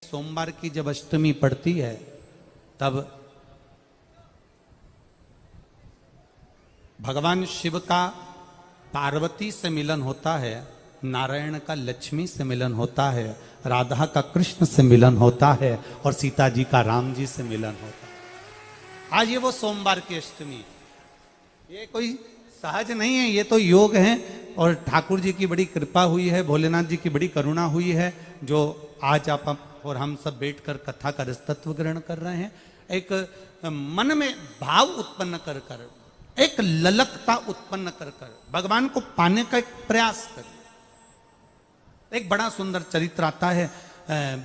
सोमवार की जब अष्टमी पड़ती है तब भगवान शिव का पार्वती से मिलन होता है, नारायण का लक्ष्मी से मिलन होता है, राधा का कृष्ण से मिलन होता है और सीता जी का राम जी से मिलन होता है। आज ये वो सोमवार की अष्टमी, ये कोई सहज नहीं है, ये तो योग है और ठाकुर जी की बड़ी कृपा हुई है, भोलेनाथ जी की बड़ी करुणा हुई है जो आज आप और हम सब बैठकर कथा का रसतत्व ग्रहण कर रहे हैं। एक मन में भाव उत्पन्न कर कर, एक ललकता उत्पन्न कर कर भगवान को पाने का एक प्रयास करें। एक बड़ा सुंदर चरित्र आता है,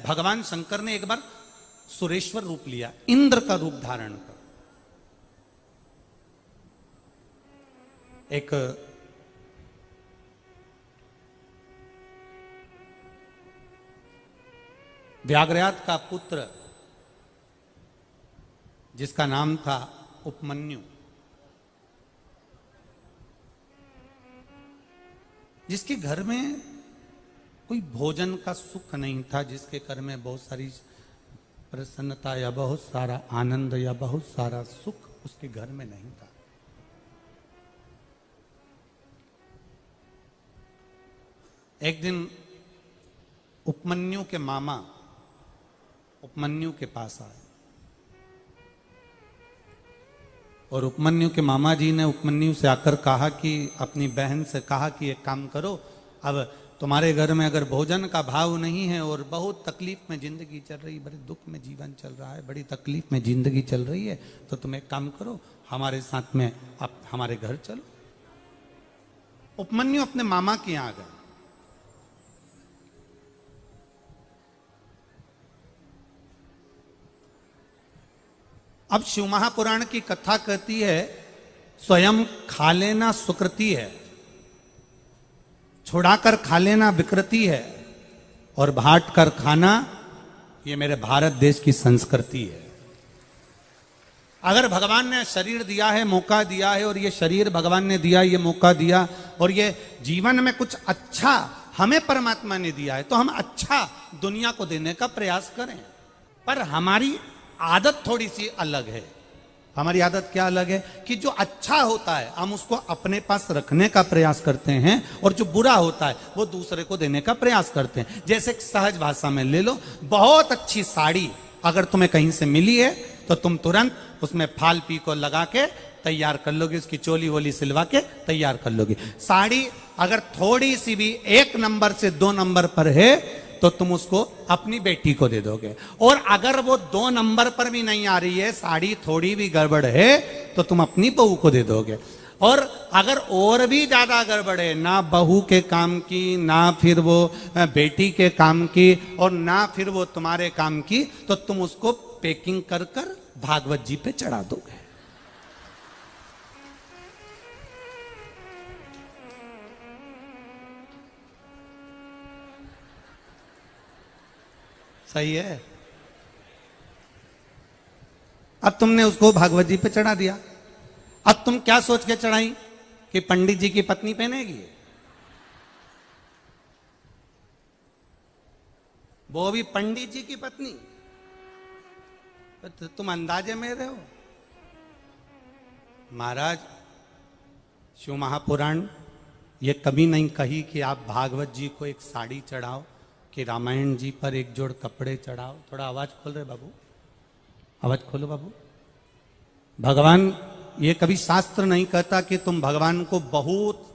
भगवान शंकर ने एक बार सुरेश्वर रूप लिया, इंद्र का रूप धारण कर। एक व्याघ्रयात का पुत्र जिसका नाम था उपमन्यु, जिसके घर में कोई भोजन का सुख नहीं था, जिसके घर में बहुत सारी प्रसन्नता या बहुत सारा आनंद या बहुत सारा सुख उसके घर में नहीं था। एक दिन उपमन्यु के मामा उपमन्यु के पास आए और उपमन्यु के मामा जी ने उपमन्यु से आकर कहा कि अपनी बहन से कहा कि एक काम करो, अब तुम्हारे घर में अगर भोजन का भाव नहीं है और बहुत तकलीफ में जिंदगी चल रही, बड़े दुख में जीवन चल रहा है, बड़ी तकलीफ में जिंदगी चल रही है, तो तुम एक काम करो, हमारे साथ में आप हमारे घर चलो। उपमन्यु अपने मामा के यहां गए। अब शिव महापुराण की कथा कहती है, स्वयं खा लेना सुकृति है, छुड़ाकर खा लेना विकृति है और बांट कर खाना ये मेरे भारत देश की संस्कृति है। अगर भगवान ने शरीर दिया है, मौका दिया है, और ये शरीर भगवान ने दिया, ये मौका दिया, और ये जीवन में कुछ अच्छा हमें परमात्मा ने दिया है, तो हम अच्छा दुनिया को देने का प्रयास करें। पर हमारी आदत थोड़ी सी अलग है। हमारी आदत क्या अलग है कि जो अच्छा होता है हम उसको अपने पास रखने का प्रयास करते हैं और जो बुरा होता है वो दूसरे को देने का प्रयास करते हैं। जैसे सहज भाषा में ले लो, बहुत अच्छी साड़ी अगर तुम्हें कहीं से मिली है तो तुम तुरंत उसमें फाल पी को लगा के तैयार कर लोगे, उसकी चोली वोली सिलवा के तैयार कर लोगे। साड़ी अगर थोड़ी सी भी 1 नंबर से 2 नंबर पर है तो तुम उसको अपनी बेटी को दे दोगे, और अगर वो 2 नंबर पर भी नहीं आ रही है, साड़ी थोड़ी भी गड़बड़ है, तो तुम अपनी बहू को दे दोगे। और अगर और भी ज्यादा गड़बड़ है, ना बहू के काम की, ना फिर वो बेटी के काम की, और ना फिर वो तुम्हारे काम की, तो तुम उसको पैकिंग कर कर भागवत जी पे चढ़ा दोगे। सही है। अब तुमने उसको भागवत जी पे चढ़ा दिया। अब तुम क्या सोच के चढ़ाई कि पंडित जी की पत्नी पहनेगी, वो भी पंडित जी की पत्नी, तो तुम अंदाजे में रहे हो। महाराज, शिव महापुराण ये कभी नहीं कही कि आप भागवत जी को एक साड़ी चढ़ाओ, कि रामायण जी पर एक जोड़ कपड़े चढ़ाओ। थोड़ा आवाज खोल रहे बाबू, आवाज खोलो बाबू। भगवान ये कभी शास्त्र नहीं कहता कि तुम भगवान को बहुत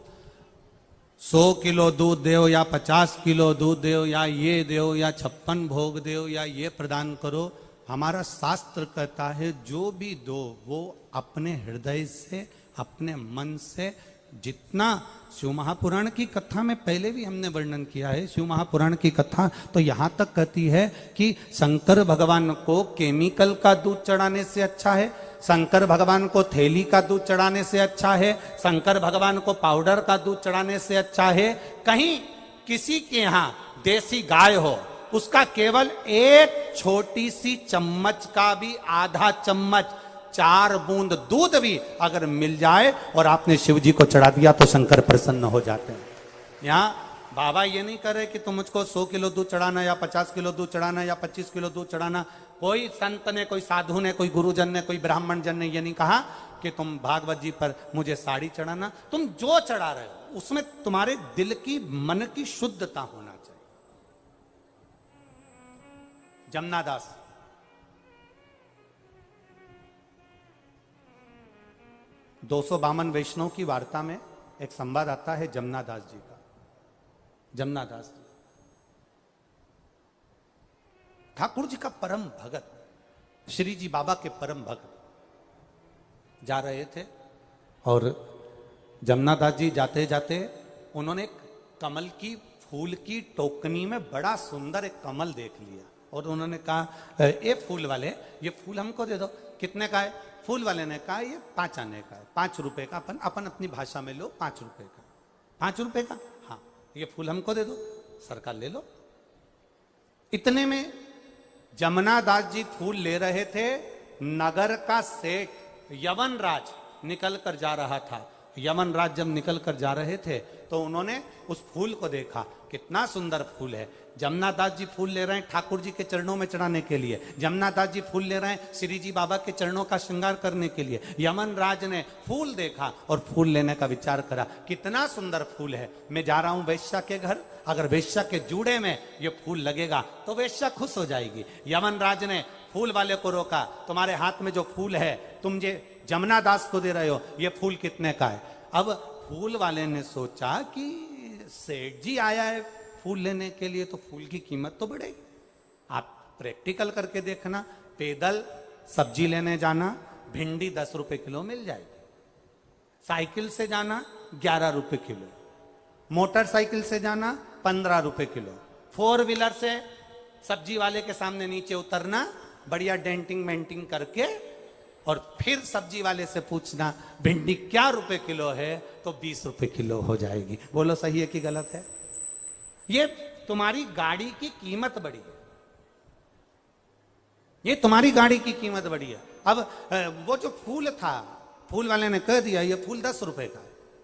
100 किलो दूध दो या 50 किलो दूध दो या ये दो या 56 भोग दो या ये प्रदान करो। हमारा शास्त्र कहता है जो भी दो वो अपने हृदय से, अपने मन से, जितना शिव महापुराण की कथा में पहले भी हमने वर्णन किया है। शिव महापुराण की कथा तो यहां तक कहती है कि शंकर भगवान को केमिकल का दूध चढ़ाने से अच्छा है, शंकर भगवान को थैली का दूध चढ़ाने से अच्छा है, शंकर भगवान को पाउडर का दूध चढ़ाने से अच्छा है। कहीं किसी के यहां देसी गाय हो, उसका केवल एक छोटी सी चम्मच का भी आधा चम्मच 4 बूंद दूध भी अगर मिल जाए और आपने शिव जी को चढ़ा दिया तो शंकर प्रसन्न हो जाते हैं। यहाँ बाबा ये नहीं कर रहे कि तुम मुझको 100 किलो दूध चढ़ाना या 50 किलो दूध चढ़ाना या 25 किलो दूध चढ़ाना। कोई संत ने, कोई साधु ने, कोई गुरुजन ने, कोई ब्राह्मण जन ने ये नहीं कहा कि तुम भागवत जी पर मुझे साड़ी चढ़ाना। तुम जो चढ़ा रहे हो उसमें तुम्हारे दिल की, मन की शुद्धता होना चाहिए। जमनादास, दो 252 वैष्णव की वार्ता में एक संवाद आता है जमनादास जी का। जमनादास जी ठाकुर जी का परम भगत, श्री जी बाबा के परम भगत जा रहे थे और जमनादास जी जाते जाते उन्होंने एक कमल की फूल की टोकनी में बड़ा सुंदर एक कमल देख लिया और उन्होंने कहा, ए फूल वाले, ये फूल हमको दे दो। कितने का है? फूल वाले ने कहा, ये 5 आने का है, 5 रुपए का। अपन अपनी भाषा में लो, 5 रुपए का। 5 रुपए का? हाँ, ये फूल हमको दे दो, सरकार ले लो। इतने में जमनादास जी फूल ले रहे थे। नगर का सेठ यवन राज निकल कर जा रहा था। यमन राज जब निकल कर जा रहे थे तो उन्होंने उस फूल को देखा, कितना सुंदर फूल है। जमनादास जी फूल ले रहे हैं ठाकुर जी के चरणों में चढ़ाने के लिए। जमनादास जी फूल ले रहे हैं श्री जी बाबा के चरणों का श्रृंगार करने के लिए। यमन राज ने फूल देखा और फूल लेने का विचार करा, कितना सुंदर फूल है, मैं जा रहा हूं वेश्या के घर, अगर वेश्या के जूड़े में ये फूल लगेगा तो वेश्या खुश हो जाएगी। यमन राज ने फूल वाले को रोका, तुम्हारे हाथ में जो फूल है तुम ये जमनादास को दे रहे हो, ये फूल कितने का है? अब फूल वाले ने सोचा कि सेठ जी आया है फूल लेने के लिए तो फूल की कीमत तो बढ़ेगी। आप प्रैक्टिकल करके देखना, पैदल सब्जी लेने जाना, भिंडी 10 रुपए किलो मिल जाएगी। साइकिल से जाना 11 रुपए किलो, मोटरसाइकिल से जाना 15 रुपए किलो, 4 व्हीलर से सब्जी वाले के सामने नीचे उतरना, बढ़िया डेंटिंग मेंटिंग करके और फिर सब्जी वाले से पूछना भिंडी क्या रुपए किलो है, तो 20 रुपए किलो हो जाएगी। बोलो सही है कि गलत है? ये तुम्हारी गाड़ी की कीमत बढ़ी है, ये तुम्हारी गाड़ी की कीमत बढ़ी है। अब वो जो फूल था, फूल वाले ने कह दिया ये फूल 10 रुपए का।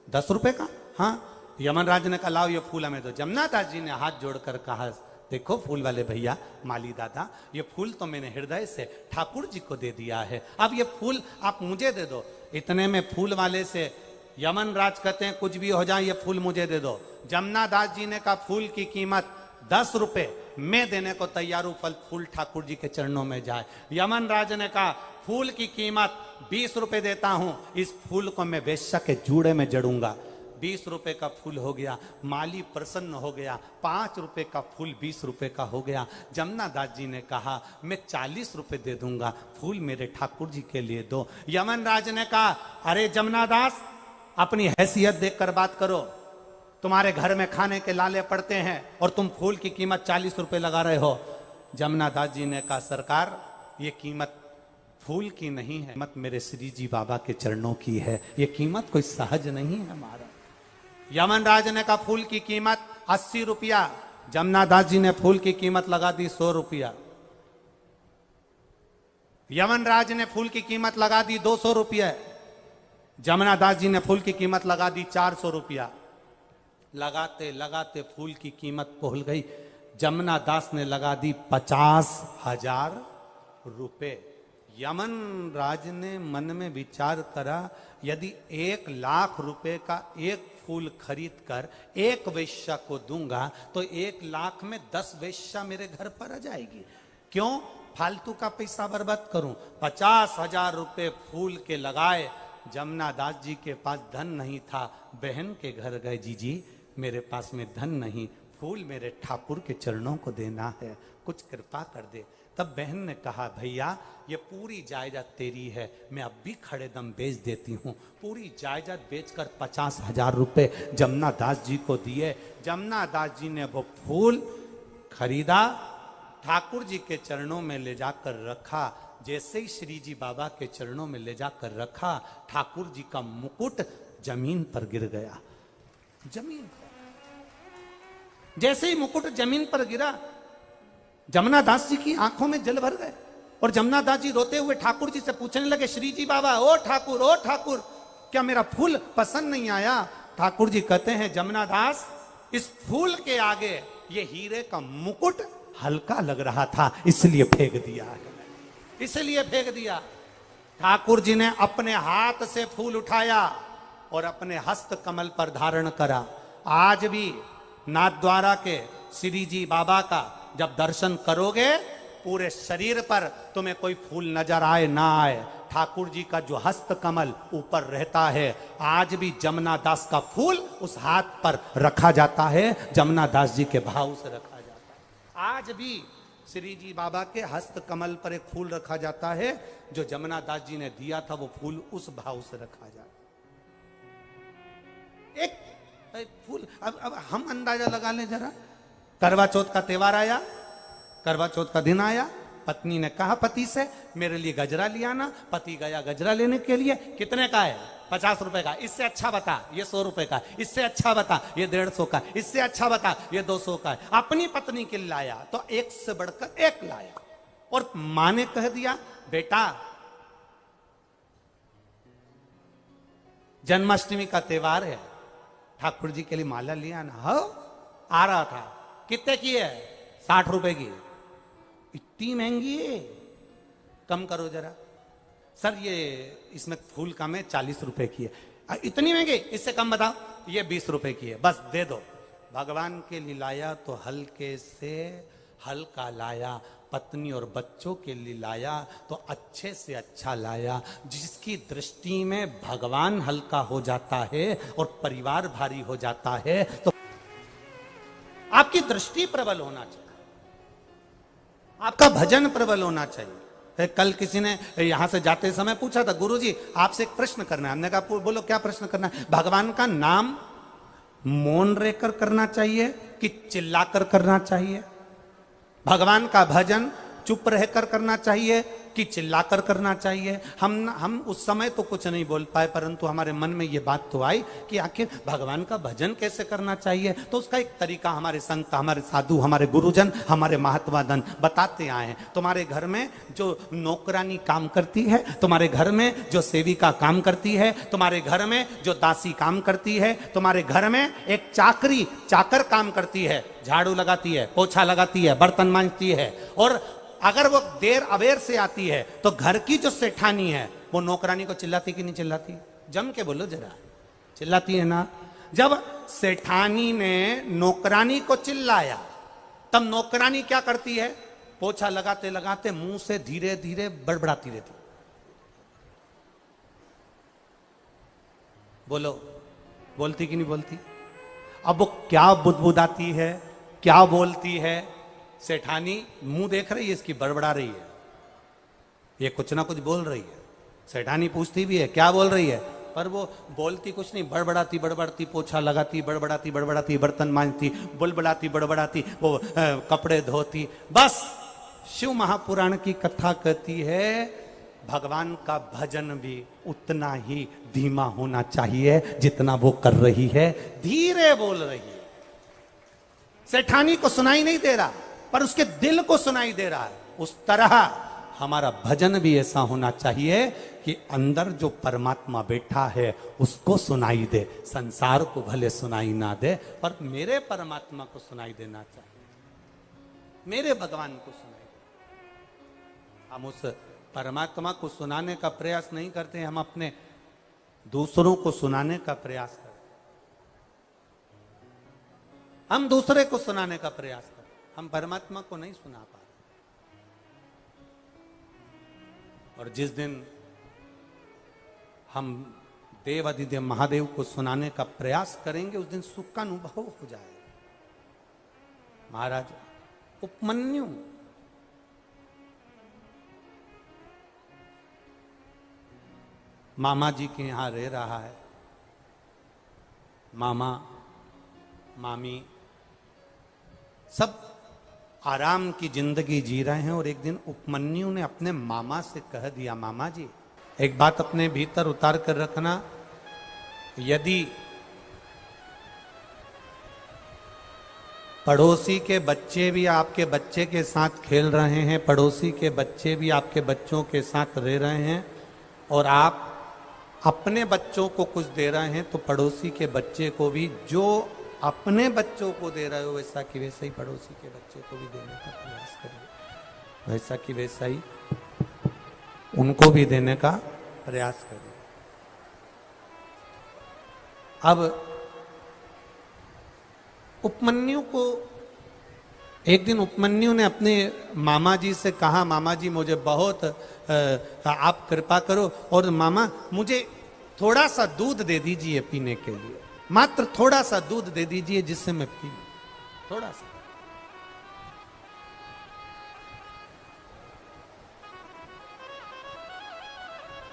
10 रुपए का? हाँ। यमन राज ने कहा लाओ ये फूल हमें दो। जमनादास जी ने हाथ जोड़कर कहा, देखो फूल वाले भैया, माली दादा, ये फूल तो मैंने हृदय से ठाकुर जी को दे दिया है, अब ये फूल आप मुझे दे दो। इतने में फूल वाले से यमन राज कहते हैं कुछ भी हो जाए ये फूल मुझे दे दो। जमनादास जी ने कहा फूल की कीमत 10 रुपए, मैं देने को तैयार हूं, फूल ठाकुर जी के चरणों में जाए। यमन राज ने कहा फूल की कीमत 20 रुपए देता हूं, इस फूल को मैं वेश्या के जूड़े में जड़ूंगा। 20 रुपए का फूल हो गया, माली प्रसन्न हो गया। 5 रुपए का फूल 20 रुपए का हो गया। जमनादास जी ने कहा मैं 40 रुपए दे दूंगा, फूल मेरे ठाकुर जी के लिए दो। यमन राज ने कहा अरे जमनादास, अपनी हैसियत देखकर बात करो, तुम्हारे घर में खाने के लाले पड़ते हैं और तुम फूल की कीमत 40 रुपए लगा रहे हो। जमनादास जी ने कहा सरकार, ये कीमत फूल की नहीं है, कीमत मेरे श्री जी बाबा के चरणों की है, ये कीमत कोई सहज नहीं है हमारा। यमन राज ने कहा फूल की कीमत 80 रुपया। जमनादास जी ने फूल की कीमत लगा दी 100 रुपया। यमन राज ने फूल की कीमत लगा दी 200 रुपया। जमनादास जी ने फूल की कीमत लगा दी 400 रुपया। लगाते लगाते फूल की कीमत पहुंच गई, जमनादास ने लगा दी 50,000 रुपए। यमन राज ने मन में विचार करा, यदि 1 लाख रुपए का एक फूल खरीद कर एक वेश्या को दूंगा तो 1 लाख में 10 वेश्या मेरे घर पर आ जाएगी, क्यों फालतू का पैसा बर्बाद करूं। 50,000 रुपए फूल के लगाए। जमनादास जी के पास धन नहीं था, बहन के घर गए, जीजी मेरे पास में धन नहीं, फूल मेरे ठाकुर के चरणों को देना है, कुछ कृपा कर दे। तब बहन ने कहा भैया ये पूरी जायदाद तेरी है, मैं अब भी खड़े दम बेच देती हूँ। पूरी जायदाद बेचकर 50,000 रुपए जमनादास जी को दिए। जमनादास जी ने वो फूल खरीदा, ठाकुर जी के चरणों में ले जाकर रखा। जैसे ही श्री जी बाबा के चरणों में ले जाकर रखा, ठाकुर जी का मुकुट जमीन पर गिर गया। जमीन पर जैसे ही मुकुट जमीन पर गिरा, जमनादास जी की आंखों में जल भर गए और जमनादास जी रोते हुए ठाकुर जी से पूछने लगे, श्री जी बाबा, ओ ठाकुर, क्या मेरा फूल पसंद नहीं आया? ठाकुर जी कहते हैं जमनादास, इस फूल के आगे ये हीरे का मुकुट हल्का लग रहा था, इसलिए फेंक दिया है, इसलिए फेंक दिया। ठाकुर जी ने अपने हाथ से फूल उठाया और अपने हस्त कमल पर धारण करा। आज भी नाथद्वारा के श्री जी बाबा का जब दर्शन करोगे, पूरे शरीर पर तुम्हें कोई फूल नजर आए ना आए, ठाकुर जी का जो हस्त कमल ऊपर रहता है। आज भी जमुना दास का फूल उस हाथ पर रखा जाता है, जमुना दास जी के भाव से रखा जाता है। आज भी श्री जी बाबा के हस्त कमल पर एक फूल रखा जाता है, जो जमुना दास जी ने दिया था, वो फूल उस भाव से रखा जाता है। एक फूल, अब हम अंदाजा लगा लें जरा। करवा चौथ का त्योहार आया, करवा चौथ का दिन आया, पत्नी ने कहा पति से मेरे लिए गजरा लिया ना। पति गया गजरा लेने के लिए, कितने का है? 50 रुपए का। इससे अच्छा बता, ये 100 रुपए का। इससे अच्छा बता, ये 150 का। इससे अच्छा बता, ये 200 का है। अपनी पत्नी के लाया तो एक से बढ़कर एक लाया, और मां ने कह दिया बेटा जन्माष्टमी का त्योहार है, ठाकुर जी के लिए माला लिया ना। हो आ रहा था, कितने की है? 60 रुपए की। इतनी महंगी है, कम करो जरा। सर ये इसमें फूल कम है, 40 रुपए की है। इतनी महंगी, इससे कम बताओ। ये 20 रुपए की है, बस दे दो। भगवान के लिए लाया तो हल्के से हल्का लाया, पत्नी और बच्चों के लिए लाया तो अच्छे से अच्छा लाया। जिसकी दृष्टि में भगवान हल्का हो जाता है और परिवार भारी हो जाता है, तो आपकी दृष्टि प्रबल होना चाहिए, आपका भजन प्रबल होना चाहिए। कल किसी ने यहां से जाते समय पूछा था, गुरुजी आपसे एक प्रश्न करना है। हमने कहा बोलो क्या प्रश्न करना है? भगवान का नाम मौन रहकर करना चाहिए कि चिल्लाकर करना चाहिए? भगवान का भजन चुप रहकर करना चाहिए कि चिल्लाकर करना चाहिए? हम उस समय तो कुछ नहीं बोल पाए, परंतु हमारे मन में ये बात तो आई कि आखिर भगवान का भजन कैसे करना चाहिए। तो उसका एक तरीका हमारे संत, हमारे साधु, हमारे गुरुजन, हमारे महात्मा दन बताते आए हैं। तुम्हारे घर में जो नौकरानी काम करती है, तुम्हारे घर में जो सेविका काम करती है, तुम्हारे घर में जो दासी काम करती है, तुम्हारे घर में एक चाकर काम करती है, झाड़ू लगाती है, पोछा लगाती है, बर्तन मांजती है, और अगर वो देर अबेर से आती है तो घर की जो सेठानी है वो नौकरानी को चिल्लाती कि नहीं चिल्लाती? जम के बोलो जरा, चिल्लाती है ना? जब सेठानी ने नौकरानी को चिल्लाया, तब नौकरानी क्या करती है? पोछा लगाते लगाते मुंह से धीरे धीरे बड़बड़ाती रहती। बोलो, बोलती कि नहीं बोलती? अब वो क्या बुदबुदाती है, क्या बोलती है? सेठानी मुंह देख रही है, इसकी बड़बड़ा रही है, ये कुछ ना कुछ बोल रही है। सेठानी पूछती भी है क्या बोल रही है, पर वो बोलती कुछ नहीं, बड़बड़ाती बड़बड़ाती, पोछा लगाती, बड़बड़ाती बड़बड़ाती, बर्तन मांजती, बुलबुलाती बड़बड़ाती, वो कपड़े धोती। बस शिव महापुराण की कथा कहती है भगवान का भजन भी उतना ही धीमा होना चाहिए जितना वो कर रही है, धीरे बोल रही है। सेठानी को सुनाई नहीं दे रहा, पर उसके दिल को सुनाई दे रहा है। उस तरह हमारा भजन भी ऐसा होना चाहिए कि अंदर जो परमात्मा बैठा है उसको सुनाई दे। संसार को भले सुनाई ना दे, पर मेरे परमात्मा को सुनाई देना चाहिए, मेरे भगवान को सुनाई दे। हम उस परमात्मा को सुनाने का प्रयास नहीं करते, हम अपने दूसरों को सुनाने का प्रयास करते, हम दूसरे को सुनाने का प्रयास करते, हम परमात्मा को नहीं सुना पा रहे। और जिस दिन हम देव अधिदेव महादेव को सुनाने का प्रयास करेंगे, उस दिन सुख का अनुभव हो जाएगा। महाराज उपमन्यु मामा जी के यहां रह रहा है, मामा मामी सब आराम की जिंदगी जी रहे हैं। और एक दिन उपमन्यु ने अपने मामा से कह दिया, मामा जी एक बात अपने भीतर उतार कर रखना, यदि पड़ोसी के बच्चे भी आपके बच्चे के साथ खेल रहे हैं, पड़ोसी के बच्चे भी आपके बच्चों के साथ रह रहे हैं, और आप अपने बच्चों को कुछ दे रहे हैं, तो पड़ोसी के बच्चे को भी जो अपने बच्चों को दे रहे हो वैसा कि वैसा ही पड़ोसी के बच्चे को भी देने का प्रयास करिए, वैसा कि वैसा ही उनको भी देने का प्रयास करिए। अब उपमन्यु को एक दिन उपमन्यु ने अपने मामा जी से कहा, मामा जी मुझे बहुत आप कृपा करो और मामा मुझे थोड़ा सा दूध दे दीजिए पीने के लिए, मात्र थोड़ा सा दूध दे दीजिए जिससे मैं पी लूं, थोड़ा सा।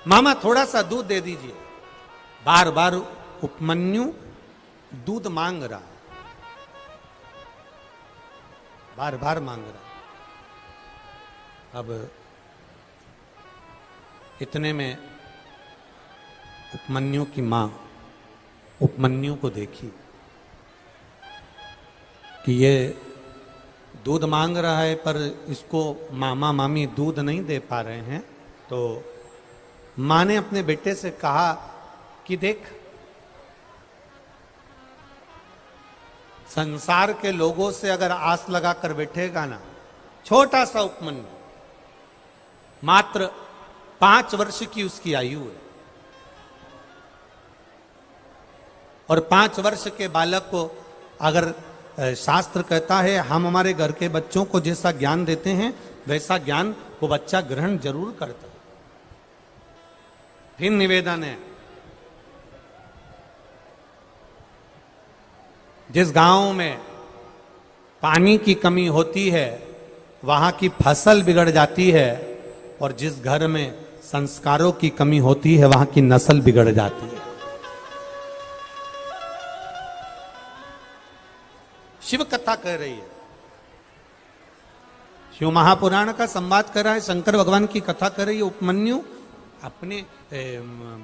मामा थोड़ा सा दूध दे दीजिए। बार बार उपमन्यु दूध मांग रहा है, बार बार मांग रहा है। अब इतने में उपमन्यु की मां उपमन्यु को देखी कि ये दूध मांग रहा है पर इसको मामा मामी दूध नहीं दे पा रहे हैं, तो मां ने अपने बेटे से कहा कि देख, संसार के लोगों से अगर आस लगाकर बैठेगा ना, छोटा सा उपमन्यु, मात्र 5 वर्ष की उसकी आयु है, और 5 वर्ष के बालक को अगर शास्त्र कहता है हम हमारे घर के बच्चों को जैसा ज्ञान देते हैं वैसा ज्ञान वो बच्चा ग्रहण जरूर करता है। फिर निवेदन है, जिस गांव में पानी की कमी होती है वहां की फसल बिगड़ जाती है, और जिस घर में संस्कारों की कमी होती है वहां की नस्ल बिगड़ जाती है। शिव कथा कह रही है, शिव महापुराण का संवाद कर रहा है, शंकर भगवान की कथा कर रही है। उपमन्यु अपने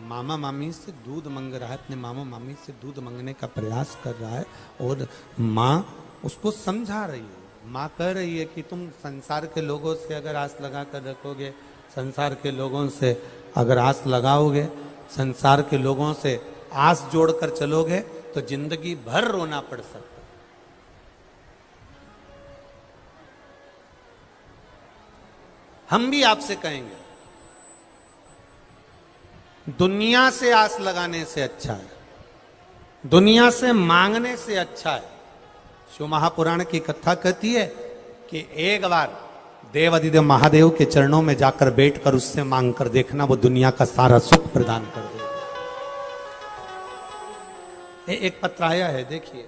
मामा मामी से दूध मांग रहा है, अपने मामा मामी से दूध मांगने का प्रयास कर रहा है, और माँ उसको समझा रही है। माँ कह रही है कि तुम संसार के लोगों से अगर आस लगा कर रखोगे, संसार के लोगों से अगर आस लगाओगे, संसार के लोगों से आस जोड़कर चलोगे तो जिंदगी भर रोना पड़ सकता है। हम भी आपसे कहेंगे, दुनिया से आस लगाने से अच्छा है, दुनिया से मांगने से अच्छा है। शिव महापुराण की कथा कहती है कि एक बार देवाधिदेव महादेव के चरणों में जाकर बैठकर उससे मांग कर देखना, वो दुनिया का सारा सुख प्रदान कर देगा। एक पत्र आया है, देखिए।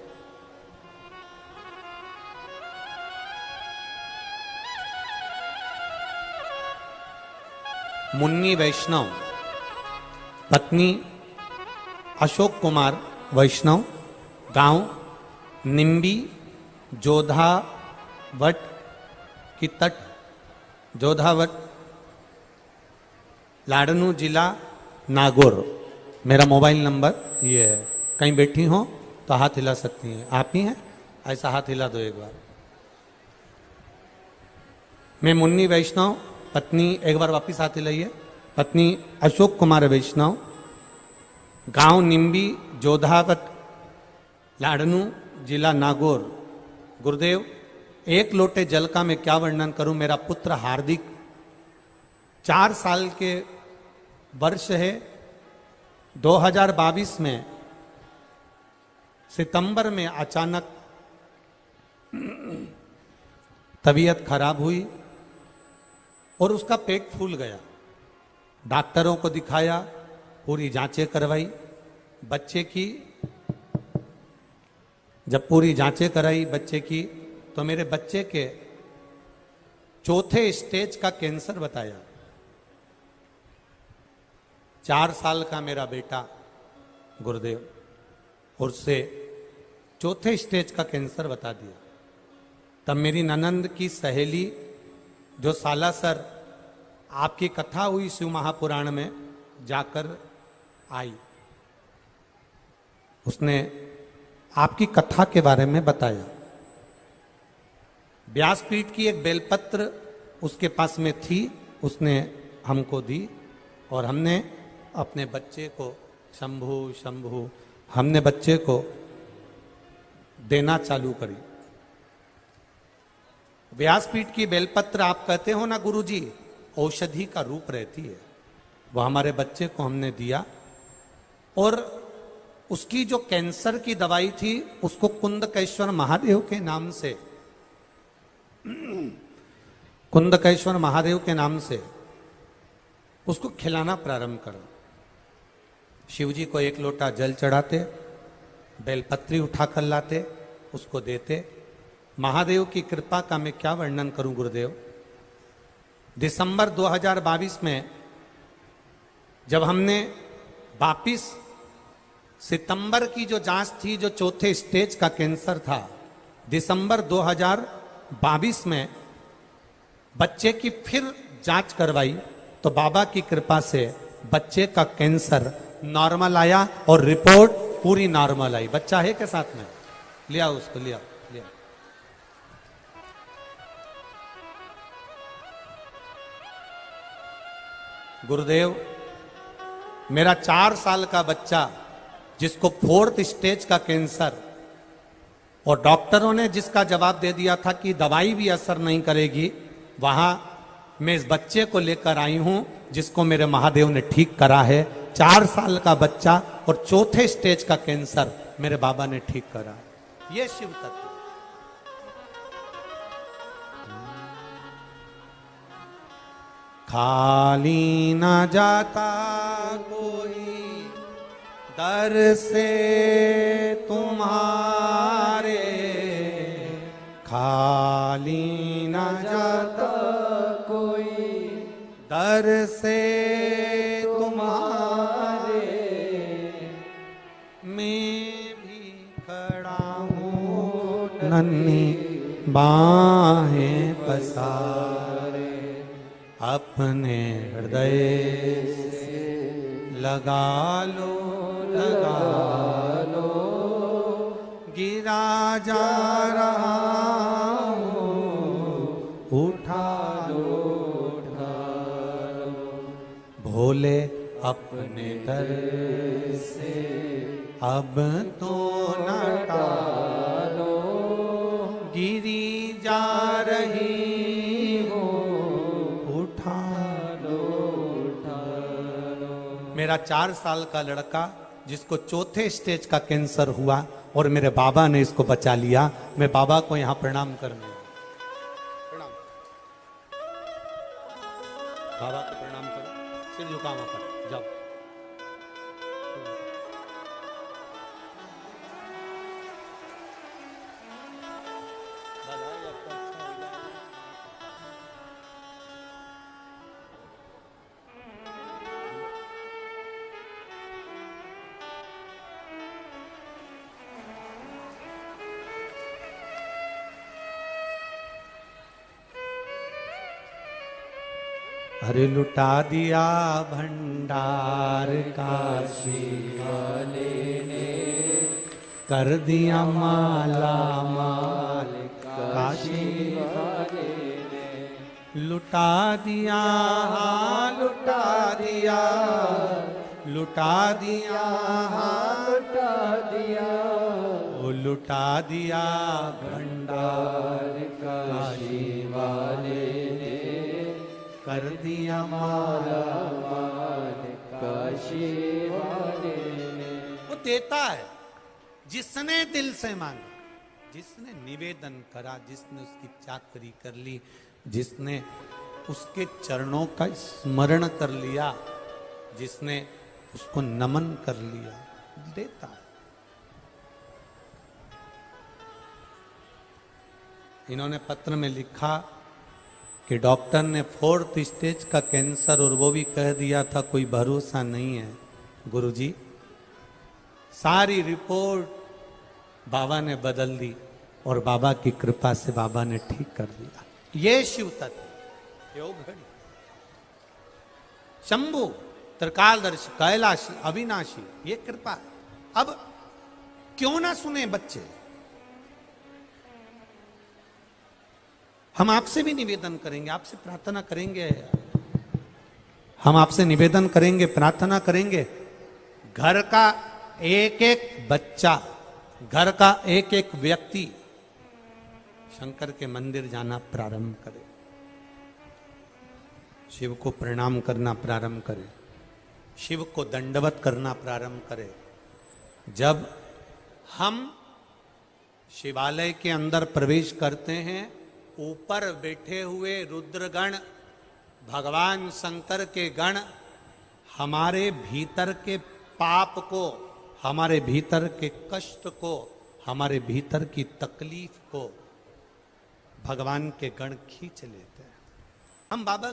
मुन्नी वैष्णव, पत्नी अशोक कुमार वैष्णव, गांव निम्बी, जोधावट की तट, जोधावट, लाडनू जिला नागौर। मेरा मोबाइल नंबर ये है, कहीं बैठी हो तो हाथ हिला सकती हैं। आप ही हैं, ऐसा हाथ हिला दो एक बार। मैं मुन्नी वैष्णव, पत्नी, एक बार वापिस हाथ हिलाइए, पत्नी अशोक कुमार वैष्णव, गांव निम्बी, जोधावट, लाडनू जिला नागौर। गुरुदेव, एक लोटे जल का मैं क्या वर्णन करूं। मेरा पुत्र हार्दिक 4 साल के वर्ष है। 2022 में सितंबर में अचानक तबीयत खराब हुई और उसका पेट फूल गया। डॉक्टरों को दिखाया, पूरी जांचें करवाई बच्चे की। जब पूरी जांचें कराई बच्चे की तो मेरे बच्चे के 4थे स्टेज का कैंसर बताया। 4 साल का मेरा बेटा गुरुदेव, और उससे 4थे स्टेज का कैंसर बता दिया। तब मेरी ननंद की सहेली जो सालासर आपकी कथा हुई शिव महापुराण में जाकर आई, उसने आपकी कथा के बारे में बताया। व्यासपीठ की एक बेलपत्र उसके पास में थी, उसने हमको दी और हमने अपने बच्चे को शंभु शंभु, हमने बच्चे को देना चालू करी। व्यासपीठ की बेलपत्र आप कहते हो ना गुरुजी, औषधि का रूप रहती है। वो हमारे बच्चे को हमने दिया और उसकी जो कैंसर की दवाई थी उसको कुंदकेश्वर महादेव के नाम से, कुंदकेश्वर महादेव के नाम से उसको खिलाना प्रारंभ करो। शिव जी को 1 लोटा जल चढ़ाते, बेलपत्री उठाकर लाते, उसको देते। महादेव की कृपा का मैं क्या वर्णन करूं गुरुदेव। दिसंबर 2022 में जब हमने वापिस सितंबर की जो जांच थी, जो 4थे स्टेज का कैंसर था, दिसंबर 2022 में बच्चे की फिर जांच करवाई तो बाबा की कृपा से बच्चे का कैंसर नॉर्मल आया और रिपोर्ट पूरी नॉर्मल आई। बच्चा है के साथ में, लिया उसको, लिया लिया। गुरुदेव, मेरा 4 साल का बच्चा जिसको 4th स्टेज का कैंसर, और डॉक्टरों ने जिसका जवाब दे दिया था कि दवाई भी असर नहीं करेगी, वहां मैं इस बच्चे को लेकर आई हूं जिसको मेरे महादेव ने ठीक करा है। 4 साल का बच्चा और 4थे स्टेज का कैंसर मेरे बाबा ने ठीक करा। ये शिव तत्व। खाली ना जाता कोई दर से तुम्हारे, खाली ना जाता कोई दर से तुम्हारे, मैं भी खड़ा हूँ नन्ही बाहें पसारे, अपने हृदय से लगा लो, लगा लो, गिरा जा रहा हूँ, उठा लो, उठा लो, भोले अपने दर से अब तो न टालो, गिरी जा रही हो, उठा लो, उठा लो। मेरा 4 साल का लड़का जिसको 4थे स्टेज का कैंसर हुआ और मेरे बाबा ने इसको बचा लिया, मैं बाबा को यहां प्रणाम करने, प्रणाम, बाबा को प्रणाम करो, सिर झुकाओ पर, जाओ। अरे लुटा दिया भंडार काशी वाले ने, कर दिया माला माल काशी वाले ने, लुटा दिया, हाँ लुटा दिया, लुटा दिया, हाँ लुटा दिया, वो लुटा दिया भंडार काशी वाले ने, कर दिया माला माल काशी वाले ने। वो देता है जिसने दिल से मांगा, जिसने निवेदन करा, जिसने उसकी चाकरी कर ली, जिसने उसके चरणों का स्मरण कर लिया, जिसने उसको नमन कर लिया, देता है। इन्होंने पत्र में लिखा कि डॉक्टर ने 4th स्टेज का कैंसर और वो भी कह दिया था कोई भरोसा नहीं है। गुरुजी, सारी रिपोर्ट बाबा ने बदल दी और बाबा की कृपा से बाबा ने ठीक कर दिया। ये शिव तत्व, योग घड़ी, शंभु, त्रिकालदर्शी, कैलाशी, अविनाशी, ये कृपा। अब क्यों ना सुने बच्चे, हम आपसे भी निवेदन करेंगे, आपसे प्रार्थना करेंगे, हम आपसे निवेदन करेंगे, प्रार्थना करेंगे, घर का एक एक बच्चा घर का एक एक व्यक्ति शंकर के मंदिर जाना प्रारंभ करे, शिव को प्रणाम करना प्रारंभ करे, शिव को दंडवत करना प्रारंभ करे। जब हम शिवालय के अंदर प्रवेश करते हैं, ऊपर बैठे हुए रुद्रगण, भगवान शंकर के गण हमारे भीतर के पाप को, हमारे भीतर के कष्ट को, हमारे भीतर की तकलीफ को भगवान के गण खींच लेते हैं। हम बाबा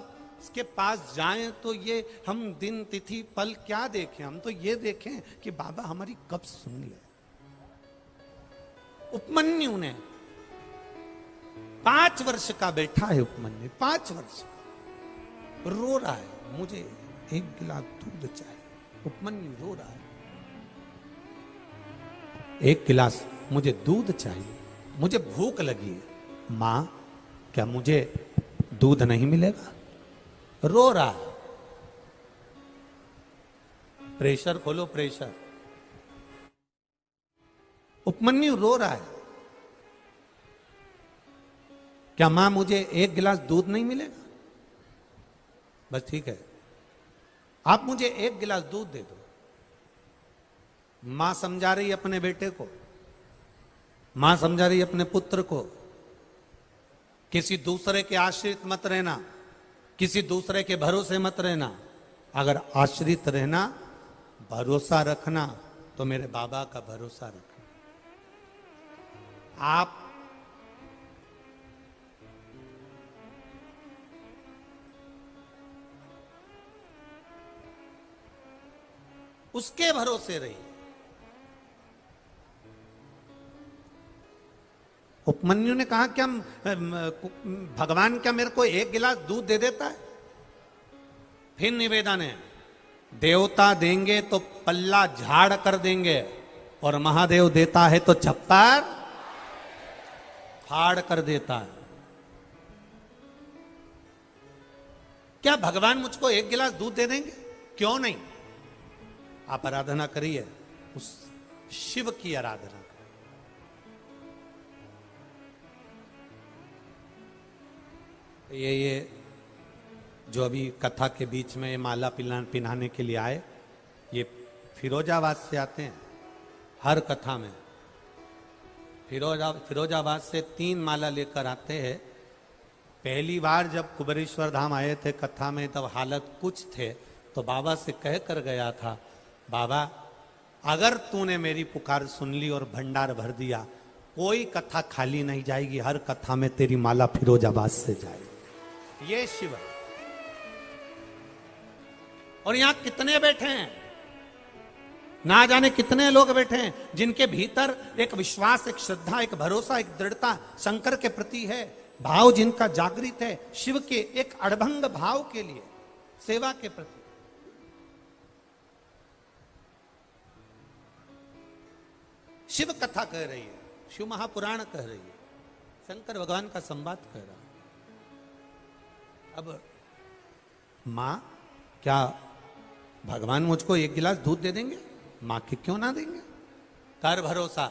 के पास जाएं तो ये हम दिन तिथि पल क्या देखें, हम तो ये देखें कि बाबा हमारी कब सुन ले। उपमन्यु ने 5 वर्ष का बैठा है, उपमन्यु 5 वर्ष का रो रहा है, मुझे 1 गिलास दूध चाहिए। उपमन्यु रो रहा है, 1 गिलास मुझे दूध चाहिए, मुझे भूख लगी है। मां, क्या मुझे दूध नहीं मिलेगा? रो रहा है। प्रेशर खोलो, प्रेशर। उपमन्यु रो रहा है, क्या मां मुझे 1 गिलास दूध नहीं मिलेगा? बस ठीक है, आप मुझे 1 गिलास दूध दे दो। मां समझा रही अपने बेटे को, मां समझा रही अपने पुत्र को, किसी दूसरे के आश्रित मत रहना, किसी दूसरे के भरोसे मत रहना। अगर आश्रित रहना, भरोसा रखना, तो मेरे बाबा का भरोसा रखना। आप उसके भरोसे रहिए। उपमन्यु ने कहा, क्या भगवान क्या मेरे को 1 गिलास दूध दे देता है? फिर निवेदन है, देवता देंगे तो पल्ला झाड़ कर देंगे, और महादेव देता है तो छप्पर फाड़ कर देता है। क्या भगवान मुझको 1 गिलास दूध दे देंगे? क्यों नहीं? आप आराधना करिए, उस शिव की आराधना। ये जो अभी कथा के बीच में माला पिन्हाने के लिए आए, ये फिरोजाबाद से आते हैं। हर कथा में फिरोजाबाद से 3 माला लेकर आते हैं। पहली बार जब कुबेरेश्वर धाम आए थे कथा में, तब हालत कुछ थे, तो बाबा से कह कर गया था, बाबा अगर तूने मेरी पुकार सुन ली और भंडार भर दिया, कोई कथा खाली नहीं जाएगी, हर कथा में तेरी माला फिरोजाबाद से जाएगी। ये शिव है। और यहां कितने बैठे हैं, ना जाने कितने लोग बैठे हैं, जिनके भीतर एक विश्वास, एक श्रद्धा, एक भरोसा, एक दृढ़ता शंकर के प्रति है, भाव जिनका जागृत है शिव के एक अड़भंग भाव के लिए, सेवा के प्रति। शिव कथा कह रही है, शिव महापुराण कह रही है, शंकर भगवान का संवाद कह रहा है। अब मां, क्या भगवान मुझको 1 गिलास दूध दे देंगे? मां के क्यों ना देंगे? कर भरोसा।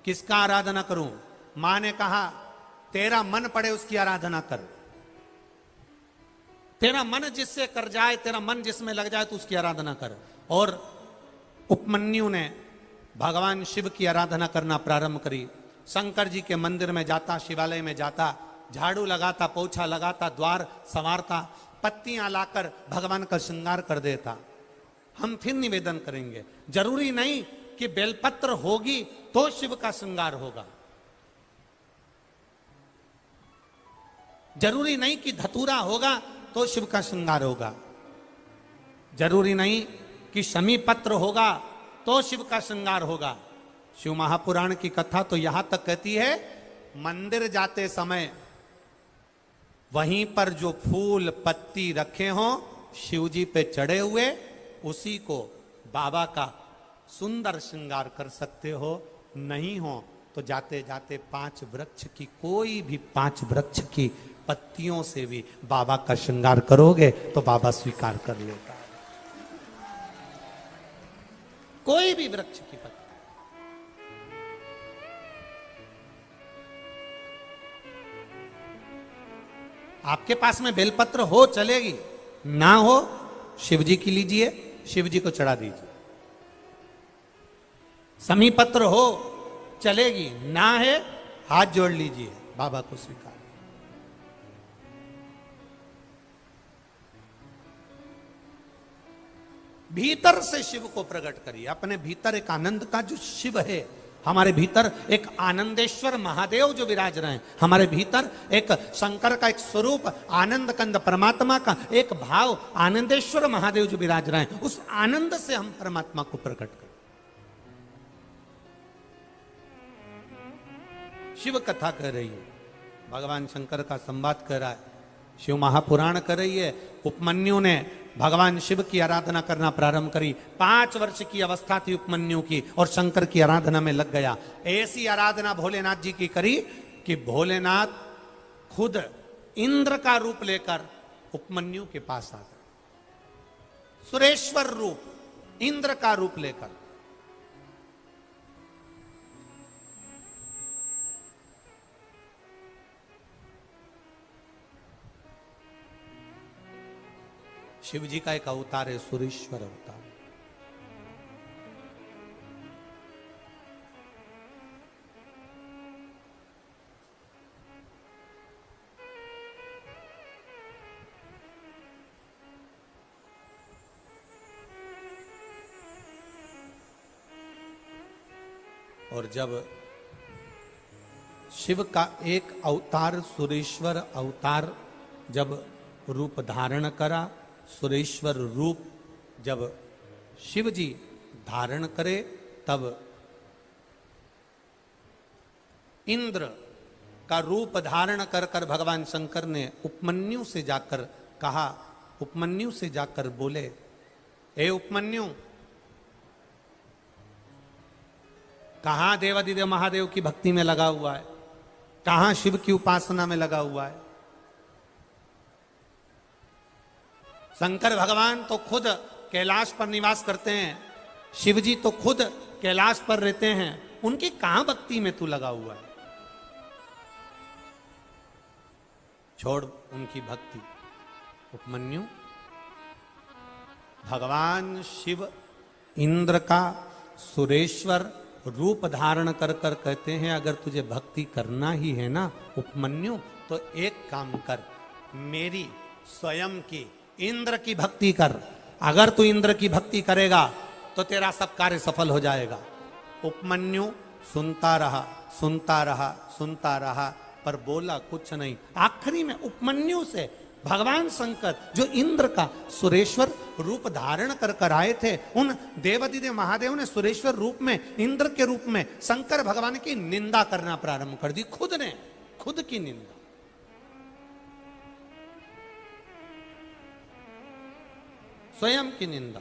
किसका आराधना करूं? मां ने कहा, तेरा मन पड़े उसकी आराधना कर। तेरा मन जिससे कर जाए, तेरा मन जिसमें लग जाए, तो उसकी आराधना कर। और उपमन्यु ने भगवान शिव की आराधना करना प्रारंभ करी। शंकर जी के मंदिर में जाता, शिवालय में जाता, झाड़ू लगाता, पोछा लगाता, द्वार संवारता, पत्तियां लाकर भगवान का श्रृंगार कर देता। हम फिर निवेदन करेंगे, जरूरी नहीं कि बेलपत्र होगी तो शिव का श्रृंगार होगा, जरूरी नहीं कि धतूरा होगा तो शिव का श्रृंगार होगा, जरूरी नहीं कि शमी पत्र होगा तो शिव का श्रृंगार होगा। शिव महापुराण की कथा तो यहां तक कहती है, मंदिर जाते समय वहीं पर जो फूल पत्ती रखे हों शिव जी पे चढ़े हुए, उसी को बाबा का सुंदर श्रृंगार कर सकते हो। नहीं हो तो जाते जाते 5 वृक्ष की, कोई भी 5 वृक्ष की पत्तियों से भी बाबा का श्रृंगार करोगे तो बाबा स्वीकार कर लेगा। कोई भी वृक्ष की पत्ती। आपके पास में बेलपत्र हो चलेगी, ना हो शिव जी की लीजिए, शिव जी को चढ़ा दीजिए। समी पत्र हो चलेगी, ना है हाथ जोड़ लीजिए, बाबा को स्वीकार। भीतर से शिव को प्रकट करिए, अपने भीतर एक आनंद का जो शिव है, हमारे भीतर एक आनंदेश्वर महादेव जो विराज रहे हैं, हमारे भीतर एक शंकर का एक स्वरूप आनंद कंद परमात्मा का एक भाव आनंदेश्वर महादेव जो विराज रहे हैं, उस आनंद से हम परमात्मा को प्रकट करें। शिव कथा कर रही है, भगवान शंकर का संवाद कर रहा है, शिव महापुराण कर रही है। उपमन्यु ने भगवान शिव की आराधना करना प्रारंभ करी। 5 वर्ष की अवस्था थी उपमन्यु की और शंकर की आराधना में लग गया। ऐसी आराधना भोलेनाथ जी की करी कि भोलेनाथ खुद इंद्र का रूप लेकर उपमन्यु के पास आ गए। सुरेश्वर रूप, इंद्र का रूप लेकर। शिव जी का एक अवतार है सुरेश्वर अवतार। और जब शिव का एक अवतार सुरेश्वर अवतार जब रूप धारण करा, सुरेश्वर रूप जब शिव जी धारण करे, तब इंद्र का रूप धारण कर कर भगवान शंकर ने उपमन्यु से जाकर कहा, उपमन्यु से जाकर बोले, हे उपमन्यु, कहां देवादिदेव महादेव की भक्ति में लगा हुआ है, कहां शिव की उपासना में लगा हुआ है। शंकर भगवान तो खुद कैलाश पर निवास करते हैं, शिव जी तो खुद कैलाश पर रहते हैं, उनकी कहां भक्ति में तू लगा हुआ है। छोड़ उनकी भक्ति। उपमन्यु, भगवान शिव इंद्र का सुरेश्वर रूप धारण कर कर कहते हैं, अगर तुझे भक्ति करना ही है ना उपमन्यु, तो एक काम कर, मेरी स्वयं की इंद्र की भक्ति कर। अगर तू इंद्र की भक्ति करेगा तो तेरा सब कार्य सफल हो जाएगा। उपमन्यु सुनता रहा, सुनता रहा, सुनता रहा, पर बोला कुछ नहीं। आखिरी में उपमन्यु से भगवान शंकर जो इंद्र का सुरेश्वर रूप धारण कर कर आए थे, उन देवादिदेव महादेव ने सुरेश्वर रूप में, इंद्र के रूप में शंकर भगवान की निंदा करना प्रारंभ कर दी। खुद ने खुद की निंदा। स्वयं की निंदा।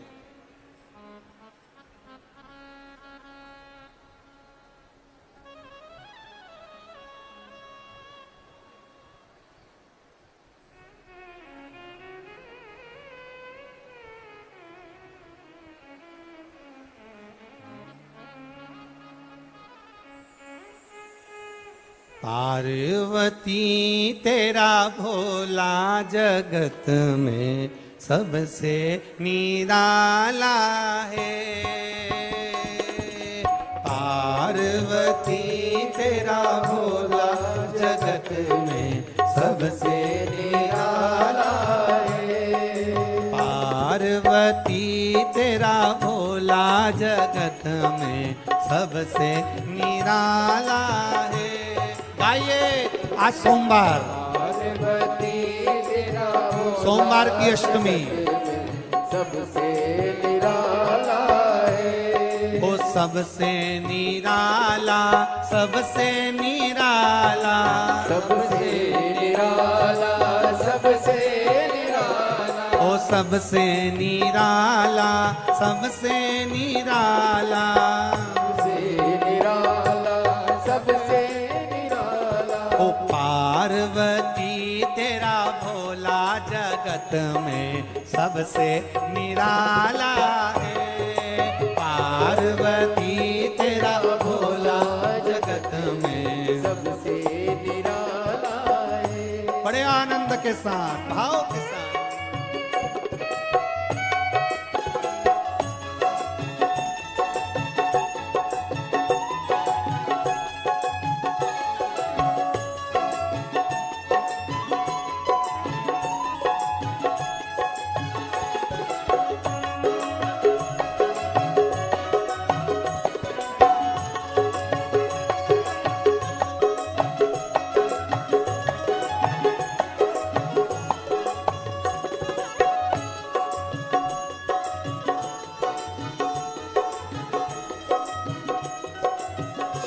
पार्वती तेरा भोला जगत में सबसे निराला है। पार्वती तेरा भोला जगत में सबसे निराला है। पार्वती तेरा भोला जगत में सबसे निराला है। गाइए आज सोमवार, सोमवार की अष्टमी, सबसे निराला है। वो सबसे निराला, सबसे निराला, सबसे निराला, सबसे निराला, ओ सबसे निराला, सबसे निराला, सबसे निराला, सबसे निराला। ओ पार्वती तेरा भोला जगत में सबसे निराला है। पार्वती तेरा भोला जगत में सबसे निराला है। बड़े आनंद के साथ, भाव के साथ।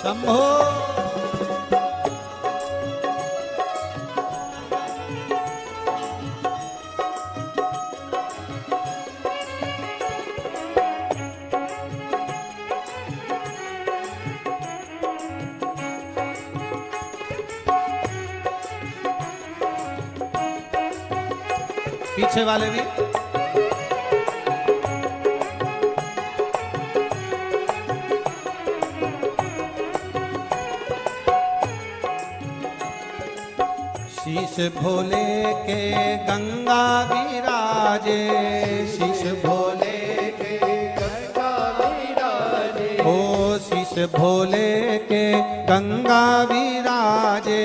शंभो। पीछे वाले भी। शीश भोले के गंगा विराजे, शीश भोले के गंगा विराजे, ओ शीश भोले के गंगा विराजे,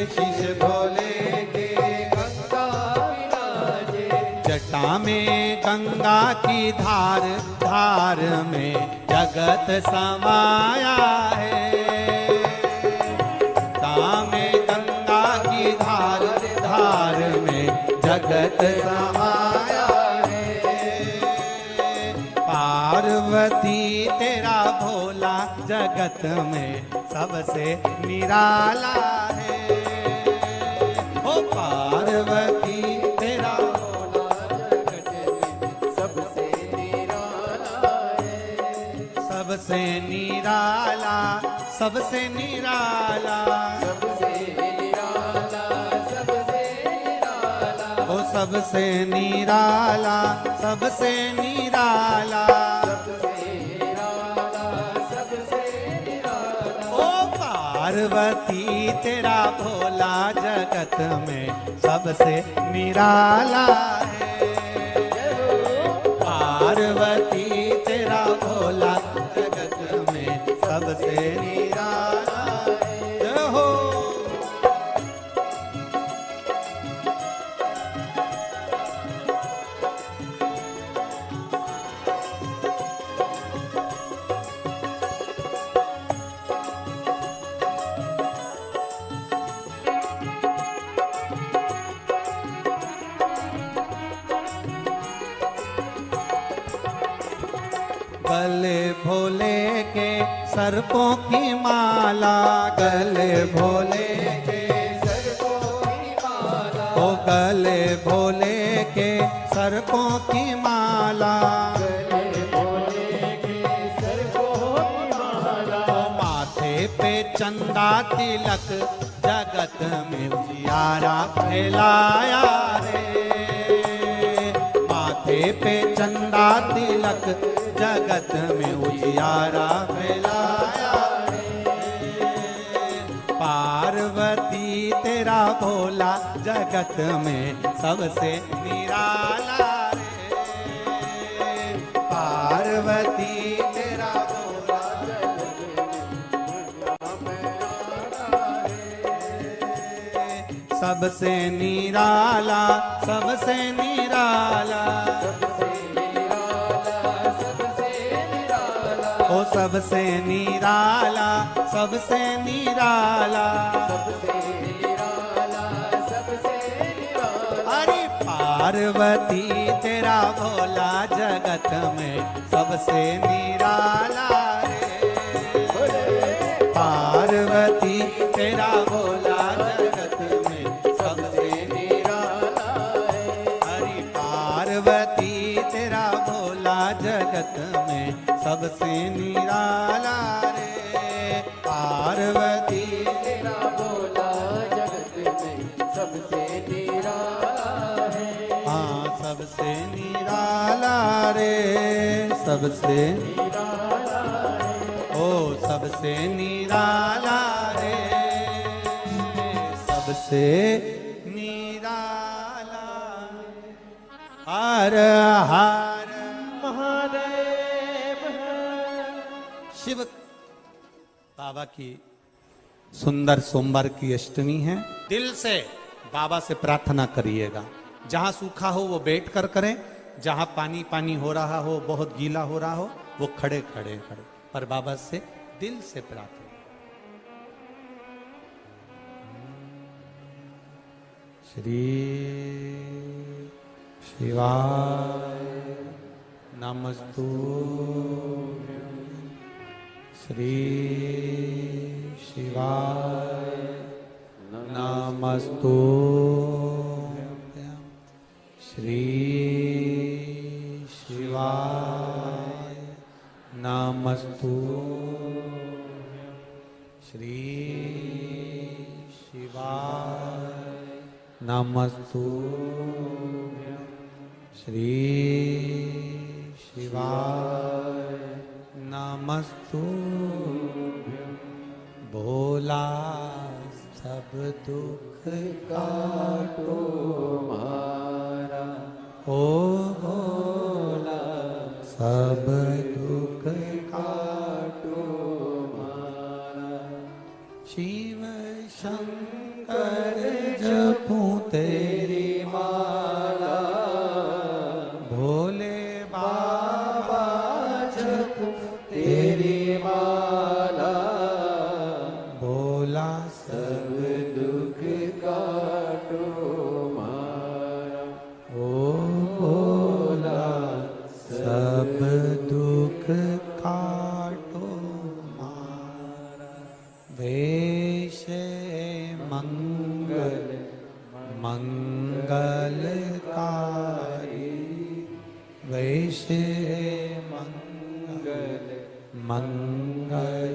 शीश भोले के गंगा विराजे, जटा में गंगा की धार, धार में जगत समाया है। जटा में गंगा की धार, धार में जगत समाया है। पार्वती तेरा भोला जगत में सबसे निराला है। ओ पार्वती तेरा सबसे निराला है, सबसे निराला, सबसे निराला, सबसे निराला, सबसे निराला, ओ सबसे निराला, सबसे निराला, सबसे निराला, सबसे निराला, ओ पार्वती तेरा भोला जगत में सबसे निराला है। पार्वती तेरा भोला जगत में सबसे निराला है। जय हो। गले भोले के सर्पों की माला, गले भोले के सर्पों की माला, ओ गले भोले के सर्पों की माला, गले भोले के सर्पों की माला, ओ माथे पे चंदा तिलक जगत में उजियारा फैलाया रे। माथे पे चंदा तिलक जगत में उजियारा फैलाया रे। पार्वती तेरा भोला जगत में सबसे निराला रे। पार्वती तेरा भोला सबसे निराला, सबसे निराला, ओ सबसे निराला, सबसे निराला, अरे पार्वती तेरा भोला जगत में सबसे निराला रे। पार्वती तेरा भोला जगत में सबसे निराला है। हरि पार्वती तेरा भोला जगत में सबसे निराला रे। पार्वती तेरा भोला जगत में सबसे निराला है, हाँ सबसे निराला रे, सबसे निराला है, ओ सबसे निराला रे, सबसे निराला। हर हर महादेव। शिव बाबा की सुंदर सोमवार की अष्टमी है। दिल से बाबा से प्रार्थना करिएगा। जहां सूखा हो वो बैठ कर करें, जहां पानी पानी हो रहा हो, बहुत गीला हो रहा हो, वो खड़े खड़े करें, पर बाबा से दिल से प्रार्थना। श्री शिवाय नमस्तु। श्री शिवाय नमस्तु। श्री शिवाय नमस्तु। श्री शिवाय नमस्तु। श्री शिवाय नमस्तु। भोला सब दुख काटो मारा, ओ भोला सब दुख काटो मारा। शिव शंकर जपूं तेरी माला, भोले बाबा जपूं तेरी माला। भोला सब दुख काटो मारा, ओ भोला सब दुख काटो मारा। वेश मंगल मंगलकारी, वेश मंगल मंगलकारी।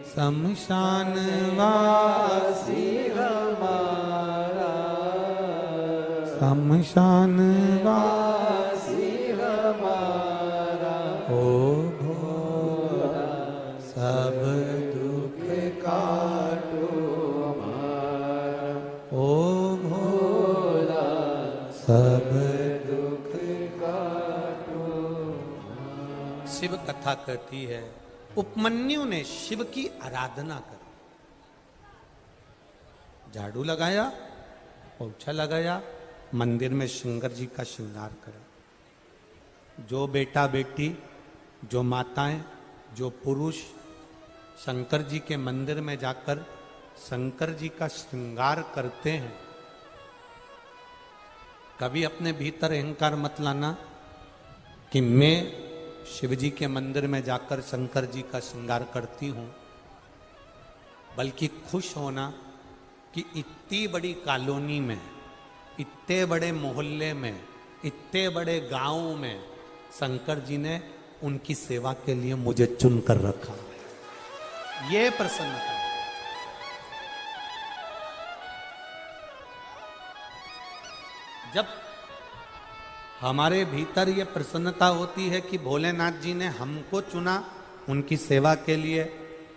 शमशान वासी हमारा शमशान वासी वासी हमारा। ओ भोला सब दुख काटो मारा, ओ भोला सब दुख काटो। शिव कथा कहती है, उपमन्यु ने शिव की आराधना करी, झाड़ू लगाया, पोछा लगाया, मंदिर में शंकर जी का श्रृंगार करा। जो बेटा बेटी, जो माताएं, जो पुरुष शंकर जी के मंदिर में जाकर शंकर जी का श्रृंगार करते हैं, कभी अपने भीतर अहंकार मत लाना कि मैं शिव जी के मंदिर में जाकर शंकर जी का श्रृंगार करती हूं, बल्कि खुश होना कि इतनी बड़ी कॉलोनी में, इतने बड़े मोहल्ले में, इतने बड़े गांव में शंकर जी ने उनकी सेवा के लिए मुझे चुन कर रखा। ये प्रसन्नता है। जब हमारे भीतर ये प्रसन्नता होती है कि भोलेनाथ जी ने हमको चुना उनकी सेवा के लिए,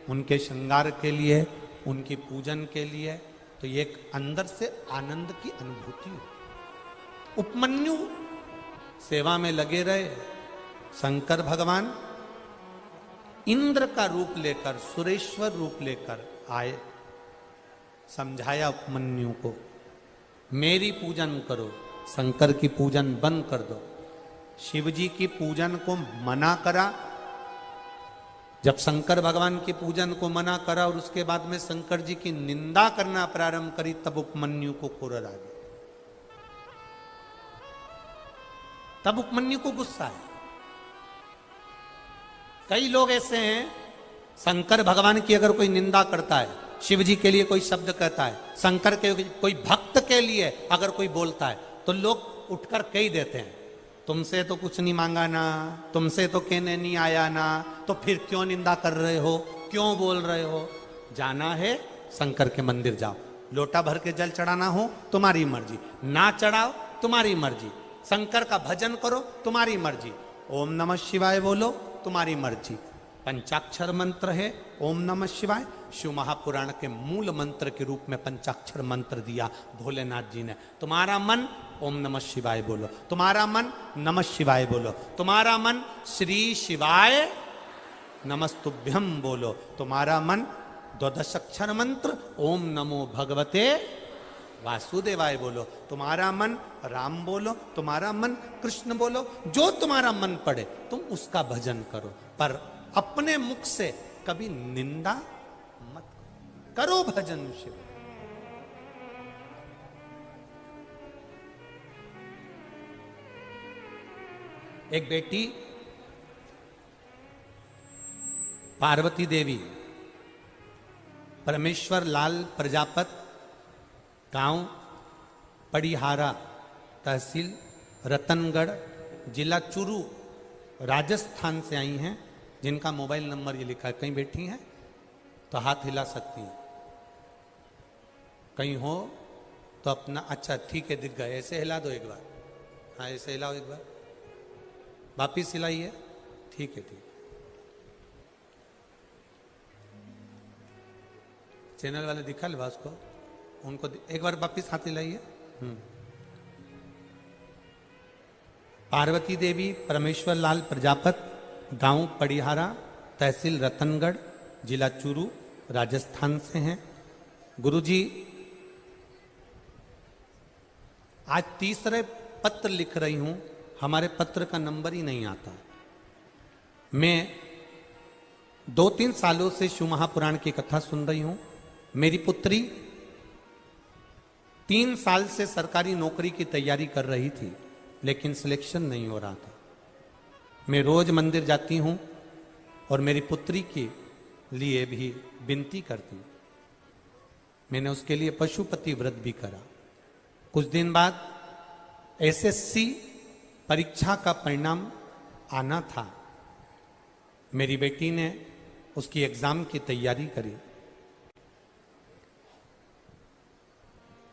उनके श्रृंगार के लिए, उनकी पूजन के लिए, तो ये एक अंदर से आनंद की अनुभूति हो। उपमन्यु सेवा में लगे रहे। शंकर भगवान इंद्र का रूप लेकर, सुरेश्वर रूप लेकर आए। समझाया उपमन्यु को, मेरी पूजन करो, शंकर की पूजन बंद कर दो। शिव जी की पूजन को मना करा। जब शंकर भगवान की पूजन को मना करा और उसके बाद में शंकर जी की निंदा करना प्रारंभ करी, तब उपमन्यु को क्रोध आ गया। तब उपमन्यु को गुस्सा है। कई लोग ऐसे हैं, शंकर भगवान की अगर कोई निंदा करता है, शिव जी के लिए कोई शब्द कहता है, शंकर के कोई भक्त के लिए अगर कोई बोलता है, तो लोग उठकर कह देते हैं, तुमसे तो कुछ नहीं मांगा ना, तुमसे तो कहने नहीं आया ना, तो फिर क्यों निंदा कर रहे हो, क्यों बोल रहे हो। जाना है शंकर के मंदिर जाओ, लोटा भर के जल चढ़ाना हो तुम्हारी मर्जी, ना चढ़ाओ तुम्हारी मर्जी, शंकर का भजन करो तुम्हारी मर्जी, ओम नमः शिवाय बोलो तुम्हारी मर्जी। पंचाक्षर मंत्र है ओम नमः शिवाय। शिव महापुराण के मूल मंत्र के रूप में पंचाक्षर मंत्र दिया भोलेनाथ जी ने। तुम्हारा मन ओम नमः शिवाय बोलो। तुम्हारा मन नमः शिवाय बोलो। तुम्हारा मन श्री शिवाय नमस्तुभ्यम बोलो। तुम्हारा मन द्वादश अक्षर मंत्र ओम नमो भगवते वासुदेवाय बोलो। तुम्हारा मन राम बोलो, तुम्हारा मन कृष्ण बोलो, जो तुम्हारा मन पड़े तुम उसका भजन करो, पर अपने मुख से कभी निंदा मत करो। भजन शिव। एक बेटी पार्वती देवी परमेश्वर लाल प्रजापत, गांव पड़ीहारा, तहसील रतनगढ़, जिला चूरू, राजस्थान से आई हैं, जिनका मोबाइल नंबर ये लिखा है। कहीं बैठी हैं तो हाथ हिला सकती हैं, कहीं हो तो अपना, अच्छा ठीक है दिख गए, ऐसे हिला दो एक बार, हाँ ऐसे हिलाओ एक बार, वापिस हिलाइए, ठीक है ठीक। चैनल वाले दिखा ले बास को, उनको एक बार वापिस हाथ हिलाइए। पार्वती देवी परमेश्वर लाल प्रजापत, गांव पड़ीहारा, तहसील रतनगढ़, जिला चूरू, राजस्थान से हैं। गुरुजी आज तीसरे पत्र लिख रही हूं, हमारे पत्र का नंबर ही नहीं आता। मैं 2-3 सालों से शिव महापुराण की कथा सुन रही हूं। मेरी पुत्री 3 साल से सरकारी नौकरी की तैयारी कर रही थी, लेकिन सिलेक्शन नहीं हो रहा था। मैं रोज मंदिर जाती हूं और मेरी पुत्री के लिए भी विनती करती हूं। मैंने उसके लिए पशुपति व्रत भी करा। कुछ दिन बाद एसएससी परीक्षा का परिणाम आना था। मेरी बेटी ने उसकी एग्जाम की तैयारी करी।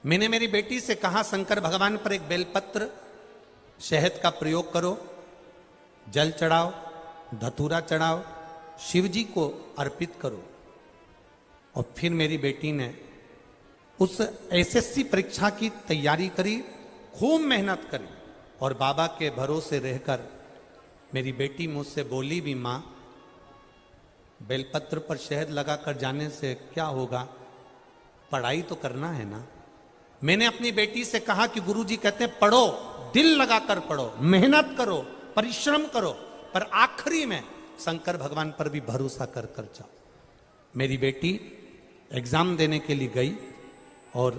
मैंने मेरी बेटी से कहा, शंकर भगवान पर एक बेलपत्र शहद का प्रयोग करो, जल चढ़ाओ, धतूरा चढ़ाओ, शिव जी को अर्पित करो। और फिर मेरी बेटी ने उस एसएससी परीक्षा की तैयारी करी, खूब मेहनत करी, और बाबा के भरोसे रहकर मेरी बेटी मुझसे बोली भी, माँ बेलपत्र पर शहद लगाकर जाने से क्या होगा, पढ़ाई तो करना है ना। मैंने अपनी बेटी से कहा कि गुरुजी कहते हैं पढ़ो, दिल लगाकर पढ़ो, मेहनत करो, परिश्रम करो, पर आखिरी में शंकर भगवान पर भी भरोसा कर कर जाओ। मेरी बेटी एग्जाम देने के लिए गई और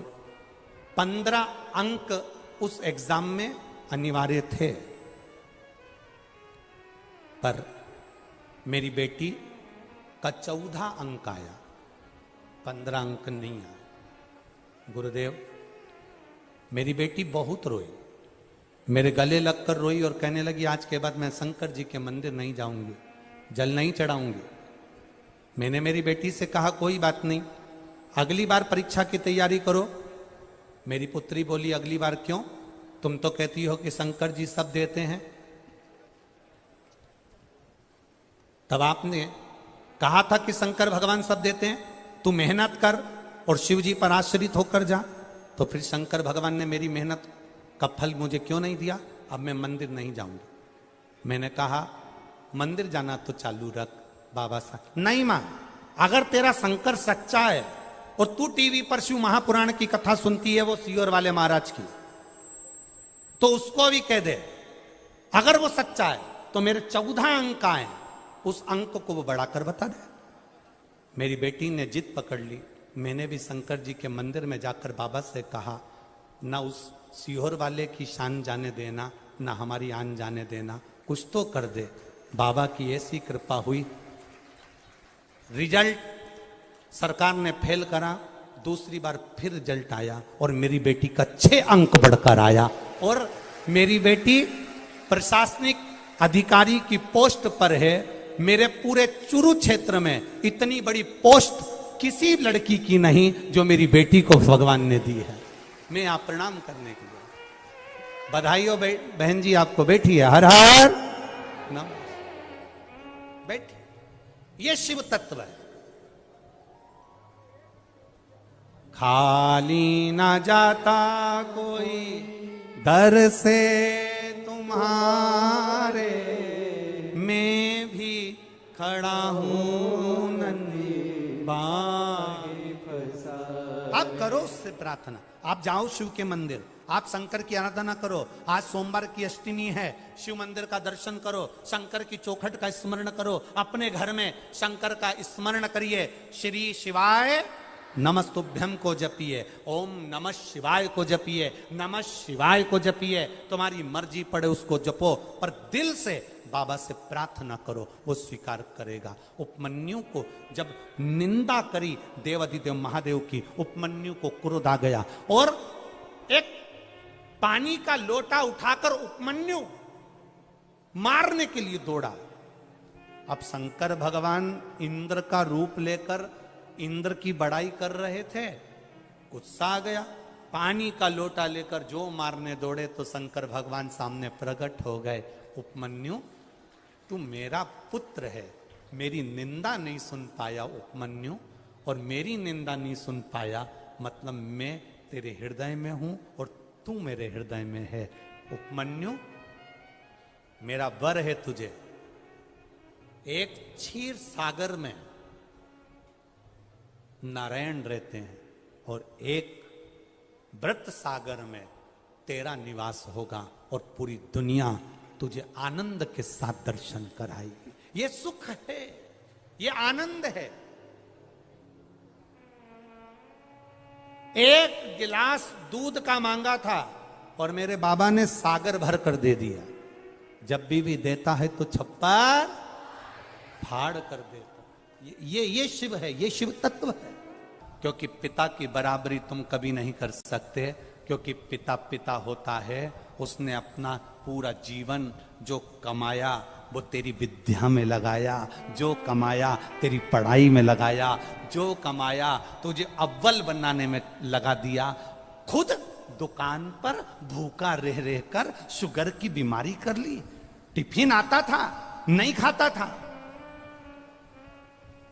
15 अंक उस एग्जाम में अनिवार्य थे, पर मेरी बेटी का 14 अंक आया, 15 अंक नहीं आया। गुरुदेव, मेरी बेटी बहुत रोई, मेरे गले लगकर रोई और कहने लगी, आज के बाद मैं शंकर जी के मंदिर नहीं जाऊंगी, जल नहीं चढ़ाऊंगी। मैंने मेरी बेटी से कहा, कोई बात नहीं, अगली बार परीक्षा की तैयारी करो। मेरी पुत्री बोली, अगली बार क्यों? तुम तो कहती हो कि शंकर जी सब देते हैं। तब आपने कहा था कि शंकर भगवान सब देते हैं, तू मेहनत कर और शिव जी पर आश्रित होकर जा। तो फिर शंकर भगवान ने मेरी मेहनत का फल मुझे क्यों नहीं दिया? अब मैं मंदिर नहीं जाऊंगी। मैंने कहा, मंदिर जाना तो चालू रख बाबा साहब। नहीं मां, अगर तेरा शंकर सच्चा है और तू टीवी पर शिव महापुराण की कथा सुनती है, वो सीहोर वाले महाराज की, तो उसको भी कह दे, अगर वो सच्चा है तो मेरे 14 अंक आए, उस अंक को वो बढ़ाकर बता दे। मेरी बेटी ने जिद पकड़ ली। मैंने भी शंकर जी के मंदिर में जाकर बाबा से कहा, ना उस सीहोर वाले की शान जाने देना, ना हमारी आन जाने देना, कुछ तो कर दे। बाबा की ऐसी कृपा हुई, रिजल्ट सरकार ने फेल करा, दूसरी बार फिर रिजल्ट आया और मेरी बेटी का 6 अंक बढ़कर आया। और मेरी बेटी प्रशासनिक अधिकारी की पोस्ट पर है। मेरे पूरे चूरू क्षेत्र में इतनी बड़ी पोस्ट किसी लड़की की नहीं जो मेरी बेटी को भगवान ने दी है। मैं यहाँ प्रणाम करने के लिए, बधाई हो बहन जी आपको। बैठी है, हर हर नम, बैठी। ये शिव तत्व है। खाली ना जाता कोई दर से तुम्हारे मैं भी खड़ा हूं नन्ही बांह फसा आप करो उससे प्रार्थना। आप जाओ शिव के मंदिर, आप शंकर की आराधना करो। आज सोमवार की अष्टमी है, शिव मंदिर का दर्शन करो, शंकर की चौखट का स्मरण करो, अपने घर में शंकर का स्मरण करिए। श्री शिवाय नमस्तुभ्यम को जपिए, ओम नमः शिवाय को जपिए, नमः शिवाय को जपिए। तुम्हारी मर्जी पड़े उसको जपो, पर दिल से बाबा से प्रार्थना करो, वो स्वीकार करेगा। उपमन्यु को जब निंदा करी देवाधिदेव महादेव की, उपमन्यु को क्रोध आ गया और एक पानी का लोटा उठाकर उपमन्यु मारने के लिए दौड़ा। अब शंकर भगवान इंद्र का रूप लेकर इंद्र की बड़ाई कर रहे थे, गुस्सा आ गया, पानी का लोटा लेकर जो मारने दौड़े तो शंकर भगवान सामने प्रकट हो गए। उपमन्यु तू मेरा पुत्र है, मेरी निंदा नहीं सुन पाया उपमन्यु, और मेरी निंदा नहीं सुन पाया मतलब मैं तेरे हृदय में हूं और तू मेरे हृदय में है। उपमन्यु मेरा वर है तुझे, एक क्षीर सागर में नारायण रहते हैं और एक व्रत सागर में तेरा निवास होगा और पूरी दुनिया तुझे आनंद के साथ दर्शन कराएगी। ये सुख है, ये आनंद है। एक गिलास दूध का मांगा था और मेरे बाबा ने सागर भर कर दे दिया। जब भी देता है तो छप्पर फाड़ कर देता। ये शिव है, ये शिव तत्व है। क्योंकि पिता की बराबरी तुम कभी नहीं कर सकते, क्योंकि पिता पिता होता है। उसने अपना पूरा जीवन जो कमाया वो तेरी विद्या में लगाया, जो कमाया तेरी पढ़ाई में लगाया, जो कमाया तुझे अव्वल बनाने में लगा दिया। खुद दुकान पर भूखा रह रहकर शुगर की बीमारी कर ली। टिफिन आता था, नहीं खाता था।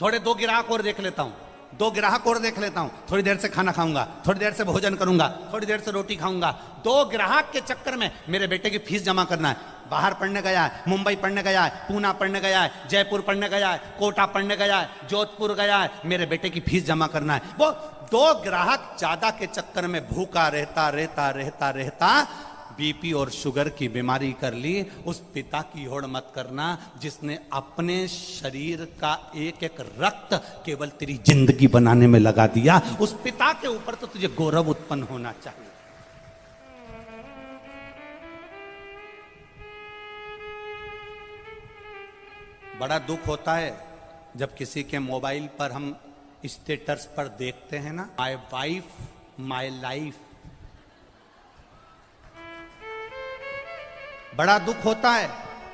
थोड़े दो ग्राहक और देख लेता हूं, दो ग्राहक और देख लेता हूं, थोड़ी देर से खाना खाऊंगा, थोड़ी देर से भोजन करूंगा, थोड़ी देर से रोटी खाऊंगा। दो ग्राहक के चक्कर में मेरे बेटे की फीस जमा करना है। बाहर पढ़ने गया है, मुंबई पढ़ने गया है, पूना पढ़ने गया है, जयपुर पढ़ने गया है, कोटा पढ़ने गया है, जोधपुर गया है, मेरे बेटे की फीस जमा करना है। वो दो ग्राहक ज्यादा के चक्कर में भूखा रहता रहता रहता रहता बीपी और शुगर की बीमारी कर ली। उस पिता की होड़ मत करना जिसने अपने शरीर का एक एक रक्त केवल तेरी जिंदगी बनाने में लगा दिया। उस पिता के ऊपर तो तुझे गौरव उत्पन्न होना चाहिए। बड़ा दुख होता है जब किसी के मोबाइल पर हम स्टेटस पर देखते हैं ना, माय वाइफ माय लाइफ। बड़ा दुख होता है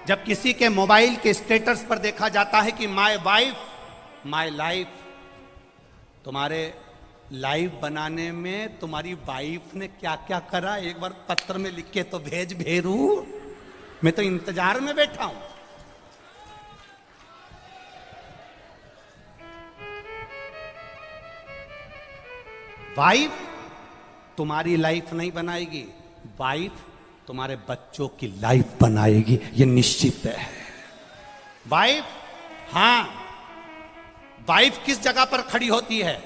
जब किसी के मोबाइल के स्टेटस पर देखा जाता है कि माय वाइफ माय लाइफ। तुम्हारे लाइफ बनाने में तुम्हारी वाइफ ने क्या क्या करा, एक बार पत्र में लिख के तो भेज भेरू। मैं तो इंतजार में बैठा हूं। वाइफ तुम्हारी लाइफ नहीं बनाएगी, वाइफ तुम्हारे बच्चों की लाइफ बनाएगी, ये निश्चित है। वाइफ, हां, वाइफ किस जगह पर खड़ी होती है?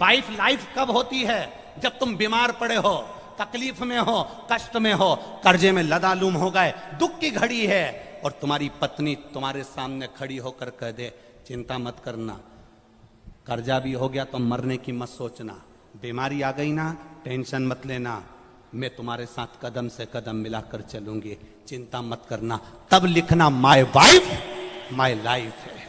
वाइफ लाइफ कब होती है? जब तुम बीमार पड़े हो, तकलीफ में हो, कष्ट में हो, कर्जे में लदालूम हो गए, दुख की घड़ी है और तुम्हारी पत्नी तुम्हारे सामने खड़ी होकर कह दे चिंता मत करना, कर्जा भी हो गया तो मरने की मत सोचना, बीमारी आ गई ना टेंशन मत लेना, मैं तुम्हारे साथ कदम से कदम मिलाकर चलूंगी, चिंता मत करना। तब लिखना माय वाइफ माय लाइफ है।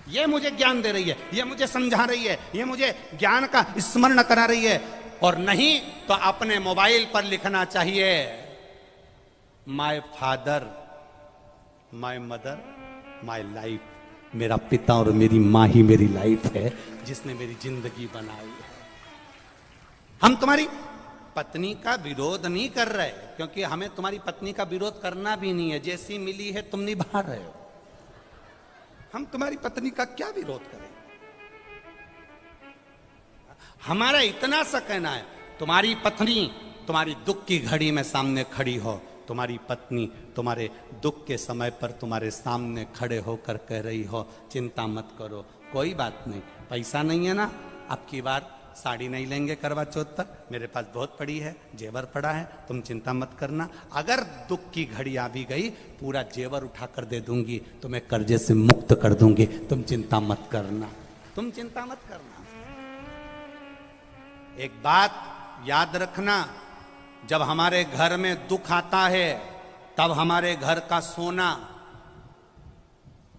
ये मुझे ज्ञान दे रही है, ये मुझे समझा रही है, ये मुझे ज्ञान का स्मरण करा रही है। और नहीं तो अपने मोबाइल पर लिखना चाहिए my father my mother my life. मेरा पिता और मेरी माँ ही मेरी लाइफ है, जिसने मेरी जिंदगी बनाई है। हम तुम्हारी पत्नी का विरोध नहीं कर रहे, क्योंकि हमें तुम्हारी पत्नी का विरोध करना भी नहीं है। जैसी मिली है तुम निभा रहे हो, हम तुम्हारी पत्नी का क्या विरोध करें? हमारा इतना सा कहना है तुम्हारी पत्नी तुम्हारी दुख की घड़ी में सामने खड़ी हो, तुम्हारी पत्नी तुम्हारे दुख के समय पर तुम्हारे सामने खड़े होकर कह रही हो चिंता मत करो, कोई बात नहीं, पैसा नहीं है ना, अब की बार साड़ी नहीं लेंगे करवा चौथ पर, मेरे पास बहुत पड़ी है, जेवर पड़ा है, तुम चिंता मत करना। अगर दुख की घड़ी आ भी गई, पूरा जेवर उठा कर दे दूंगी, तुम्हें कर्जे से मुक्त कर दूंगी, तुम चिंता मत करना, तुम चिंता मत करना। एक बात याद रखना, जब हमारे घर में दुख आता है तब हमारे घर का सोना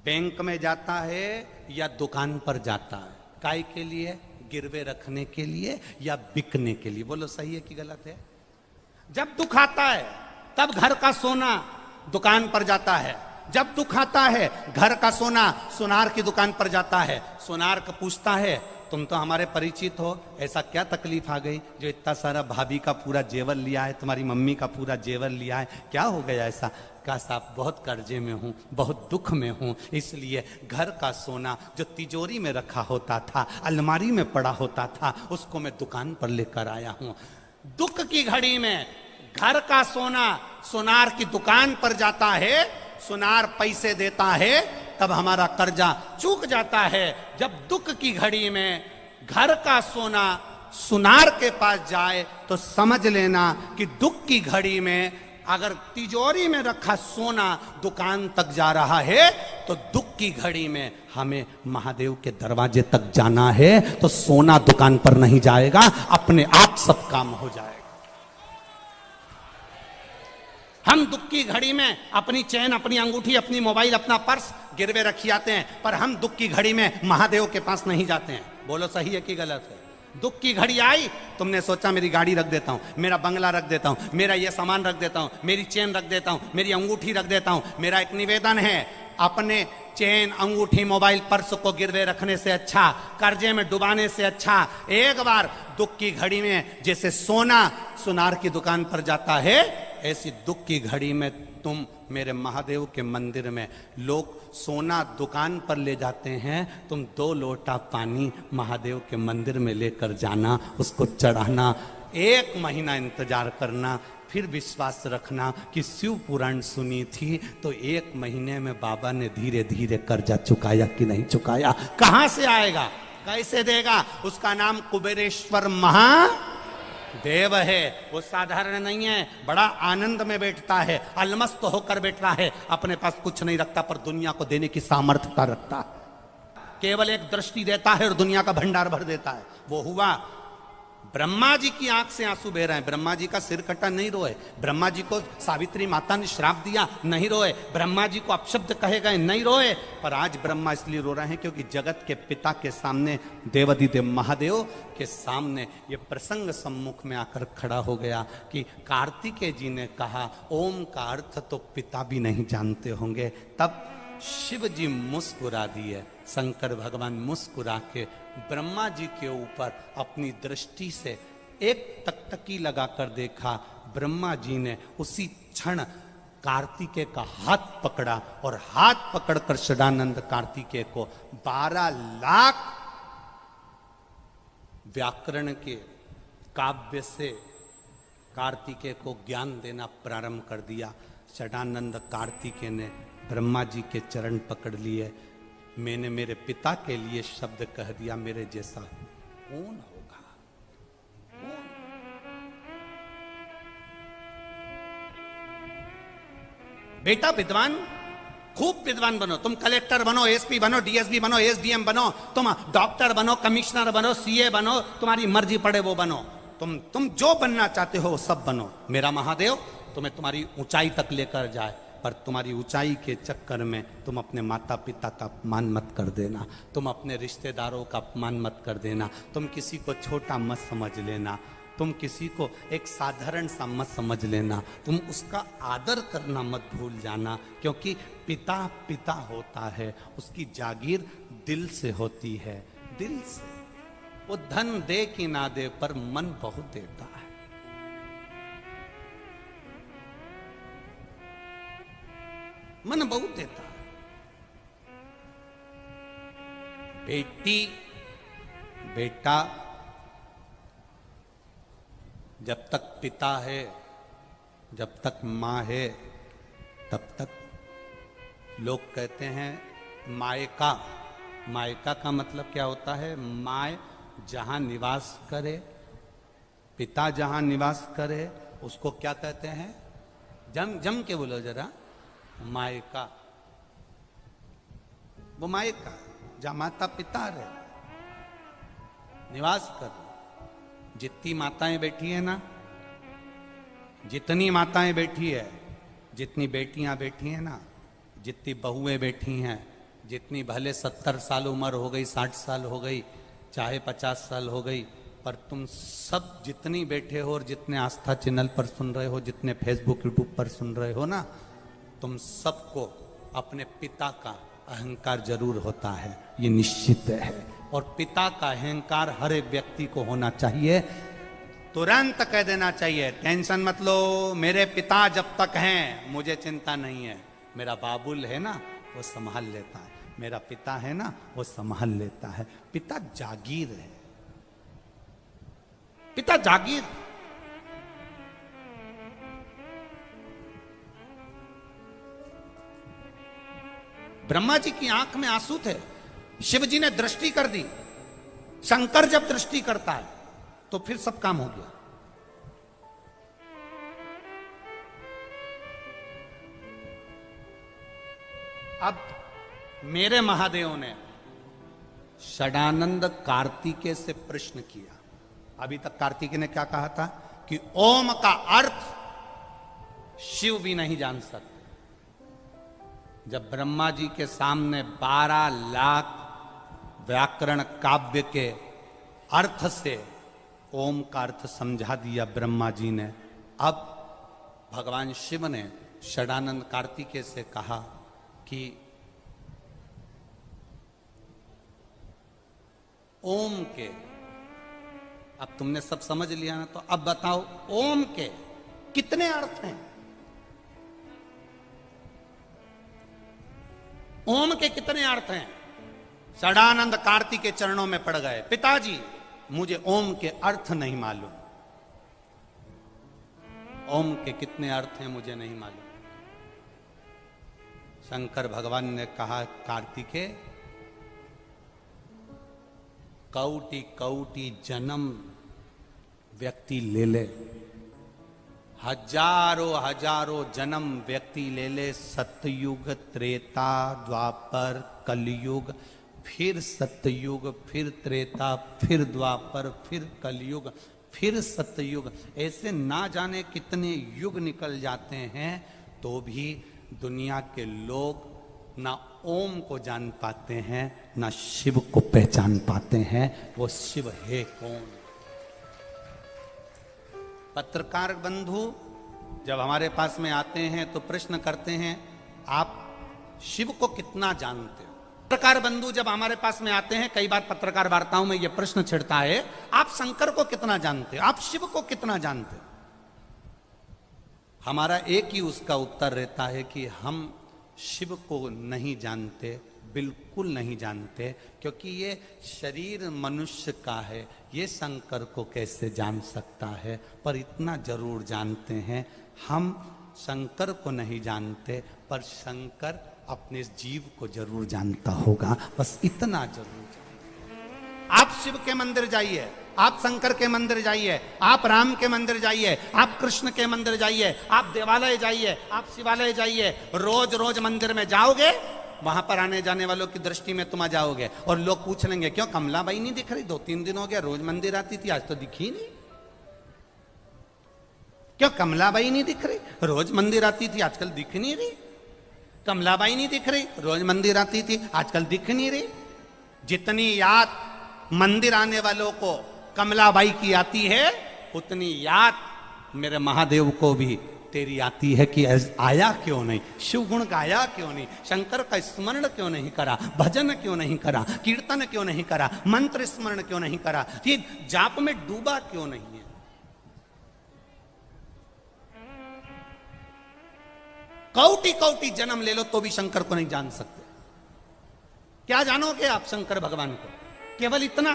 बैंक में जाता है या दुकान पर जाता है, काय के लिए? गिरवे रखने के लिए या बिकने के लिए? बोलो सही है कि गलत है? जब दुख आता है तब घर का सोना दुकान पर जाता है, जब दुख आता है घर का सोना सुनार की दुकान पर जाता है। सुनार का पूछता है तुम तो हमारे परिचित हो, ऐसा क्या तकलीफ आ गई जो इतना सारा भाभी का पूरा जेवर लिया है, तुम्हारी मम्मी का पूरा जेवर लिया है, क्या हो गया ऐसा? कहा साहब बहुत कर्जे में हूं, बहुत दुख में हूं, इसलिए घर का सोना जो तिजोरी में रखा होता था, अलमारी में पड़ा होता था, उसको मैं दुकान पर लेकर आया हूं। दुख की घड़ी में घर का सोना सुनार की दुकान पर जाता है, सुनार पैसे देता है, तब हमारा कर्जा चूक जाता है। जब दुख की घड़ी में घर का सोना सुनार के पास जाए तो समझ लेना कि दुख की घड़ी में अगर तिजोरी में रखा सोना दुकान तक जा रहा है तो दुख की घड़ी में हमें महादेव के दरवाजे तक जाना है, तो सोना दुकान पर नहीं जाएगा, अपने आप सब काम हो जाएगा। हम दुख की घड़ी में अपनी चैन, अपनी अंगूठी, अपनी मोबाइल, अपना पर्स गिरवे रखी आते हैं, पर हम दुख की घड़ी में महादेव के पास नहीं जाते हैं। बोलो सही है कि गलत है? दुख की घड़ी आई, तुमने सोचा मेरी गाड़ी रख देता हूं, मेरा बंगला रख देता हूं, मेरा ये सामान रख देता हूं, मेरी चेन रख देता हूं, मेरी अंगूठी रख देता हूं। मेरा एक निवेदन है, अपने चेन, अंगूठी, मोबाइल, पर्स को गिरवे रखने से अच्छा, कर्जे में डुबाने से अच्छा, एक बार दुख की घड़ी में जैसे सोना सुनार की दुकान पर जाता है, ऐसी दुख की घड़ी में तुम मेरे महादेव के मंदिर में लोग सोना दुकान पर ले जाते हैं, तुम 2 लोटा पानी महादेव के मंदिर में लेकर जाना, उसको चढ़ाना, 1 महीना इंतजार करना, फिर विश्वास रखना कि शिव पुराण सुनी थी तो 1 महीने में बाबा ने धीरे धीरे कर्जा चुकाया कि नहीं चुकाया। कहां से आएगा, कैसे देगा? उसका नाम कुबेरेश्वर महादेव है। वो साधारण नहीं है, बड़ा आनंद में बैठता है, अलमस्त होकर बैठता है, अपने पास कुछ नहीं रखता पर दुनिया को देने की सामर्थ्यता रखता है। केवल एक दृष्टि देता है और दुनिया का भंडार भर देता है। वो हुआ ब्रह्मा जी की आंख से आंसू बह रहे हैं, ब्रह्मा जी का सिर कटा नहीं रोए, ब्रह्मा जी को सावित्री माता ने श्राप दिया नहीं रोए, ब्रह्मा जी को अपशब्द कहे गए नहीं रोए, पर आज ब्रह्मा इसलिए रो रहे हैं क्योंकि जगत के पिता के सामने, देवाधिदेव महादेव के सामने ये प्रसंग सम्मुख में आकर खड़ा हो गया कि कार्तिकेय जी ने कहा ओम का अर्थ तो पिता भी नहीं जानते होंगे। तब शिव जी मुस्कुरा दिए, शंकर भगवान मुस्कुरा के ब्रह्मा जी के ऊपर अपनी दृष्टि से एक टकटकी लगाकर देखा। ब्रह्मा जी ने उसी क्षण कार्तिकेय का हाथ पकड़ा और हाथ पकड़कर षडानंद कार्तिकेय को 12 लाख व्याकरण के काव्य से कार्तिकेय को ज्ञान देना प्रारंभ कर दिया। षडानंद कार्तिकेय ने ब्रह्मा जी के चरण पकड़ लिए, मैंने मेरे पिता के लिए शब्द कह दिया, मेरे जैसा कौन होगा? कौन? बेटा विद्वान, खूब विद्वान बनो, तुम कलेक्टर बनो, एसपी बनो, डीएसपी बनो, एसडीएम बनो, तुम डॉक्टर बनो, कमिश्नर बनो, सीए बनो, तुम्हारी मर्जी पड़े वो बनो, तुम जो बनना चाहते हो वो सब बनो। मेरा महादेव तुम्हें तुम्हारी ऊंचाई तक लेकर जाए, पर तुम्हारी ऊंचाई के चक्कर में तुम अपने माता पिता का अपमान मत कर देना, तुम अपने रिश्तेदारों का अपमान मत कर देना, तुम किसी को छोटा मत समझ लेना, तुम किसी को एक साधारण सा मत समझ लेना, तुम उसका आदर करना मत भूल जाना, क्योंकि पिता पिता होता है, उसकी जागीर दिल से होती है, दिल से। वो धन दे कि ना दे पर मन बहुत देता है। मन बहुत देता है। बेटी बेटा जब तक पिता है, जब तक माँ है, तब तक लोग कहते हैं मायका। मायका का मतलब क्या होता है? माय जहां निवास करे, पिता जहां निवास करे, उसको क्या कहते हैं? जम जम के बोलो जरा, मायका। वो मायका जहां माता पिता रहे, निवास कर। जितनी माताएं बैठी है ना, जितनी माताएं बैठी है, जितनी बेटियां बैठी हैं ना, जितनी बहुएं बैठी हैं, जितनी भले 70 साल उम्र हो गई, 60 साल हो गई, चाहे 50 साल हो गई, पर तुम सब जितनी बैठे हो और जितने आस्था चैनल पर सुन रहे हो, जितने फेसबुक यूट्यूब पर सुन रहे हो ना, तुम सबको अपने पिता का अहंकार जरूर होता है, ये निश्चित है। और पिता का अहंकार हर एक व्यक्ति को होना चाहिए। तुरंत कह देना चाहिए, टेंशन मत लो, मेरे पिता जब तक हैं मुझे चिंता नहीं है। मेरा बाबुल है ना, वो संभाल लेता है। मेरा पिता है ना, वो संभाल लेता है। पिता जागीर है, पिता जागीर। ब्रह्मा जी की आंख में आंसू थे, शिव जी ने दृष्टि कर दी। शंकर जब दृष्टि करता है तो फिर सब काम हो गया। अब मेरे महादेव ने षडानंद कार्तिकेय से प्रश्न किया। अभी तक कार्तिकेय ने क्या कहा था कि ओम का अर्थ शिव भी नहीं जान सकते। जब ब्रह्मा जी के सामने 12 लाख व्याकरण काव्य के अर्थ से ओम का अर्थ समझा दिया ब्रह्मा जी ने, अब भगवान शिव ने षडानंद कार्तिकेय से कहा कि ओम के, अब तुमने सब समझ लिया ना, तो अब बताओ ओम के कितने अर्थ हैं? ओम के कितने अर्थ हैं? षडानंद कार्तिक के चरणों में पड़ गए, पिताजी मुझे ओम के अर्थ नहीं मालूम। ओम के कितने अर्थ हैं मुझे नहीं मालूम। शंकर भगवान ने कहा, कार्तिकेय कौटि कौटि जन्म व्यक्ति ले ले, हजारों हजारों जन्म व्यक्ति ले ले, सतयुग, त्रेता, द्वापर, कलयुग, फिर सतयुग, फिर त्रेता, फिर द्वापर, फिर कलयुग, फिर सतयुग, ऐसे ना जाने कितने युग निकल जाते हैं, तो भी दुनिया के लोग ना ओम को जान पाते हैं, ना शिव को पहचान पाते हैं। वो शिव है कौन? पत्रकार बंधु जब हमारे पास में आते हैं तो प्रश्न करते हैं, आप शिव को कितना जानते हो? पत्रकार बंधु जब हमारे पास में आते हैं, कई बार पत्रकार वार्ताओं में यह प्रश्न छिड़ता है, आप शंकर को कितना जानते हो, आप शिव को कितना जानते हो? हमारा एक ही उसका उत्तर रहता है कि हम शिव को नहीं जानते, बिल्कुल नहीं जानते, क्योंकि ये शरीर मनुष्य का है, ये शंकर को कैसे जान सकता है? पर इतना जरूर जानते हैं, हम शंकर को नहीं जानते, पर शंकर अपने जीव को जरूर जानता होगा, बस इतना जरूर जानते। आप शिव के मंदिर जाइए, आप शंकर के मंदिर जाइए, आप राम के मंदिर जाइए, आप कृष्ण के मंदिर जाइए, आप देवालय जाइए, आप शिवालय जाइए, रोज रोज मंदिर में जाओगे, वहां पर आने जाने वालों की दृष्टि में तुम आ जाओगे और लोग पूछ लेंगे, क्यों कमलाबाई नहीं दिख रही? 2-3 दिन हो गया, रोज मंदिर आती थी, आज तो दिखी नहीं। क्यों कमलाबाई नहीं दिख रही? रोज मंदिर आती थी, आजकल दिख नहीं रही। कमलाबाई नहीं दिख रही, रोज मंदिर आती थी, आजकल दिख नहीं रही। जितनी याद मंदिर आने वालों को कमलाबाई की आती है, उतनी याद मेरे महादेव को भी तेरी आती है कि आया क्यों नहीं, शिव गुण गाया क्यों नहीं, शंकर का स्मरण क्यों नहीं करा, भजन क्यों नहीं करा, कीर्तन क्यों नहीं करा, मंत्र स्मरण क्यों नहीं करा, ये जाप में डूबा क्यों नहीं है? कौटि कौटि जन्म ले लो तो भी शंकर को नहीं जान सकते। क्या जानोगे आप शंकर भगवान को? केवल इतना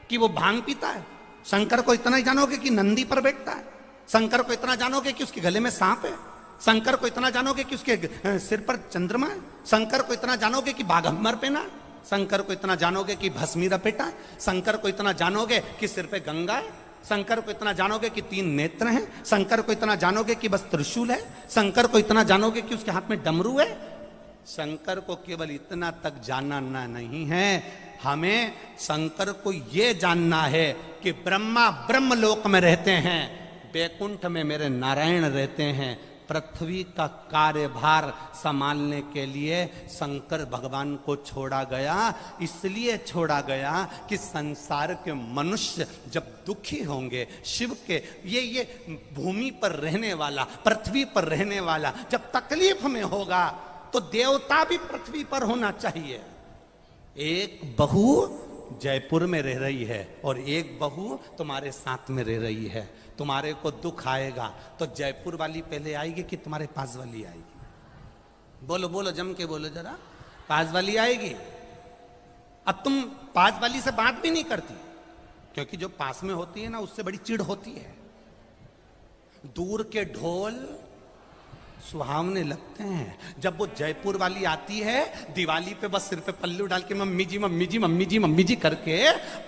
कि वो भांग पीता है, शंकर को इतना ही जानोगे कि नंदी पर बैठता है। शंकर को इतना जानोगे कि उसके गले में सांप है। शंकर को इतना जानोगे कि उसके सिर पर चंद्रमा है। शंकर को इतना जानोगे कि बाघम्बर पहना है। शंकर को इतना जानोगे कि भस्मी लपेटा है। शंकर को इतना जानोगे कि सिर पे गंगा है। शंकर को इतना जानोगे कि 3 नेत्र हैं। शंकर को इतना जानोगे कि बस त्रिशूल है। शंकर को इतना जानोगे कि उसके हाथ में डमरू है। शंकर को केवल इतना तक जानना नहीं है, हमें शंकर को यह जानना है कि ब्रह्मा ब्रह्मलोक में रहते हैं, बैकुंठ में मेरे नारायण रहते हैं। पृथ्वी का कार्यभार संभालने के लिए शंकर भगवान को छोड़ा गया। इसलिए छोड़ा गया कि संसार के मनुष्य जब दुखी होंगे, शिव के ये भूमि पर रहने वाला, पृथ्वी पर रहने वाला जब तकलीफ में होगा तो देवता भी पृथ्वी पर होना चाहिए। एक बहू जयपुर में रह रही है और एक बहू तुम्हारे साथ में रह रही है। तुम्हारे को दुख आएगा तो जयपुर वाली पहले आएगी कि तुम्हारे पास वाली आएगी? बोलो बोलो, जम के बोलो जरा। पास वाली आएगी। अब तुम पास वाली से बात भी नहीं करती, क्योंकि जो पास में होती है ना, उससे बड़ी चिढ़ होती है। दूर के ढोल सुहावने लगते हैं। जब वो जयपुर वाली आती है, दिवाली पे बस सिर पे पल्लू डाल के मम्मी जी मम्मी जी मम्मी जी मम्मी जी करके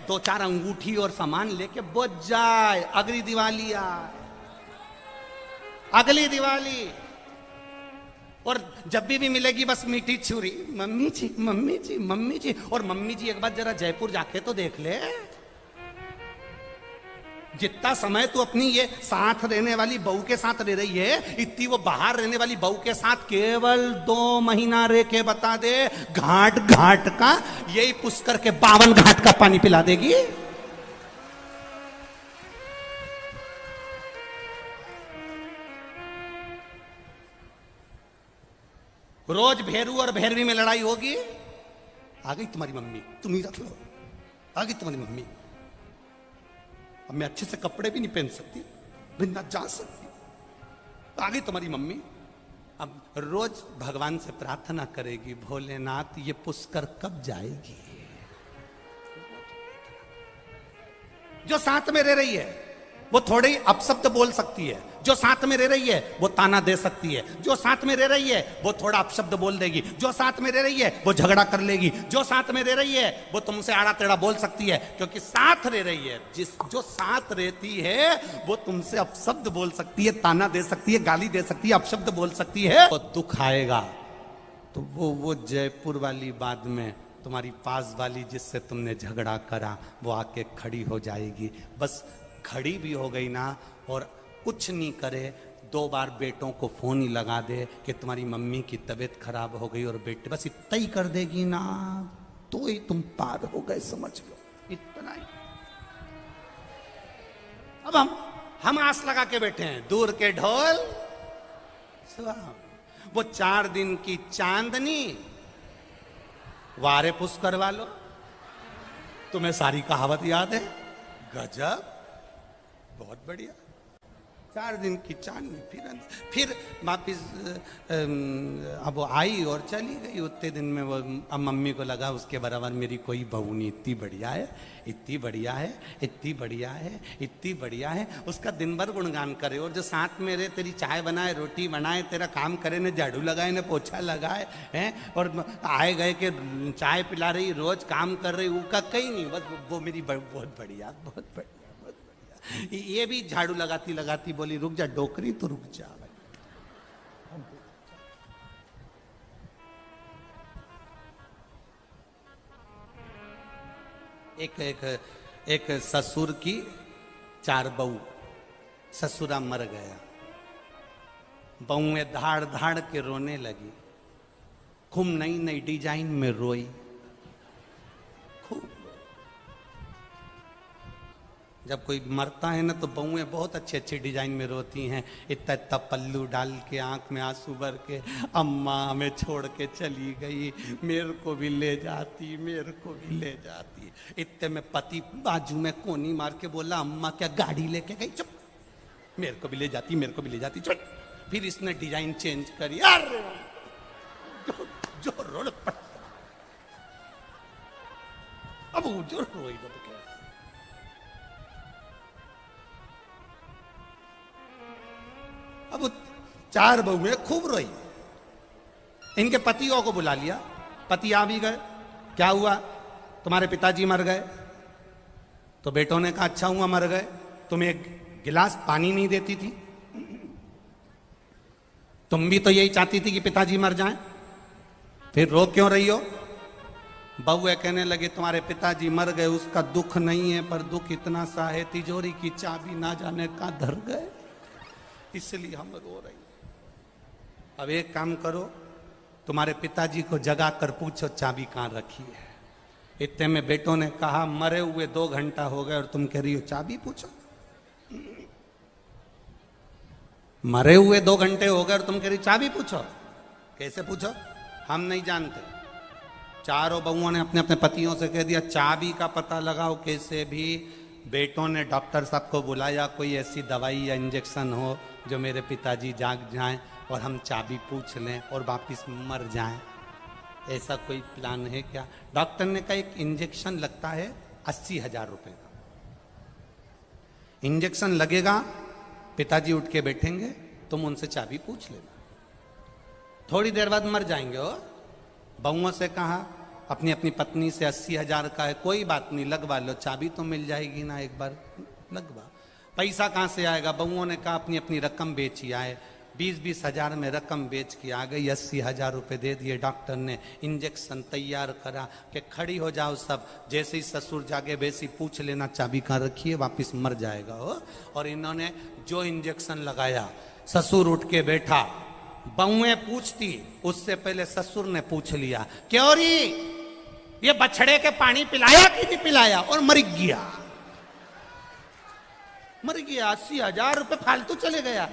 2-4 अंगूठी और सामान लेके बुझ जाए, अगली दिवाली आए, अगली दिवाली। और जब भी मिलेगी बस मीठी छुरी, मम्मी जी मम्मी जी मम्मी जी। और मम्मी जी एक बार जरा जयपुर जाके तो देख ले, जितना समय तू अपनी ये साथ रहने वाली बहू के साथ रह रही है, इतनी वो बाहर रहने वाली बहू के साथ केवल 2 महीना रह के बता दे, घाट घाट का यही पुष्कर के 52 घाट का पानी पिला देगी। रोज भेरू और भैरवी में लड़ाई होगी। आ गई तुम्हारी मम्मी, तुम ही रख लो। आ गई तुम्हारी मम्मी। अब मैं अच्छे से कपड़े भी नहीं पहन सकती, बिना जा सकती। आ गई तुम्हारी मम्मी। अब रोज भगवान से प्रार्थना करेगी, भोलेनाथ ये पुष्कर कब जाएगी। जो साथ में रह रही है वो थोड़े ही अपशब्द बोल सकती है। जो साथ में रह रही है वो ताना दे सकती है। जो साथ में रह रही है वो थोड़ा अपशब्द बोल देगी। जो साथ में रह रही है वो झगड़ा कर लेगी। जो साथ में रह रही है वो तुमसे आड़ा टेढ़ा बोल सकती है, क्योंकि साथ रह रही है। जो साथ रहती है वो तुमसे अपशब्द बोल सकती है, ताना दे सकती है, गाली दे सकती है, अपशब्द बोल सकती है। तो दुख आएगा तो वो जयपुर वाली बाद में तुम्हारी पास वाली जिससे तुमने झगड़ा करा वो आके खड़ी हो जाएगी। बस खड़ी भी हो गई ना, और कुछ नहीं करे, 2 बार बेटों को फोन ही लगा दे कि तुम्हारी मम्मी की तबीयत खराब हो गई, और बेटे बस इतना ही कर देगी ना, तो ही तुम पार हो गए, समझ लो, इतना ही। अब हम आस लगा के बैठे हैं, दूर के ढोल वो 4 दिन की चांदनी वारे पुष्कर वालो। तुम्हें सारी कहावत याद है? गजब, बहुत बढ़िया। 4 दिन की चांदनी, फिर वापिस अब वो आई और चली गई। उतने दिन में वो अब मम्मी को लगा उसके बराबर मेरी कोई बहू नहीं, इतनी बढ़िया है, इतनी बढ़िया है, इतनी बढ़िया है, इतनी बढ़िया है। उसका दिन भर गुणगान करे, और जो साथ में रहे, तेरी चाय बनाए, रोटी बनाए, तेरा काम करे, ने झाड़ू लगाए, ने पोछा लगाए हैं, और आए गए के चाय पिला रही, रोज काम कर रही, उसका कहीं नहीं, बस वो मेरी बहुत बढ़िया, बहुत बढ़िया। ये भी झाड़ू लगाती लगाती बोली, रुक जा डोकरी, तो रुक जा भाई। एक ससुर की 4 बहू, ससुरा मर गया, बहुएं धाड़ धाड़ के रोने लगी, खूब नई नई डिजाइन में रोई, खूब। जब कोई मरता है ना तो बहुएं बहुत अच्छे अच्छे डिजाइन में रोती हैं, इतना इतना पल्लू डाल के, आंख में आंसू भर के, अम्मा हमें छोड़ के चली गई, मेरे को भी ले जाती, मेरे को भी ले जाती। इतने में पति बाजू में कोनी मार के बोला, अम्मा क्या गाड़ी लेके गई? चुप, मेरे को भी ले जाती, मेरे को भी ले जाती, चुप। फिर इसने डिजाइन चेंज करी, अरे जो रोड पड़ता, अब जो रोई। 4 बहुएं खूब रोई। इनके पतियों को बुला लिया, पति आ भी गए। क्या हुआ? तुम्हारे पिताजी मर गए। तो बेटों ने कहा अच्छा हुआ मर गए, तुम एक गिलास पानी नहीं देती थी, तुम भी तो यही चाहती थी कि पिताजी मर जाएं, फिर रो क्यों रही हो? बहुए कहने लगे तुम्हारे पिताजी मर गए उसका दुख नहीं है, पर दुख इतना सा है तिजोरी की चाबी ना जाने कहां धर गए, इसलिए हम रो रही। अब एक काम करो, तुम्हारे पिताजी को जगा कर पूछो चाबी कहां रखी है। इतने में बेटों ने कहा मरे हुए 2 घंटा हो गए और तुम कह रही हो चाबी पूछो। मरे हुए 2 घंटे हो गए और तुम कह रही चाबी पूछो। कैसे पूछो? हम नहीं जानते। चारों बहुओं ने अपने अपने पतियों से कह दिया चाबी का पता लगाओ कैसे भी। बेटों ने डॉक्टर साहब को बुलाया, कोई ऐसी दवाई या इंजेक्शन हो जो मेरे पिताजी जाग जाएं और हम चाबी पूछ लें और वापिस मर जाएं, ऐसा कोई प्लान है क्या? डॉक्टर ने कहा एक इंजेक्शन लगता है 80,000 रुपए का, इंजेक्शन लगेगा, पिताजी उठ के बैठेंगे, तुम उनसे चाबी पूछ लेना, थोड़ी देर बाद मर जाएंगे। हो बहुओं से कहा अपनी अपनी पत्नी से 80,000 का है, कोई बात नहीं लगवा लो, चाबी तो मिल जाएगी ना, एक बार लगवा। पैसा कहां से आएगा? बहुओं ने कहा अपनी अपनी रकम बेची आए। 20-20 हजार में रकम बेच के आ गई, 80,000 रुपए दे दिए। डॉक्टर ने इंजेक्शन तैयार करा कि खड़ी हो जाओ सब, जैसे ही ससुर जागे वैसे पूछ लेना चाबी कहाँ रखी है, वापिस मर जाएगा। हो और इन्होंने जो इंजेक्शन लगाया, ससुर उठ के बैठा, बहुएं पूछती, उससे पहले ससुर ने पूछ लिया क्यों री ये बछड़े के पानी पिलाया कि नहीं पिलाया, और मर गया। मर गया, 80,000 रुपए फालतू चले गया।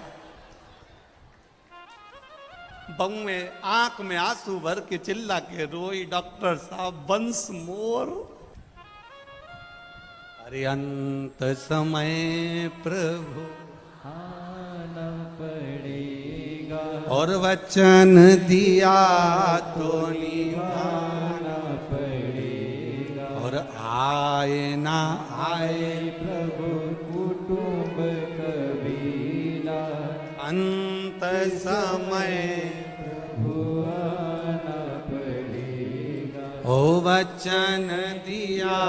बहुएं आंख में आंसू भर के चिल्ला के रोई, डॉक्टर साहब वंस मोर। अरे अंत समय प्रभु आना पड़ेगा और वचन दिया तो निभाना पड़ेगा, और आए ना आए प्रभु कुटुंब कबीला, अंत समय आना पड़ेगा, ओ वचन दिया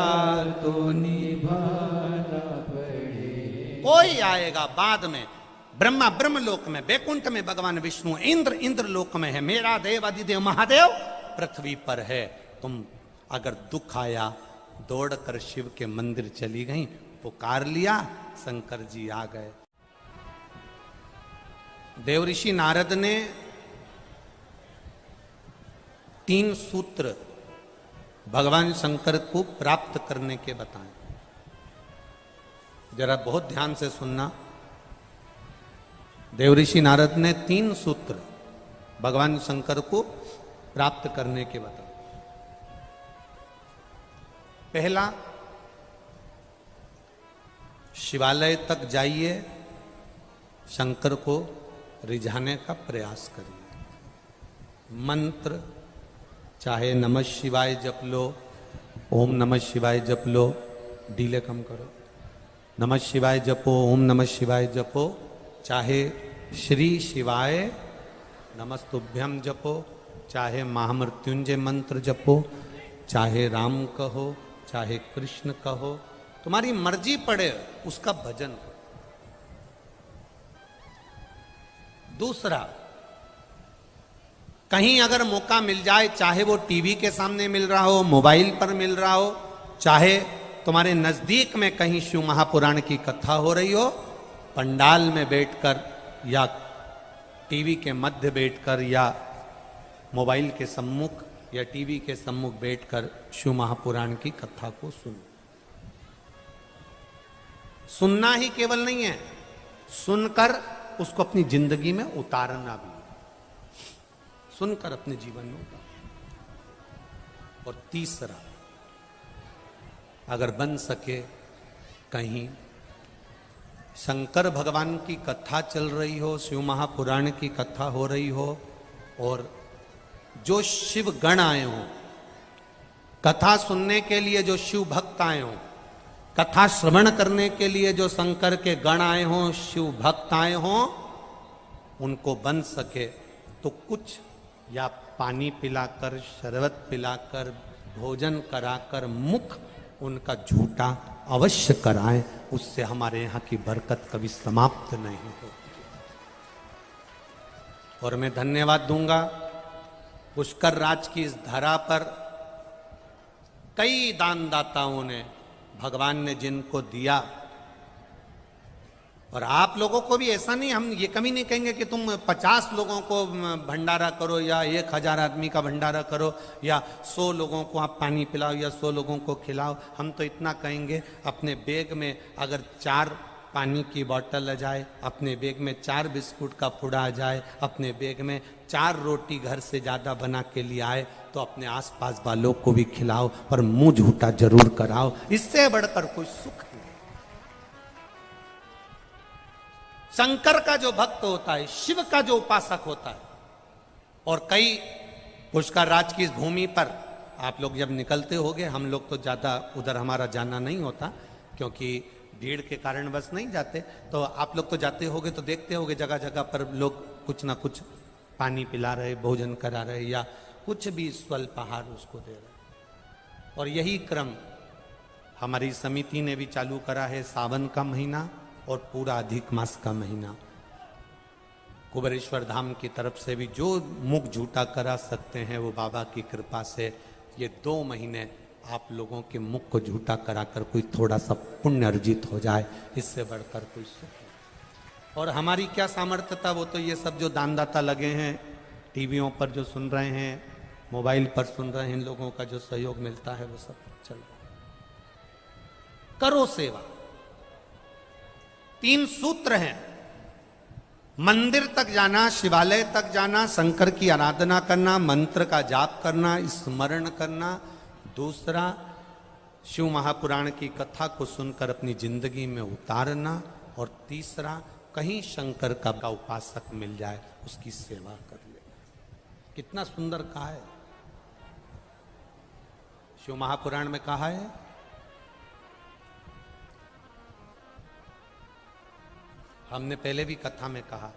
तो निभाना पड़ेगा। कोई आएगा बाद में। ब्रह्मा ब्रह्मलोक में, बैकुंठ में भगवान विष्णु, इंद्र इंद्र लोक में है, मेरा देव अधिदेव महादेव पृथ्वी पर है। तुम अगर दुख आया दौड़कर शिव के मंदिर चली गई, पुकार लिया, शंकर जी आ गए। देवऋषि नारद ने 3 सूत्र भगवान शंकर को प्राप्त करने के बताए। जरा बहुत ध्यान से सुनना। देवऋषि नारद ने 3 सूत्र भगवान शंकर को प्राप्त करने के बताए। पहला, शिवालय तक जाइए, शंकर को रिझाने का प्रयास करिए। मंत्र चाहे नमः शिवाय जप लो, ओम नमः शिवाय जप लो, डीले कम करो, नमः शिवाय जपो, ओम नमः शिवाय जपो, चाहे श्री शिवाय नमस्तुभ्यम जपो, चाहे महामृत्युंजय मंत्र जपो, चाहे राम कहो, चाहे कृष्ण कहो, तुम्हारी मर्जी पड़े उसका भजन करो। दूसरा, कहीं अगर मौका मिल जाए, चाहे वो टीवी के सामने मिल रहा हो, मोबाइल पर मिल रहा हो, चाहे तुम्हारे नजदीक में कहीं शिव महापुराण की कथा हो रही हो, पंडाल में बैठकर या टीवी के मध्य बैठकर या मोबाइल के सम्मुख या टीवी के सम्मुख बैठकर शिव महापुराण की कथा को सुनो। सुनना ही केवल नहीं है, सुनकर उसको अपनी जिंदगी में उतारना भी, सुनकर अपने जीवन में उतारना। और तीसरा, अगर बन सके कहीं शंकर भगवान की कथा चल रही हो, शिव महापुराण की कथा हो रही हो, और जो शिव गण आए हो कथा सुनने के लिए, जो शिव भक्त आए हो कथा श्रवण करने के लिए, जो शंकर के गण आए हो, शिव भक्त आए हो, उनको बन सके तो कुछ या पानी पिलाकर, शरबत पिलाकर, भोजन कराकर मुख उनका झूठा अवश्य कराएं, उससे हमारे यहाँ की बरकत कभी समाप्त नहीं होती। और मैं धन्यवाद दूंगा पुष्कर राज की इस धरा पर कई दानदाताओं ने, भगवान ने जिनको दिया, और आप लोगों को भी ऐसा नहीं, हम ये कभी नहीं कहेंगे कि तुम 50 लोगों को भंडारा करो या 1000 आदमी का भंडारा करो या 100 लोगों को आप पानी पिलाओ या 100 लोगों को खिलाओ। हम तो इतना कहेंगे, अपने बैग में अगर 4 पानी की बोतल आ जाए, अपने बैग में 4 बिस्कुट का पुड़ा आ जाए, अपने बैग में 4 रोटी घर से ज्यादा बना के लिए आए, तो अपने आसपास वालों को भी खिलाओ और मुंह झूठा जरूर कराओ। इससे बढ़कर कोई सुख नहीं। शंकर का जो भक्त होता है, शिव का जो उपासक होता है, और कई पुष्कर राज की इस भूमि पर आप लोग जब निकलते होगे, हम लोग तो ज्यादा उधर हमारा जाना नहीं होता क्योंकि भीड़ के कारण बस नहीं जाते, तो आप लोग तो जाते होगे तो देखते होगे जगह जगह पर लोग कुछ ना कुछ पानी पिला रहे, भोजन करा रहे या कुछ भी स्वल्प आहार उसको दे रहे। और यही क्रम हमारी समिति ने भी चालू करा है। सावन का महीना और पूरा अधिक मास का महीना, कुबेरेश्वर धाम की तरफ से भी जो मुख झूठा करा सकते हैं वो बाबा की कृपा से ये 2 महीने आप लोगों के मुख को झूठा कराकर कोई थोड़ा सा पुण्य अर्जित हो जाए, इससे बढ़कर कोई सुख नहीं। और हमारी क्या सामर्थ्य था, वो तो ये सब जो दानदाता लगे हैं, टीवियों पर जो सुन रहे हैं, मोबाइल पर सुन रहे हैं, इन लोगों का जो सहयोग मिलता है वो सब चल रहा है। करो सेवा। 3 सूत्र हैं। मंदिर तक जाना, शिवालय तक जाना, शंकर की आराधना करना, मंत्र का जाप करना, स्मरण करना। दूसरा, शिव महापुराण की कथा को सुनकर अपनी जिंदगी में उतारना। और तीसरा, कहीं शंकर का उपासक मिल जाए उसकी सेवा कर लेना। कितना सुंदर कहा है। शिव महापुराण में कहा है, हमने पहले भी कथा में कहा,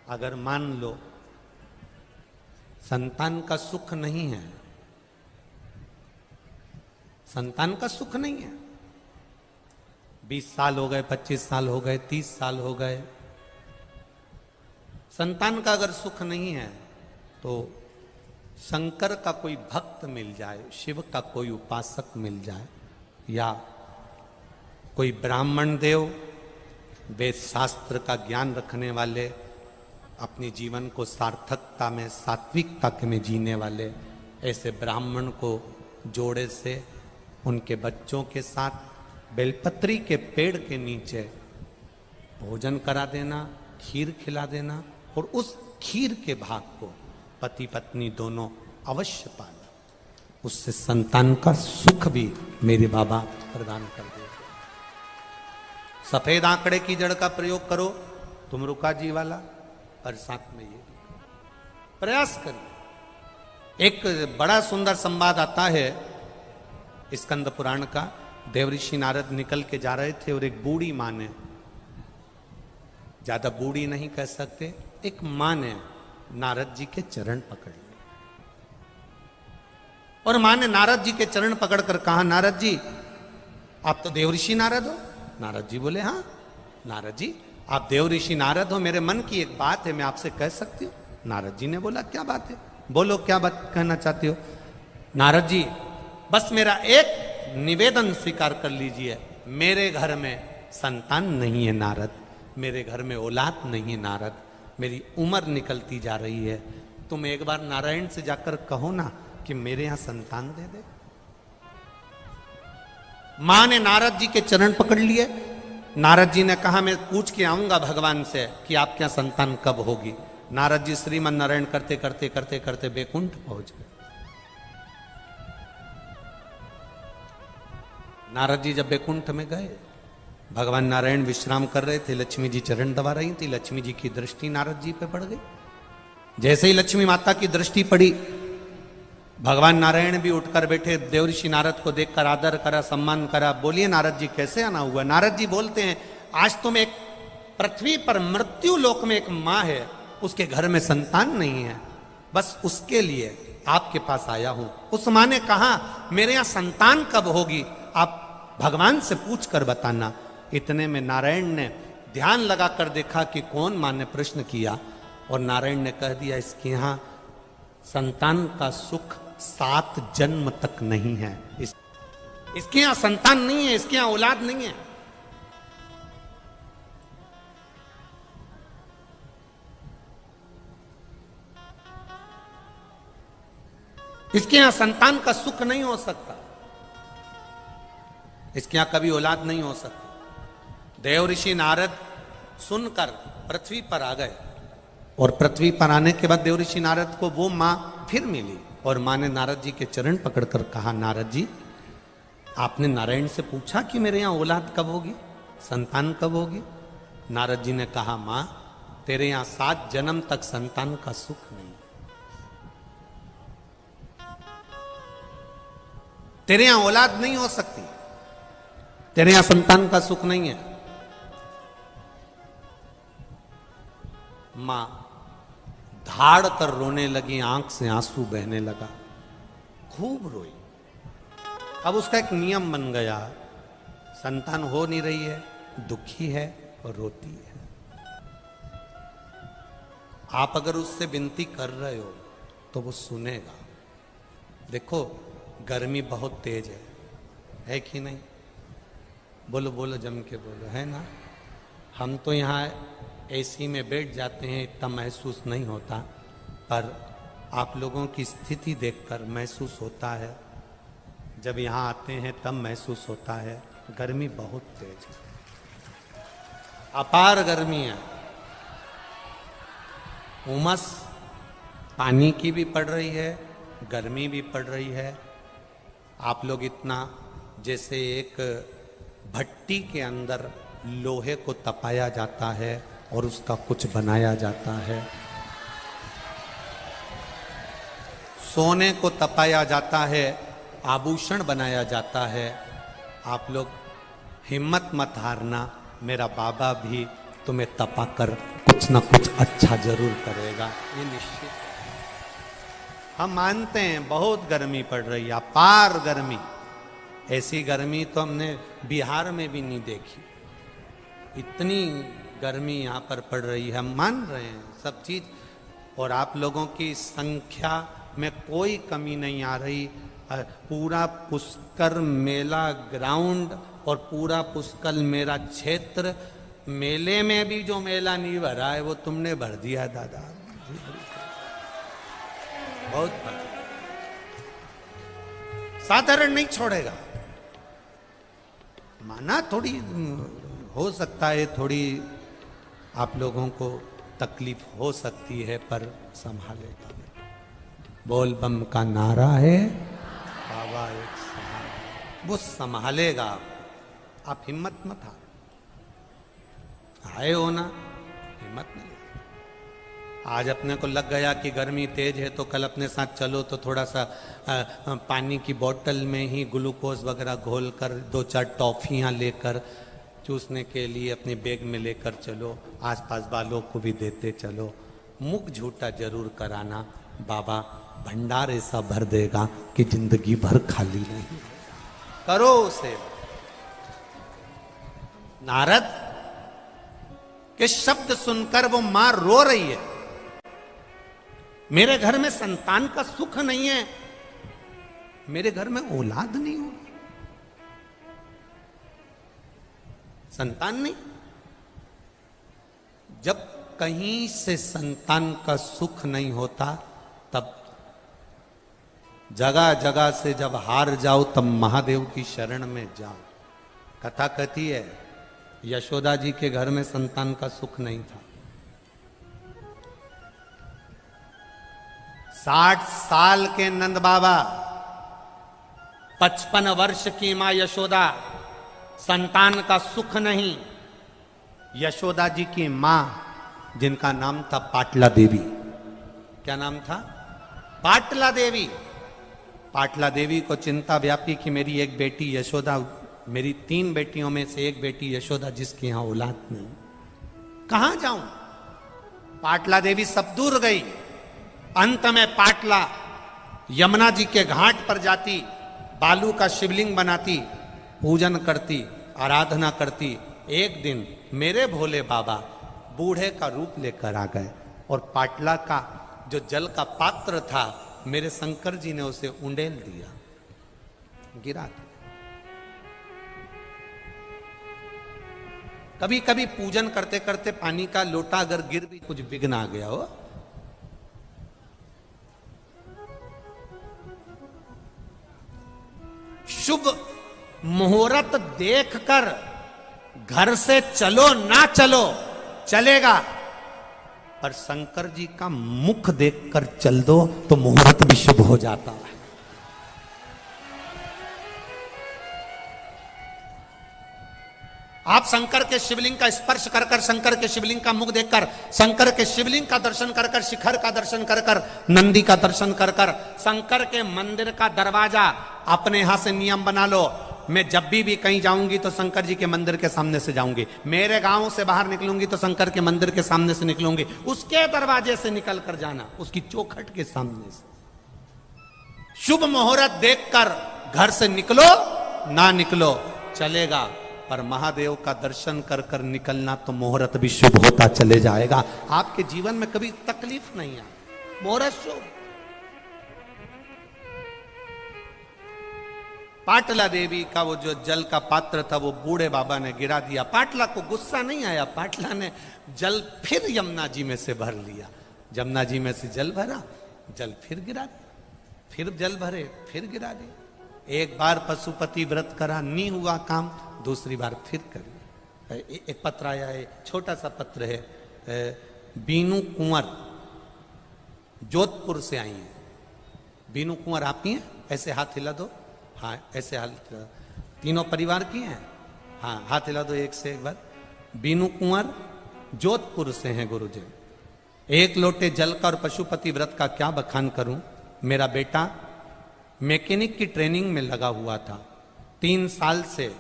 अगर मान लो संतान का सुख नहीं है, संतान का सुख नहीं है, 20 साल हो गए, 25 साल हो गए, 30 साल हो गए, संतान का अगर सुख नहीं है तो शंकर का कोई भक्त मिल जाए, शिव का कोई उपासक मिल जाए, या कोई ब्राह्मण देव, वेद शास्त्र का ज्ञान रखने वाले, अपने जीवन को सार्थकता में, सात्विकता में जीने वाले, ऐसे ब्राह्मण को जोड़े से उनके बच्चों के साथ बेलपत्री के पेड़ के नीचे भोजन करा देना, खीर खिला देना, और उस खीर के भाग को पति पत्नी दोनों अवश्य पाना। उससे संतान का सुख भी मेरे बाबा प्रदान कर देंगे। सफेद आंकड़े की जड़ का प्रयोग करो, तुम रुका जी वाला, और साथ में ये प्रयास करिए। एक बड़ा सुंदर संवाद आता है स्कंद पुराण का। देवऋषि नारद निकल के जा रहे थे और एक बूढ़ी मां ने, ज्यादा बूढ़ी नहीं कह सकते, एक मां ने नारद जी के चरण पकड़ लिए। और मां ने नारद जी के चरण पकड़कर कहा, नारद जी आप तो देवऋषि नारद हो। नारद जी बोले, हाँ नारद जी आप देवऋषि नारद हो, मेरे मन की एक बात है, मैं आपसे कह सकती हूँ। नारद जी ने बोला, क्या बात है, बोलो क्या बात कहना चाहती हो। नारद जी बस मेरा एक निवेदन स्वीकार कर लीजिए, मेरे घर में संतान नहीं है नारद, मेरे घर में औलाद नहीं है नारद, मेरी उम्र निकलती जा रही है, तुम एक बार नारायण से जाकर कहो ना कि मेरे यहां संतान दे दे। मां ने नारद जी के चरण पकड़ लिए। नारद जी ने कहा, मैं पूछ के आऊंगा भगवान से कि आपके यहां संतान कब होगी। नारद जी श्रीमन नारायण करते करते करते करते बैकुंठ पहुंच गए। नारद जी जब बैकुंठ में गए, भगवान नारायण विश्राम कर रहे थे, लक्ष्मी जी चरण दबा रही थी। लक्ष्मी जी की दृष्टि नारद जी पे पड़ गई। जैसे ही लक्ष्मी माता की दृष्टि पड़ी, भगवान नारायण भी उठकर बैठे, देवऋषि नारद को देखकर आदर करा, सम्मान करा। बोलिए नारद जी कैसे आना हुआ। नारद जी बोलते हैं, आज तुम एक पृथ्वी पर मृत्यु लोक में एक मां है उसके घर में संतान नहीं है, बस उसके लिए आपके पास आया हूं। उस मां ने कहा मेरे यहां संतान कब होगी, आप भगवान से पूछ कर बताना। इतने में नारायण ने ध्यान लगाकर देखा कि कौन मां ने प्रश्न किया, और नारायण ने कह दिया इसके यहां संतान का सुख 7 जन्म तक नहीं है। इसके यहां संतान नहीं है, इसके यहां औलाद नहीं है। इसके यहां संतान का सुख नहीं हो सकता, इसके यहां कभी औलाद नहीं हो सकती। देव ऋषि नारद सुनकर पृथ्वी पर आ गए, और पृथ्वी पर आने के बाद देव ऋषि नारद को वो मां फिर मिली, और मां ने नारद जी के चरण पकड़कर कहा नारद जी, आपने नारायण से पूछा कि मेरे यहां औलाद कब होगी, संतान कब होगी? नारद जी ने कहा मां, तेरे यहां 7 जन्म तक संतान का सुख नहीं, तेरे यहां औलाद नहीं हो सकती, तेरे यहां संतान का सुख नहीं है। मां धाड़ कर रोने लगी, आंख से आंसू बहने लगा, खूब रोई। अब उसका एक नियम बन गया, संतान हो नहीं रही है, दुखी है और रोती है। आप अगर उससे विनती कर रहे हो तो वो सुनेगा। देखो गर्मी बहुत तेज है कि नहीं? बोलो बोलो, जम के बोलो, है ना? हम तो यहाँ एसी में बैठ जाते हैं, इतना महसूस नहीं होता, पर आप लोगों की स्थिति देखकर महसूस होता है। जब यहाँ आते हैं तब महसूस होता है, गर्मी बहुत तेज है, अपार गर्मी है। उमस पानी की भी पड़ रही है, गर्मी भी पड़ रही है। आप लोग इतना जैसे एक भट्टी के अंदर लोहे को तपाया जाता है और उसका कुछ बनाया जाता है, सोने को तपाया जाता है, आभूषण बनाया जाता है। आप लोग हिम्मत मत हारना, मेरा बाबा भी तुम्हें तपा कर कुछ ना कुछ अच्छा जरूर करेगा, ये निश्चित। हम मानते हैं बहुत गर्मी पड़ रही है, अपार गर्मी। ऐसी गर्मी तो हमने बिहार में भी नहीं देखी, इतनी गर्मी यहाँ पर पड़ रही है। हम मान रहे हैं सब चीज, और आप लोगों की संख्या में कोई कमी नहीं आ रही। पूरा पुष्कर मेला ग्राउंड और पूरा पुष्कर मेरा क्षेत्र, मेले में भी जो मेला नहीं भरा है वो तुमने भर दिया दादा, बहुत भरा। साधारण नहीं छोड़ेगा। माना थोड़ी हो सकता है, थोड़ी आप लोगों को तकलीफ हो सकती है, पर संभालेगा। बोल बम का नारा है, बाबा एक सहारा, वो संभालेगा। आप हिम्मत मत हारो, आए हो ना, हिम्मत नहीं। आज अपने को लग गया कि गर्मी तेज है तो कल अपने साथ चलो तो थोड़ा सा पानी की बोतल में ही ग्लूकोज वगैरह घोल कर 2-4 टॉफियाँ लेकर चूसने के लिए अपने बैग में लेकर चलो, आसपास वालों को भी देते चलो। मुख झूठा जरूर कराना, बाबा भंडार ऐसा भर देगा कि जिंदगी भर खाली नहीं। करो उसे। नारद के शब्द सुनकर वो मां रो रही है, मेरे घर में संतान का सुख नहीं है, मेरे घर में औलाद नहीं हो, संतान नहीं। जब कहीं से संतान का सुख नहीं होता तब जगह जगह से जब हार जाओ तब महादेव की शरण में जाओ। कथा कहती है यशोदा जी के घर में संतान का सुख नहीं था। 60 साल के नंद बाबा, 55 वर्ष की मां यशोदा, संतान का सुख नहीं। यशोदा जी की मां जिनका नाम था पाटला देवी, क्या नाम था? पाटला देवी। पाटला देवी को चिंता व्यापी कि मेरी एक बेटी यशोदा, मेरी 3 बेटियों में से एक बेटी यशोदा जिसके यहां औलाद नहीं, कहां जाऊं? पाटला देवी सब दूर गई। अंत में पाटला यमुना जी के घाट पर जाती, बालू का शिवलिंग बनाती, पूजन करती, आराधना करती। एक दिन मेरे भोले बाबा बूढ़े का रूप लेकर आ गए और पाटला का जो जल का पात्र था, मेरे शंकर जी ने उसे उंडेल दिया, गिरा दिया। कभी कभी पूजन करते करते पानी का लोटा अगर गिर भी कुछ विघ्न आ गया हो, शुभ मुहूर्त देखकर घर से चलो ना चलो चलेगा, पर शंकर जी का मुख देखकर चल दो तो मुहूर्त भी शुभ हो जाता है। आप शंकर के शिवलिंग का स्पर्श कर कर, शंकर के शिवलिंग का मुख देखकर, शंकर के शिवलिंग का दर्शन कर कर, शिखर का दर्शन कर कर, नंदी का दर्शन कर कर, शंकर के मंदिर का दरवाजा अपने यहां से नियम बना लो। मैं जब भी कहीं जाऊंगी तो शंकर जी के मंदिर के सामने से जाऊंगी। मेरे गांव से बाहर निकलूंगी तो शंकर के मंदिर के सामने से निकलूंगी। उसके दरवाजे से निकल कर जाना, उसकी चौखट के सामने से। शुभ मुहूर्त देखकर घर से निकलो ना निकलो चलेगा, पर महादेव का दर्शन कर कर निकलना तो मुहूर्त भी शुभ होता चले जाएगा। आपके जीवन में कभी तकलीफ नहीं आए, मुहूर्त शुभ। पाटला देवी का वो जो जल का पात्र था वो बूढ़े बाबा ने गिरा दिया। पाटला को गुस्सा नहीं आया, पाटला ने जल फिर यमुना जी में से भर लिया। यमुना जी में से जल भरा, जल फिर गिरा दिया, फिर जल भरे, फिर गिरा दिया। एक बार पशुपति व्रत करा, नहीं हुआ काम, दूसरी बार फिर करी। एक पत्र आया है, छोटा सा पत्र है, बीनू कुंवर जोधपुर से आई है। बीनू कुंवर आप ही हैं? ऐसे हाथ हिला दो। हाँ, ऐसे हाथ, तीनों परिवार की हैं? हाँ, हाथ हिला दो एक से एक बार। बीनू कुंवर जोधपुर से हैं गुरुजी। एक लोटे जल का और पशुपति व्रत का क्या बखान करूं। मेरा बेटा मैकेनिक की ट्रेनिंग में लगा हुआ था, 3 साल से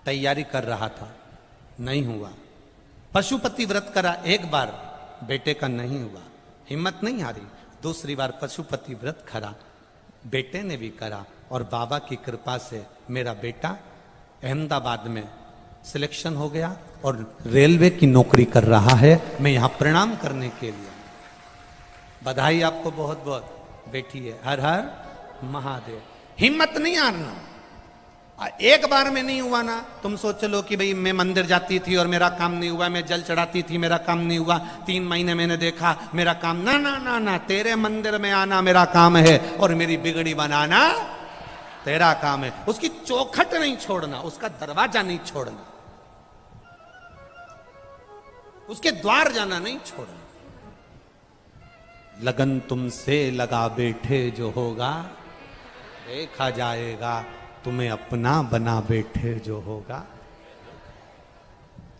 तैयारी कर रहा था, नहीं हुआ। पशुपति व्रत करा एक बार, बेटे का नहीं हुआ, हिम्मत नहीं हारी। दूसरी बार पशुपति व्रत करा, बेटे ने भी करा, और बाबा की कृपा से मेरा बेटा अहमदाबाद में सिलेक्शन हो गया और रेलवे की नौकरी कर रहा है। मैं यहां प्रणाम करने के लिए, बधाई आपको बहुत बहुत। बेटी है, हर हर महादेव। हिम्मत नहीं हारना। एक बार में नहीं हुआ ना, तुम सोच लो कि भाई मैं मंदिर जाती थी और मेरा काम नहीं हुआ, मैं जल चढ़ाती थी मेरा काम नहीं हुआ, 3 महीने मैंने देखा मेरा काम, ना ना ना ना, तेरे मंदिर में आना मेरा काम है और मेरी बिगड़ी बनाना तेरा काम है। उसकी चौखट नहीं छोड़ना, उसका दरवाजा नहीं छोड़ना, उसके द्वार जाना नहीं छोड़ना। लगन तुमसे लगा बैठे जो होगा, देखा जाएगा तुम्हें अपना बना बैठे जो होगा।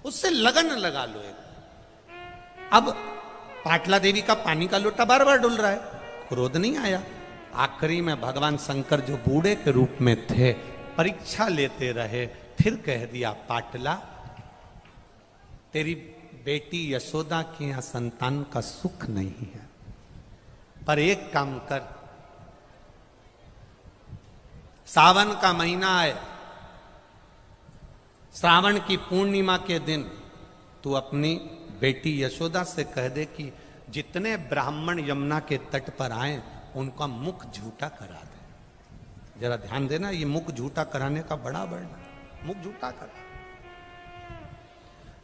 उससे लगन लगा लो एक। अब पाटला देवी का पानी का लोटा बार बार डुल रहा है, क्रोध नहीं आया। आखिरी में भगवान शंकर जो बूढ़े के रूप में थे, परीक्षा लेते रहे, फिर कह दिया, पाटला तेरी बेटी यशोदा के यहां संतान का सुख नहीं है, पर एक काम कर, सावन का महीना है, श्रावण की पूर्णिमा के दिन तू अपनी बेटी यशोदा से कह दे कि जितने ब्राह्मण यमुना के तट पर आए उनका मुख झूठा करा दे। जरा ध्यान देना, ये मुख झूठा कराने का बड़ा वर्णन, मुख झूठा करा।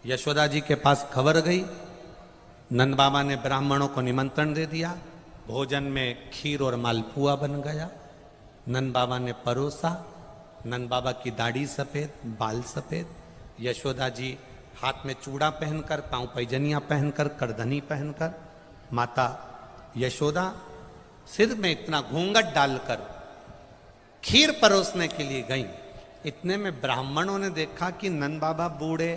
यशोदा जी के पास खबर गई, नंद बाबा ने ब्राह्मणों को निमंत्रण दे दिया, भोजन में खीर और मालपुआ बन गया। नंद बाबा ने परोसा, नंद बाबा की दाढ़ी सफेद, बाल सफेद, यशोदा जी हाथ में चूड़ा पहनकर, पांव पैजनिया पहनकर, करधनी पहनकर, माता यशोदा सिर में इतना घूंघट डालकर खीर परोसने के लिए गई। इतने में ब्राह्मणों ने देखा कि नंद बाबा बूढ़े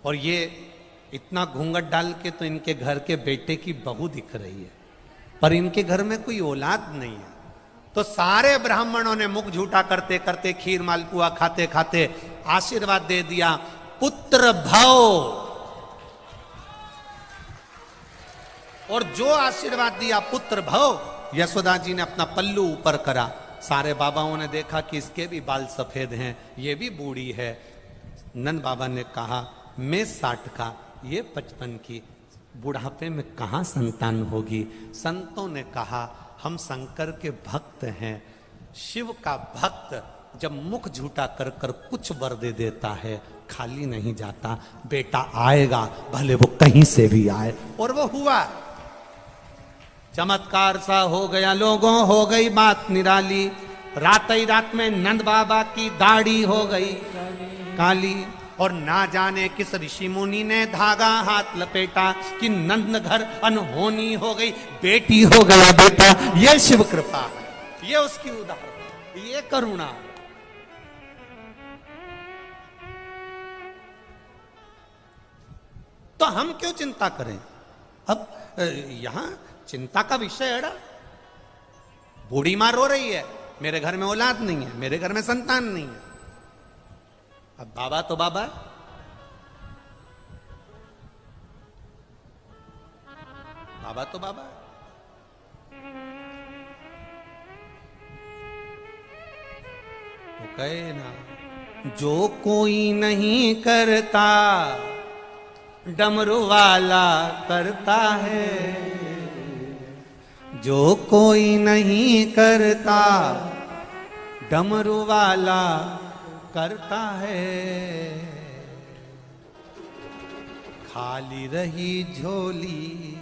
और ये इतना घूंघट डाल के तो इनके घर के बेटे की बहू दिख रही है, पर इनके घर में कोई औलाद नहीं है। तो सारे ब्राह्मणों ने मुख झूठा करते करते, खीर मालपुआ खाते खाते आशीर्वाद दे दिया, पुत्र भव। और जो आशीर्वाद दिया पुत्र भव, यशोदा जी ने अपना पल्लू ऊपर करा। सारे बाबाओं ने देखा कि इसके भी बाल सफेद हैं, ये भी बूढ़ी है। नंद बाबा ने कहा मैं 60 का, ये 55 की, बुढ़ापे में कहाँ संतान होगी। संतों ने कहा हम शंकर के भक्त हैं। शिव का भक्त जब मुख झूठा कर कर कुछ वर दे देता है, खाली नहीं जाता। बेटा आएगा, भले वो कहीं से भी आए। और वो हुआ। चमत्कार सा हो गया लोगों, हो गई बात निराली। रात ही रात में नंद बाबा की दाढ़ी हो गई काली। और ना जाने किस ऋषि मुनि ने धागा हाथ लपेटा कि नंद घर अनहोनी हो गई, बेटी हो गया बेटा। ये शिव कृपा है, ये उसकी उदाहरण, ये करुणा। तो हम क्यों चिंता करें? अब यहां चिंता का विषय है। बूढ़ी माँ रो रही है, मेरे घर में औलाद नहीं है, मेरे घर में संतान नहीं है। अब बाबा तो बाबा, बाबा तो बाबा। तो कहे ना, जो कोई नहीं करता डमरू वाला करता है। जो कोई नहीं करता डमरू वाला करता है। खाली रही झोली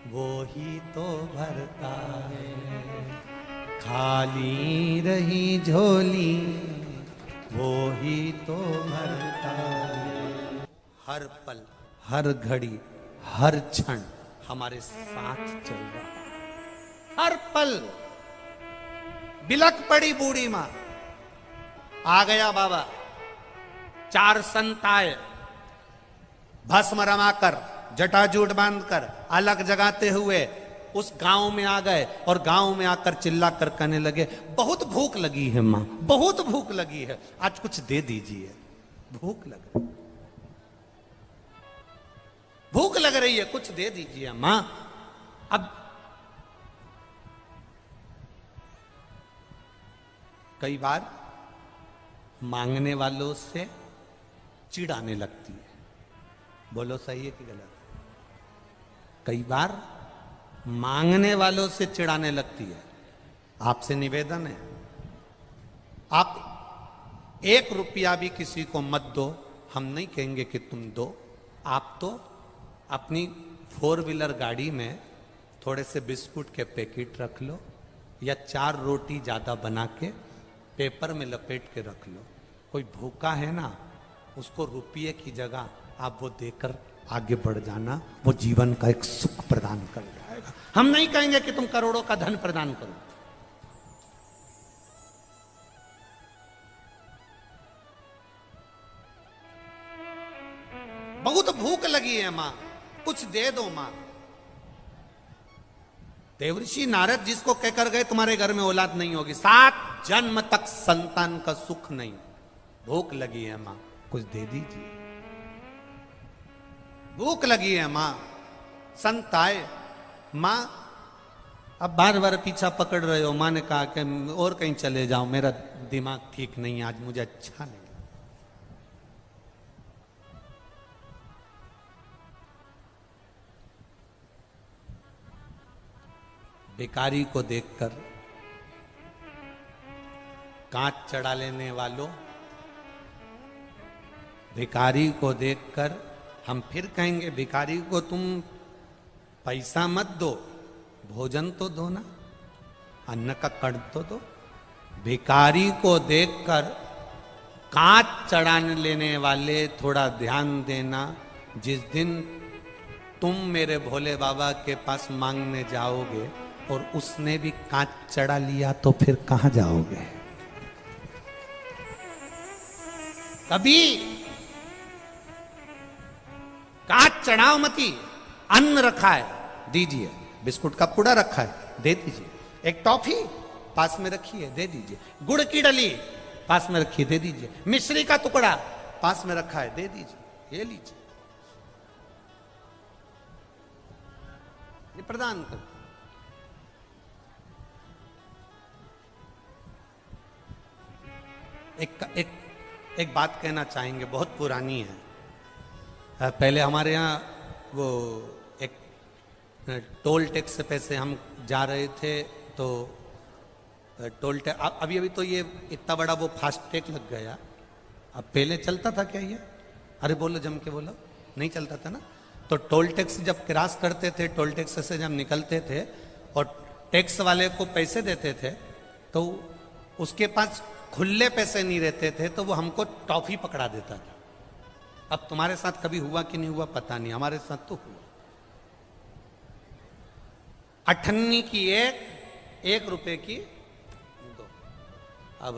वो ही तो भरता है। खाली रही झोली वो ही तो भरता है। हर पल, हर घड़ी, हर क्षण हमारे साथ चल रहा है। हर पल। बिलक पड़ी बूढ़ी मां, आ गया बाबा। 4 संत आए, भस्म रमाकर, जटाजूट बांधकर, अलग जगाते हुए उस गांव में आ गए। और गांव में आकर चिल्ला कर कहने लगे, बहुत भूख लगी है मां, बहुत भूख लगी है, आज कुछ दे दीजिए। भूख लग रही, भूख लग रही है, कुछ दे दीजिए मां। अब कई बार मांगने वालों से चिढ़ाने लगती है। बोलो सही है कि गलत? कई बार मांगने वालों से चिढ़ाने लगती है। आपसे निवेदन है, आप 1 रुपया भी किसी को मत दो। हम नहीं कहेंगे कि तुम दो। आप तो अपनी 4 व्हीलर गाड़ी में थोड़े से बिस्कुट के पैकेट रख लो, या 4 रोटी ज्यादा बना के पेपर में लपेट के रख लो। कोई भूखा है ना, उसको रुपये की जगह आप वो देकर आगे बढ़ जाना, वो जीवन का एक सुख प्रदान कर जाएगा। हम नहीं कहेंगे कि तुम करोड़ों का धन प्रदान करो। बहुत भूख लगी है मां, कुछ दे दो मां। देवऋषि नारद जिसको कहकर गए तुम्हारे घर में औलाद नहीं होगी, 7 जन्म तक संतान का सुख नहीं। भूख लगी है मां, कुछ दे दीजिए। भूख लगी है मां। संत आए, मां अब बार बार पीछा पकड़ रहे हो। मां ने कहा कि और कहीं चले जाओ, मेरा दिमाग ठीक नहीं, आज मुझे अच्छा नहीं। भिखारी को देखकर, कांच चढ़ा लेने वालों, भिखारी को देखकर हम फिर कहेंगे भिखारी को तुम पैसा मत दो, भोजन तो दो ना, अन्न का कण तो दो। भिखारी को देखकर कांच चढ़ाने लेने वाले थोड़ा ध्यान देना। जिस दिन तुम मेरे भोले बाबा के पास मांगने जाओगे और उसने भी कांच चढ़ा लिया तो फिर कहां जाओगे? कभी कांच चढ़ाओ मती। अन्न रखा है, दीजिए। बिस्कुट का पुड़ा रखा है, दे दीजिए। एक टॉफी पास में रखी है, दे दीजिए। गुड़ की डली पास में रखी है, दे दीजिए। मिश्री का टुकड़ा पास में रखा है, दे दीजिए। ये लीजिए। ये प्रदान करते। एक बात कहना चाहेंगे, बहुत पुरानी है। पहले हमारे यहाँ वो एक टोल टैक्स से पैसे हम जा रहे थे, तो टोल टैक्स अभी तो ये इतना बड़ा वो फास्टैग लग गया। अब पहले चलता था क्या ये? अरे बोलो, जम के बोलो। नहीं चलता था ना। तो टोल टैक्स जब क्रॉस करते थे, टोल टैक्स से जब निकलते थे और टैक्स वाले को पैसे देते थे, तो उसके पास खुले पैसे नहीं रहते थे, तो वो हमको टॉफी पकड़ा देता था। अब तुम्हारे साथ कभी हुआ कि नहीं हुआ पता नहीं, हमारे साथ तो हुआ। 98 की एक रुपए की 2। अब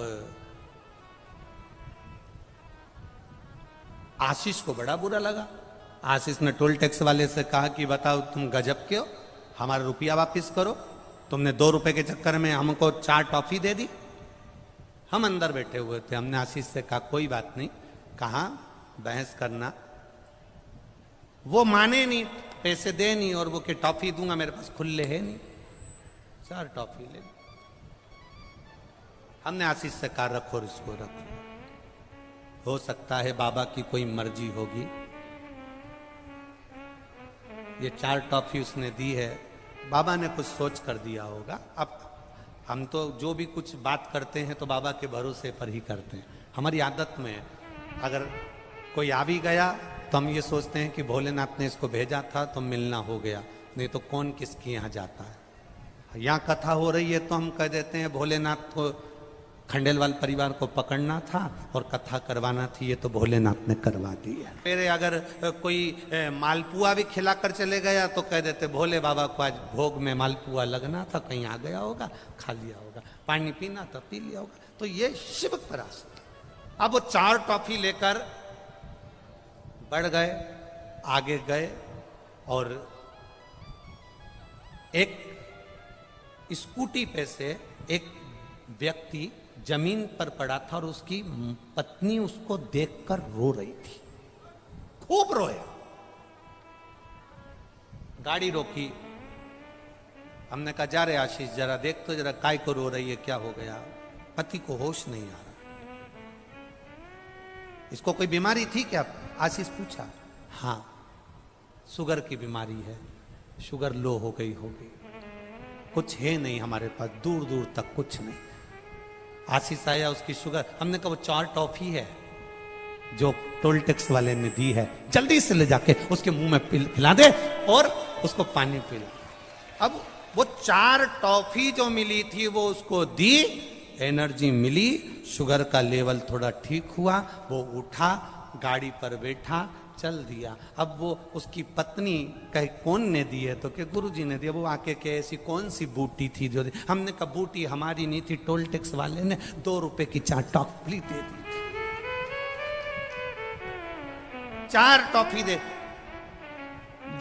आशीष को बड़ा बुरा लगा। आशीष ने टोल टैक्स वाले से कहा कि बताओ तुम गजब के हो, हमारा रुपया वापस करो। तुमने 2 रुपए के चक्कर में हमको 4 टॉफी दे दी। हम अंदर बैठे हुए थे, हमने आशीष से कहा कोई बात नहीं, कहाँ बहस करना। वो माने नहीं, पैसे दे नहीं, और वो कि टॉफी दूंगा, मेरे पास खुले है नहीं। 4 टॉफी ले। हमने आशीष से कहा रखो, इसको रखो, हो सकता है बाबा की कोई मर्जी होगी। ये 4 टॉफी उसने दी है, बाबा ने कुछ सोच कर दिया होगा। अब हम तो जो भी कुछ बात करते हैं तो बाबा के भरोसे पर ही करते हैं। हमारी आदत में अगर कोई आ भी गया तो हम ये सोचते हैं कि भोलेनाथ ने इसको भेजा था तो मिलना हो गया, नहीं तो कौन किसके यहाँ जाता है। यहाँ कथा हो रही है तो हम कह देते हैं भोलेनाथ को, खंडेलवाल परिवार को पकड़ना था और कथा करवाना थी, ये तो भोलेनाथ ने करवा दी है। फिर अगर कोई मालपुआ भी खिलाकर चले गया तो कह देते भोले बाबा को आज भोग में मालपुआ लगना था, कहीं आ गया होगा, खा लिया होगा। पानी पीना था, पी लिया होगा। तो ये शिव पराशर। अब वो 4 टॉफी लेकर बढ़ गए, आगे गए, और एक स्कूटी पे से एक व्यक्ति जमीन पर पड़ा था और उसकी पत्नी उसको देखकर रो रही थी, खूब रोया। गाड़ी रोकी, हमने कहा जा रहे आशीष जरा देख तो जरा, काय को रो रही है, क्या हो गया? पति को होश नहीं आ रहा। इसको कोई बीमारी थी क्या? आशीष पूछा। हाँ, शुगर की बीमारी है, शुगर लो हो गई होगी। कुछ है नहीं हमारे पास, दूर दूर तक कुछ नहीं। आशीष आया, उसकी शुगर, हमने कहा वो 4 टॉफी है जो टोल टैक्स वाले ने दी है, जल्दी से ले जाके उसके मुंह में पिला दे और उसको पानी पिला। अब वो 4 टॉफी जो मिली थी वो उसको दी, एनर्जी मिली, शुगर का लेवल थोड़ा ठीक हुआ, वो उठा, गाड़ी पर बैठा, चल दिया। अब वो उसकी पत्नी कहे कौन ने दी है, तो कि गुरुजी ने दिया। वो आके के ऐसी कौन सी बूटी थी जो दी? हमने कहा बूटी हमारी नहीं थी, टोल टैक्स वाले ने 2 रुपए की 4 टॉफी दे दी थी। 4 टॉफी दे।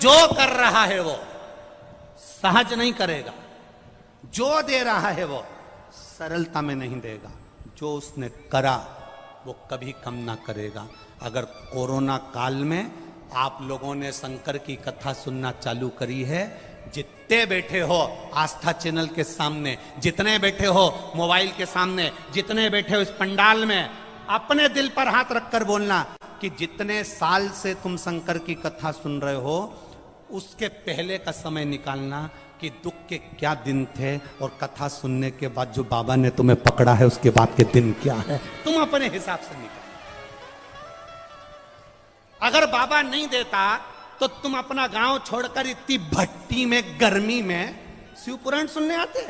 जो कर रहा है वो सहज नहीं करेगा, जो दे रहा है वो सरलता में नहीं देगा। जो उसने करा वो कभी कम ना करेगा। अगर कोरोना काल में आप लोगों ने शंकर की कथा सुनना चालू करी है, जितने बैठे हो आस्था चैनल के सामने, जितने बैठे हो मोबाइल के सामने, जितने बैठे हो इस पंडाल में, अपने दिल पर हाथ रखकर बोलना कि जितने साल से तुम शंकर की कथा सुन रहे हो, उसके पहले का समय निकालना कि दुख के क्या दिन थे, और कथा सुनने के बाद जो बाबा ने तुम्हें पकड़ा है उसके बाद के दिन क्या है, तुम अपने हिसाब से निकाल। अगर बाबा नहीं देता तो तुम अपना गांव छोड़कर इतनी भट्टी में, गर्मी में शिव पुराण सुनने आते।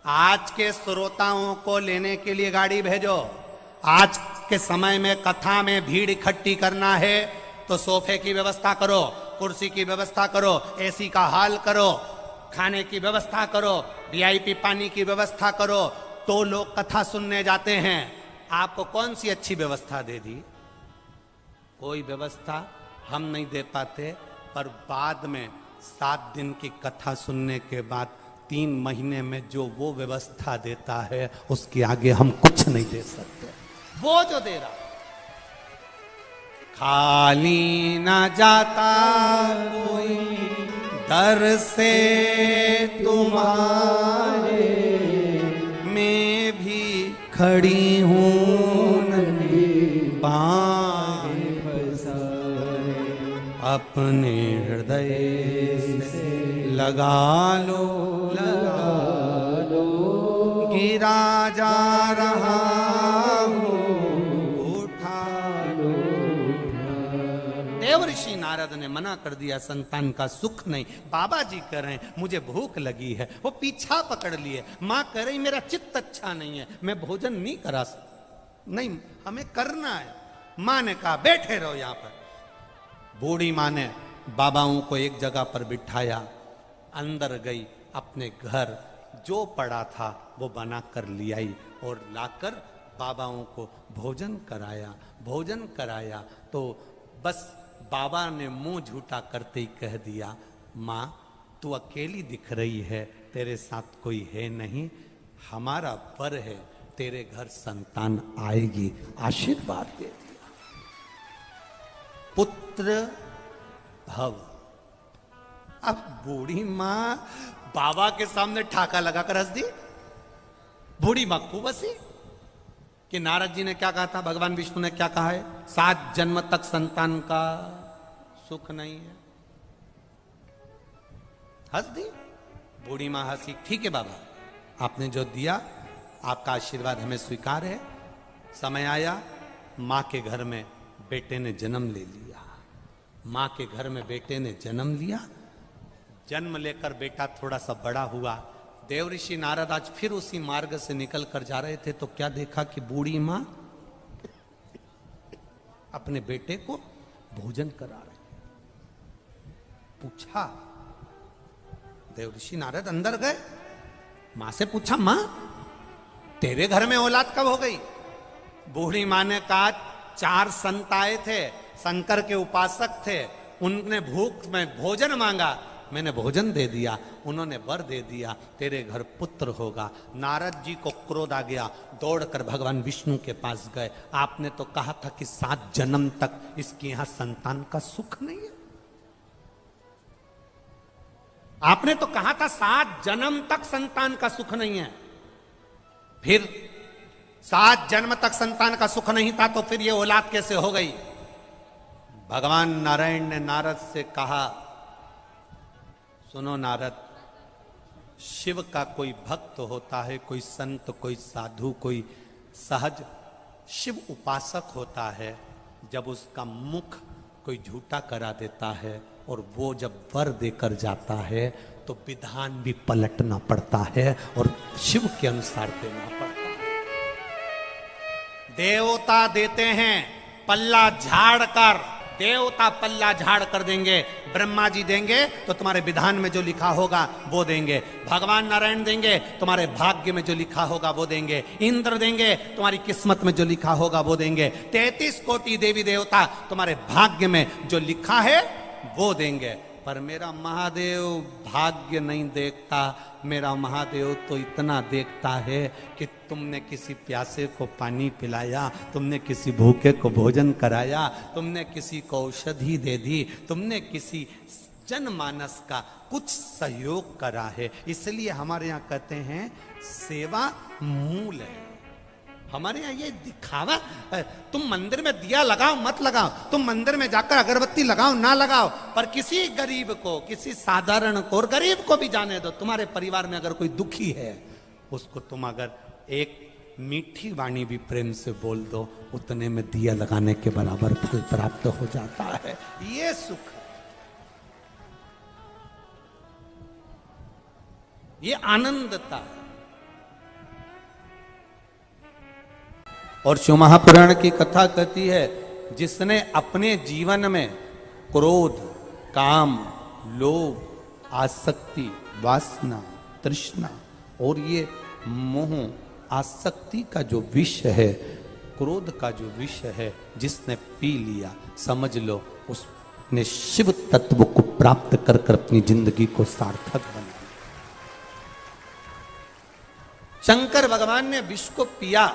आज के श्रोताओं को लेने के लिए गाड़ी भेजो। आज के समय में कथा में भीड़ इकट्ठी करना है तो सोफे की व्यवस्था करो, कुर्सी की व्यवस्था करो, एसी का हाल करो, खाने की व्यवस्था करो, वीआईपी पानी की व्यवस्था करो, तो लोग कथा सुनने जाते हैं। आपको कौन सी अच्छी व्यवस्था दे दी? कोई व्यवस्था हम नहीं दे पाते, पर बाद में 7 दिन की कथा सुनने के बाद 3 महीने में जो वो व्यवस्था देता है उसके आगे हम कुछ नहीं दे सकते। वो जो दे रहा खाली ना जाता कोई डर से तुम्हारे मैं भी खड़ी हूँ नंगी पाँव अपने हृदय से लगा लो गिरा जा रहा देवर्षि नारद ने मना कर दिया, संतान का सुख नहीं। बाबा जी कह रहे हैं मुझे भूख लगी है, वो पीछा पकड़ लिए। माँ कह रही मेरा चित्त अच्छा नहीं है, मैं भोजन नहीं करा सकता, नहीं हमें करना है। माँ ने कहा बैठे रहो यहाँ पर। बूढ़ी माँ ने बाबाओं को एक जगह पर बिठाया, अंदर गई, अपने घर जो पड़ा था वो बना कर ले आई और लाकर बाबाओं को भोजन कराया। भोजन कराया तो बस बाबा ने मुंह झूठा करते ही कह दिया, माँ तू अकेली दिख रही है, तेरे साथ कोई है नहीं, हमारा वर है, तेरे घर संतान आएगी, आशीर्वाद दे दिया। पुत्र भव। अब बूढ़ी माँ बाबा के सामने ठाका लगाकर हंस दी। बूढ़ी माँ खूब हंसी कि नारद जी ने क्या कहा था, भगवान विष्णु ने क्या कहा है, 7 जन्म तक संतान का सुख नहीं है। हंस दी बूढ़ी माँ, हंसी। ठीक है बाबा, आपने जो दिया आपका आशीर्वाद हमें स्वीकार है। समय आया, माँ के घर में बेटे ने जन्म ले लिया। माँ के घर में बेटे ने जन्म लिया। जन्म लेकर बेटा थोड़ा सा बड़ा हुआ। देवऋषि नारद आज फिर उसी मार्ग से निकल कर जा रहे थे तो क्या देखा कि बूढ़ी माँ अपने बेटे को भोजन करा रही। पूछा, देवऋषि नारद अंदर गए, मां से पूछा, मां तेरे घर में औलाद कब हो गई? बूढ़ी मां ने कहा 4 संत आए थे, शंकर के उपासक थे, उनने भूख में भोजन मांगा, मैंने भोजन दे दिया, उन्होंने वर दे दिया, तेरे घर पुत्र होगा। नारद जी को क्रोध आ गया, दौड़कर भगवान विष्णु के पास गए। आपने तो कहा था कि 7 जन्म तक इसके यहां संतान का सुख नहीं है। आपने तो कहा था 7 जन्म तक संतान का सुख नहीं है। फिर 7 जन्म तक संतान का सुख नहीं था तो फिर ये औलाद कैसे हो गई? भगवान नारायण ने नारद से कहा, सुनो नारद, शिव का कोई भक्त होता है, कोई संत, कोई साधु, कोई सहज शिव उपासक होता है। जब उसका मुख कोई झूठा करा देता है और वो जब वर देकर जाता है तो विधान भी पलटना पड़ता है और शिव के अनुसार देना पड़ता है। देवता देते हैं पल्ला झाड़ कर, देवता पल्ला झाड़ कर देंगे। ब्रह्मा जी देंगे तो तुम्हारे विधान में जो लिखा होगा वो देंगे। भगवान नारायण देंगे तुम्हारे भाग्य में जो लिखा होगा वो देंगे। इंद्र देंगे तुम्हारी किस्मत में जो लिखा होगा वो देंगे। 33 कोटि देवी देवता तुम्हारे भाग्य में जो लिखा है वो देंगे। पर मेरा महादेव भाग्य नहीं देखता, मेरा महादेव तो इतना देखता है कि तुमने किसी प्यासे को पानी पिलाया, तुमने किसी भूखे को भोजन कराया, तुमने किसी को औषधि दे दी, तुमने किसी जनमानस का कुछ सहयोग करा है। इसलिए हमारे यहाँ कहते हैं सेवा मूल है। हमारे यहाँ ये दिखावा, तुम मंदिर में दिया लगाओ मत लगाओ, तुम मंदिर में जाकर अगरबत्ती लगाओ ना लगाओ, पर किसी गरीब को, किसी साधारण को, और गरीब को भी जाने दो, तुम्हारे परिवार में अगर कोई दुखी है उसको तुम अगर एक मीठी वाणी भी प्रेम से बोल दो, उतने में दिया लगाने के बराबर फल प्राप्त हो जाता है। ये सुख, ये आनंदता है। और शिव महापुराण की कथा कहती है, जिसने अपने जीवन में क्रोध, काम, लोभ, आसक्ति, वासना, तृष्णा और ये मोह आसक्ति का जो विष है, क्रोध का जो विष है, जिसने पी लिया, समझ लो उसने शिव तत्व को प्राप्त कर कर अपनी जिंदगी को सार्थक बनाया। शंकर भगवान ने विष को पिया,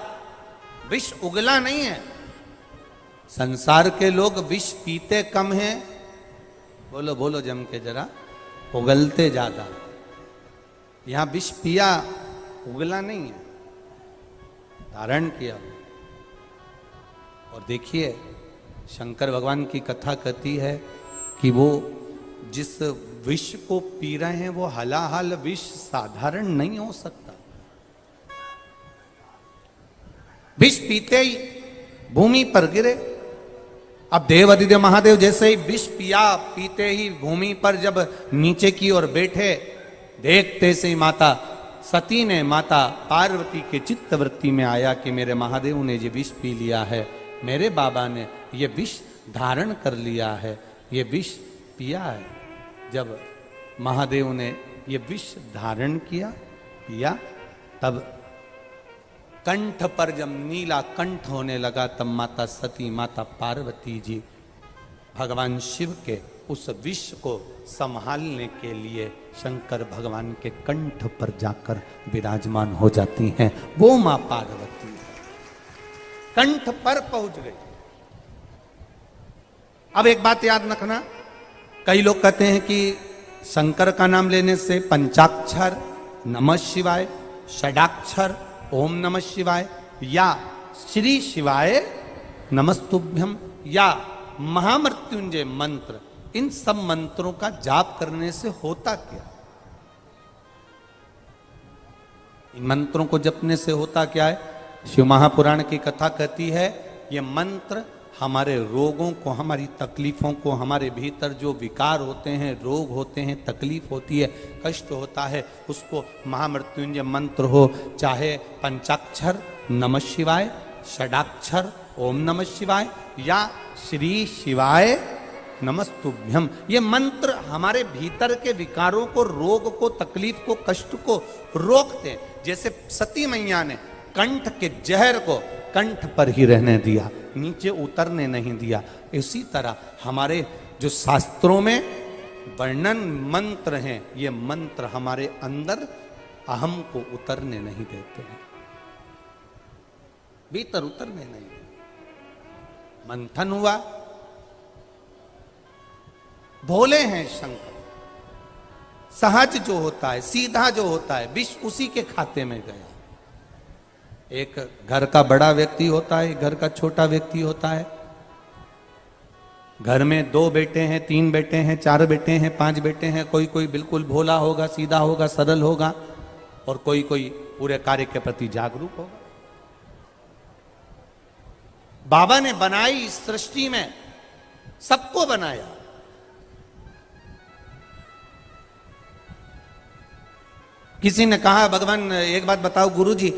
विष उगला नहीं है। संसार के लोग विष पीते कम हैं, बोलो बोलो जम के जरा, उगलते ज्यादा। यहां विष पिया, उगला नहीं है, धारण किया। और देखिए शंकर भगवान की कथा कहती है कि वो जिस विष को पी रहे हैं वो हलाहल विष साधारण नहीं हो सकता। विष पीते ही भूमि पर गिरे। अब देव अधिदेव महादेव जैसे ही विष पिया, पीते ही भूमि पर जब नीचे की ओर बैठे, देखते से ही माता सती ने, माता पार्वती के चित्तवृत्ति में आया कि मेरे महादेव ने ये विष पी लिया है, मेरे बाबा ने ये विष धारण कर लिया है, ये विष पिया है। जब महादेव ने ये विष धारण किया, पिया, तब कंठ पर जब नीला कंठ होने लगा, तब माता सती, माता पार्वती जी भगवान शिव के उस विष को संभालने के लिए शंकर भगवान के कंठ पर जाकर विराजमान हो जाती हैं। वो मां पार्वती कंठ पर पहुंच गई। अब एक बात याद रखना, कई लोग कहते हैं कि शंकर का नाम लेने से पंचाक्षर नमः शिवाय, षडाक्षर ओम नमः शिवाय, या श्री शिवाय नमस्तुभ्यम, या महामृत्युंजय मंत्र, इन सब मंत्रों का जाप करने से होता क्या? इन मंत्रों को जपने से होता क्या है? शिव महापुराण की कथा कहती है ये मंत्र हमारे रोगों को, हमारी तकलीफों को, हमारे भीतर जो विकार होते हैं, रोग होते हैं, तकलीफ होती है, कष्ट होता है, उसको महामृत्युंजय मंत्र हो, चाहे पंचाक्षर नमः शिवाय, षडाक्षर ओम नमः शिवाय, या श्री शिवाय नमस्तुभ्यम, ये मंत्र हमारे भीतर के विकारों को, रोग को, तकलीफ को, कष्ट को रोकते हैं। जैसे सती मैया ने कंठ के जहर को कंठ पर ही रहने दिया, नीचे उतरने नहीं दिया। इसी तरह हमारे जो शास्त्रों में वर्णन मंत्र हैं, ये मंत्र हमारे अंदर अहम को उतरने नहीं देते हैं, भीतर उतरने नहीं देते। मंथन हुआ, भोले हैं शंकर, सहज जो होता है, सीधा जो होता है, विष उसी के खाते में गया। एक घर का बड़ा व्यक्ति होता है, घर का छोटा व्यक्ति होता है। घर में 2 बेटे हैं, 3 बेटे हैं, 4 बेटे हैं, 5 बेटे हैं। कोई कोई बिल्कुल भोला होगा, सीधा होगा, सरल होगा, और कोई कोई पूरे कार्य के प्रति जागरूक होगा। बाबा ने बनाई इस सृष्टि में, सबको बनाया। किसी ने कहा भगवान, एक बात बताओ गुरुजी,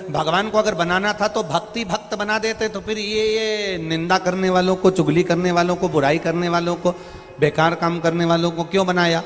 भगवान को अगर बनाना था तो भक्ति भक्त बना देते, तो फिर ये निंदा करने वालों को, चुगली करने वालों को, बुराई करने वालों को, बेकार काम करने वालों को क्यों बनाया?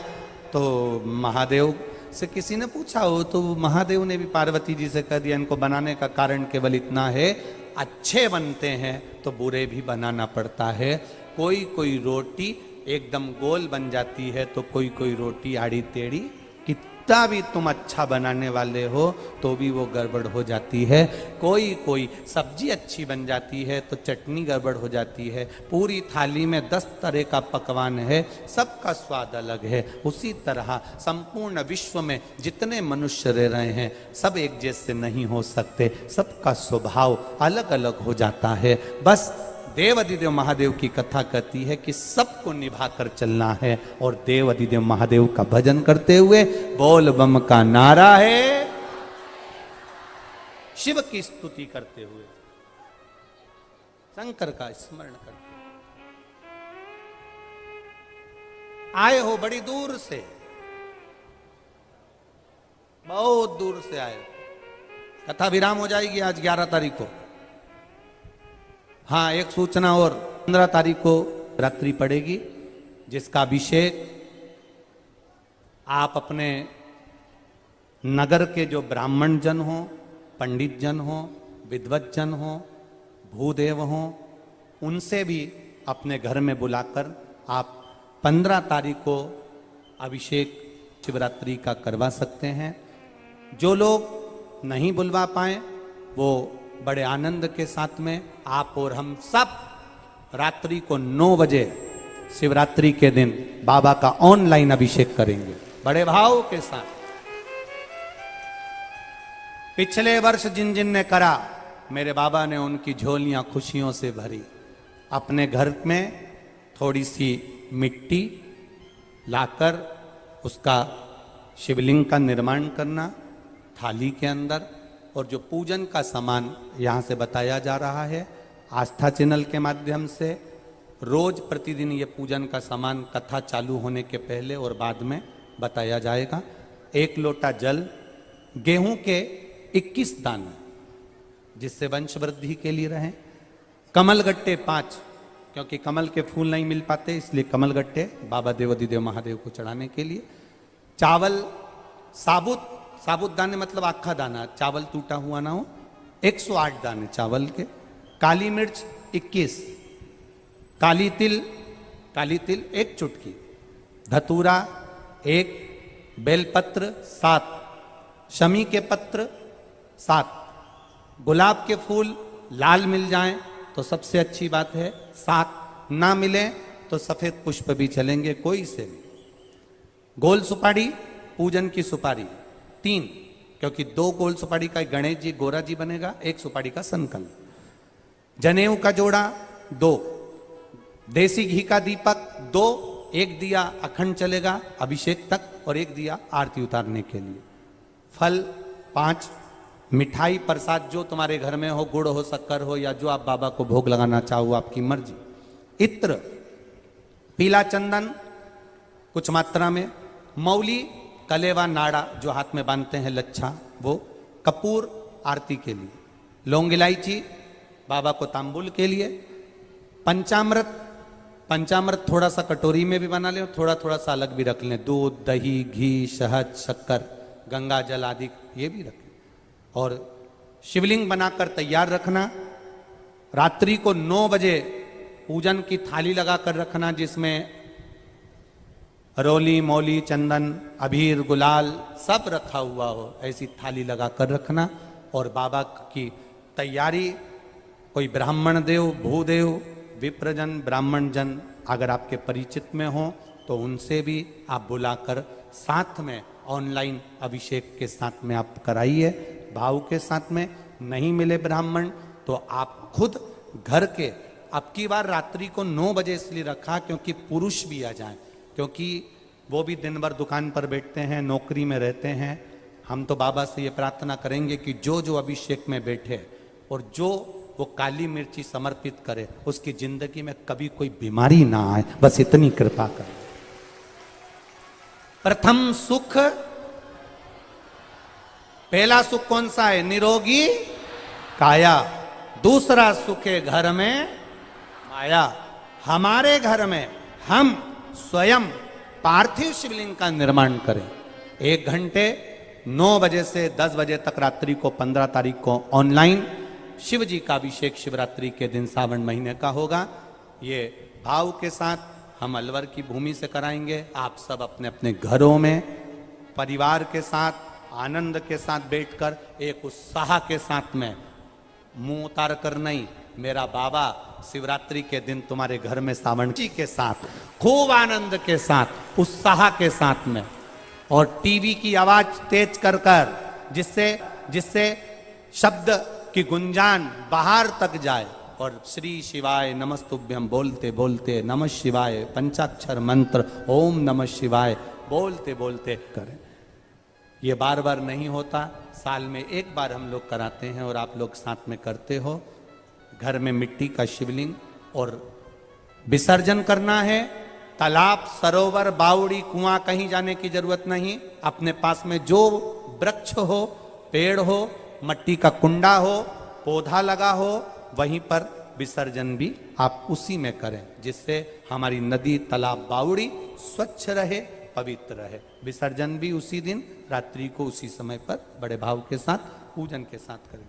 तो महादेव से किसी ने पूछा हो, तो महादेव ने भी पार्वती जी से कह दिया, इनको बनाने का कारण केवल इतना है, अच्छे बनते हैं तो बुरे भी बनाना पड़ता है। कोई कोई रोटी एकदम गोल बन जाती है, तो कोई कोई रोटी आड़ी टेढ़ी, कितना भी तुम अच्छा बनाने वाले हो तो भी वो गड़बड़ हो जाती है। कोई कोई सब्जी अच्छी बन जाती है तो चटनी गड़बड़ हो जाती है। पूरी थाली में 10 तरह का पकवान है, सबका स्वाद अलग है। उसी तरह संपूर्ण विश्व में जितने मनुष्य रह रहे हैं, सब एक जैसे नहीं हो सकते, सबका स्वभाव अलग अलग हो जाता है। बस देव अधिदेव महादेव की कथा कहती है कि सबको निभा कर चलना है, और देव अधिदेव महादेव का भजन करते हुए बोल बम का नारा है, शिव की स्तुति करते हुए, शंकर का स्मरण करते हुए। आए हो बड़ी दूर से, बहुत दूर से आए। कथा विराम हो जाएगी आज 11 तारीख को। हाँ, एक सूचना और, 15 तारीख को रात्रि पड़ेगी, जिसका अभिषेक आप अपने नगर के जो ब्राह्मण जन हो, पंडित जन हो, विद्वत जन हो, भूदेव हो, उनसे भी अपने घर में बुलाकर आप 15 तारीख को अभिषेक शिवरात्रि का करवा सकते हैं। जो लोग नहीं बुलवा पाए, वो बड़े आनंद के साथ में आप और हम सब रात्रि को 9 बजे शिवरात्रि के दिन बाबा का ऑनलाइन अभिषेक करेंगे बड़े भाव के साथ। पिछले वर्ष जिन जिन ने करा, मेरे बाबा ने उनकी झोलियां खुशियों से भरी। अपने घर में थोड़ी सी मिट्टी लाकर उसका शिवलिंग का निर्माण करना थाली के अंदर, और जो पूजन का सामान यहाँ से बताया जा रहा है आस्था चैनल के माध्यम से, रोज प्रतिदिन ये पूजन का सामान कथा चालू होने के पहले और बाद में बताया जाएगा। 1 लोटा जल, गेहूं के 21 दाने जिससे वंश वृद्धि के लिए रहें, कमलगट्टे 5 क्योंकि कमल के फूल नहीं मिल पाते इसलिए कमलगट्टे बाबा देवाधिदेव महादेव को चढ़ाने के लिए, चावल साबुत दाने मतलब आखा दाना, चावल टूटा हुआ ना हो, 108 दाने चावल के, काली मिर्च 21, काली तिल 1 चुटकी, धतूरा 1, बेलपत्र 7, शमी के पत्र 7, गुलाब के फूल लाल मिल जाएं तो सबसे अच्छी बात है 7, ना मिले तो सफेद पुष्प भी चलेंगे कोई से भी। गोल सुपारी, पूजन की सुपारी 3 क्योंकि 2 गोल सुपारी का गणेश जी गोरा जी बनेगा, 1 सुपारी का संकल्प, जनेऊ का जोड़ा 2, देसी घी का दीपक 2, 1 दिया अखंड चलेगा अभिषेक तक और 1 दिया आरती उतारने के लिए, फल 5, मिठाई प्रसाद जो तुम्हारे घर में हो, गुड़ हो शक्कर हो या जो आप बाबा को भोग लगाना चाहो आपकी मर्जी, इत्र, पीला चंदन कुछ मात्रा में, मौली कलेवा नाड़ा जो हाथ में बांधते हैं लच्छा वो, कपूर आरती के लिए, लौंग इलायची बाबा को तांबुल के लिए, पंचामृत थोड़ा सा कटोरी में भी बना लें, थोड़ा थोड़ा सा अलग भी रख लें, दूध दही घी शहद शक्कर गंगा जल आदि ये भी रखें, और शिवलिंग बनाकर तैयार रखना। रात्रि को 9 बजे पूजन की थाली लगाकर रखना जिसमें रोली मौली चंदन अबीर गुलाल सब रखा हुआ हो, ऐसी थाली लगाकर रखना। और बाबा की तैयारी, कोई ब्राह्मण देव भूदेव विप्रजन ब्राह्मण जन अगर आपके परिचित में हो तो उनसे भी आप बुलाकर साथ में ऑनलाइन अभिषेक के साथ में आप कराइए भाव के साथ में। नहीं मिले ब्राह्मण तो आप खुद घर के, अब की बार रात्रि को 9 बजे इसलिए रखा क्योंकि पुरुष भी आ जाएं, क्योंकि वो भी दिन भर दुकान पर बैठते हैं, नौकरी में रहते हैं। हम तो बाबा से ये प्रार्थना करेंगे कि जो जो अभिषेक में बैठे और जो वो काली मिर्ची समर्पित करे उसकी जिंदगी में कभी कोई बीमारी ना आए, बस इतनी कृपा करें। प्रथम सुख, पहला सुख कौन सा है? निरोगी काया। दूसरा सुख है घर में माया। हमारे घर में हम स्वयं पार्थिव शिवलिंग का निर्माण करें। 1 घंटे 9 बजे से 10 बजे तक रात्रि को 15 तारीख को ऑनलाइन शिव जी का अभिषेक शिवरात्रि के दिन सावन महीने का होगा। ये भाव के साथ हम अलवर की भूमि से कराएंगे। आप सब अपने अपने घरों में परिवार के साथ आनंद के साथ बैठकर एक उत्साह के साथ में मुंह उतार कर नहीं, मेरा बाबा शिवरात्रि के दिन तुम्हारे घर में सावन जी के साथ खूब आनंद के साथ उत्साह के साथ में, और टीवी की आवाज तेज कर कर जिससे शब्द की गुंजान बाहर तक जाए, और श्री शिवाय नमस्तुभ्यम बोलते बोलते नमः शिवाय पंचाक्षर मंत्र ओम नमः शिवाय बोलते बोलते करें। ये बार बार नहीं होता, साल में 1 बार हम लोग कराते हैं और आप लोग साथ में करते हो। घर में मिट्टी का शिवलिंग और विसर्जन करना है। तालाब सरोवर बावड़ी कुआं कहीं जाने की जरूरत नहीं। अपने पास में जो वृक्ष हो, पेड़ हो, मट्टी का कुंडा हो, पौधा लगा हो, वहीं पर विसर्जन भी आप उसी में करें, जिससे हमारी नदी तालाब बावड़ी स्वच्छ रहे, पवित्र रहे। विसर्जन भी उसी दिन रात्रि को उसी समय पर बड़े भाव के साथ पूजन के साथ करें।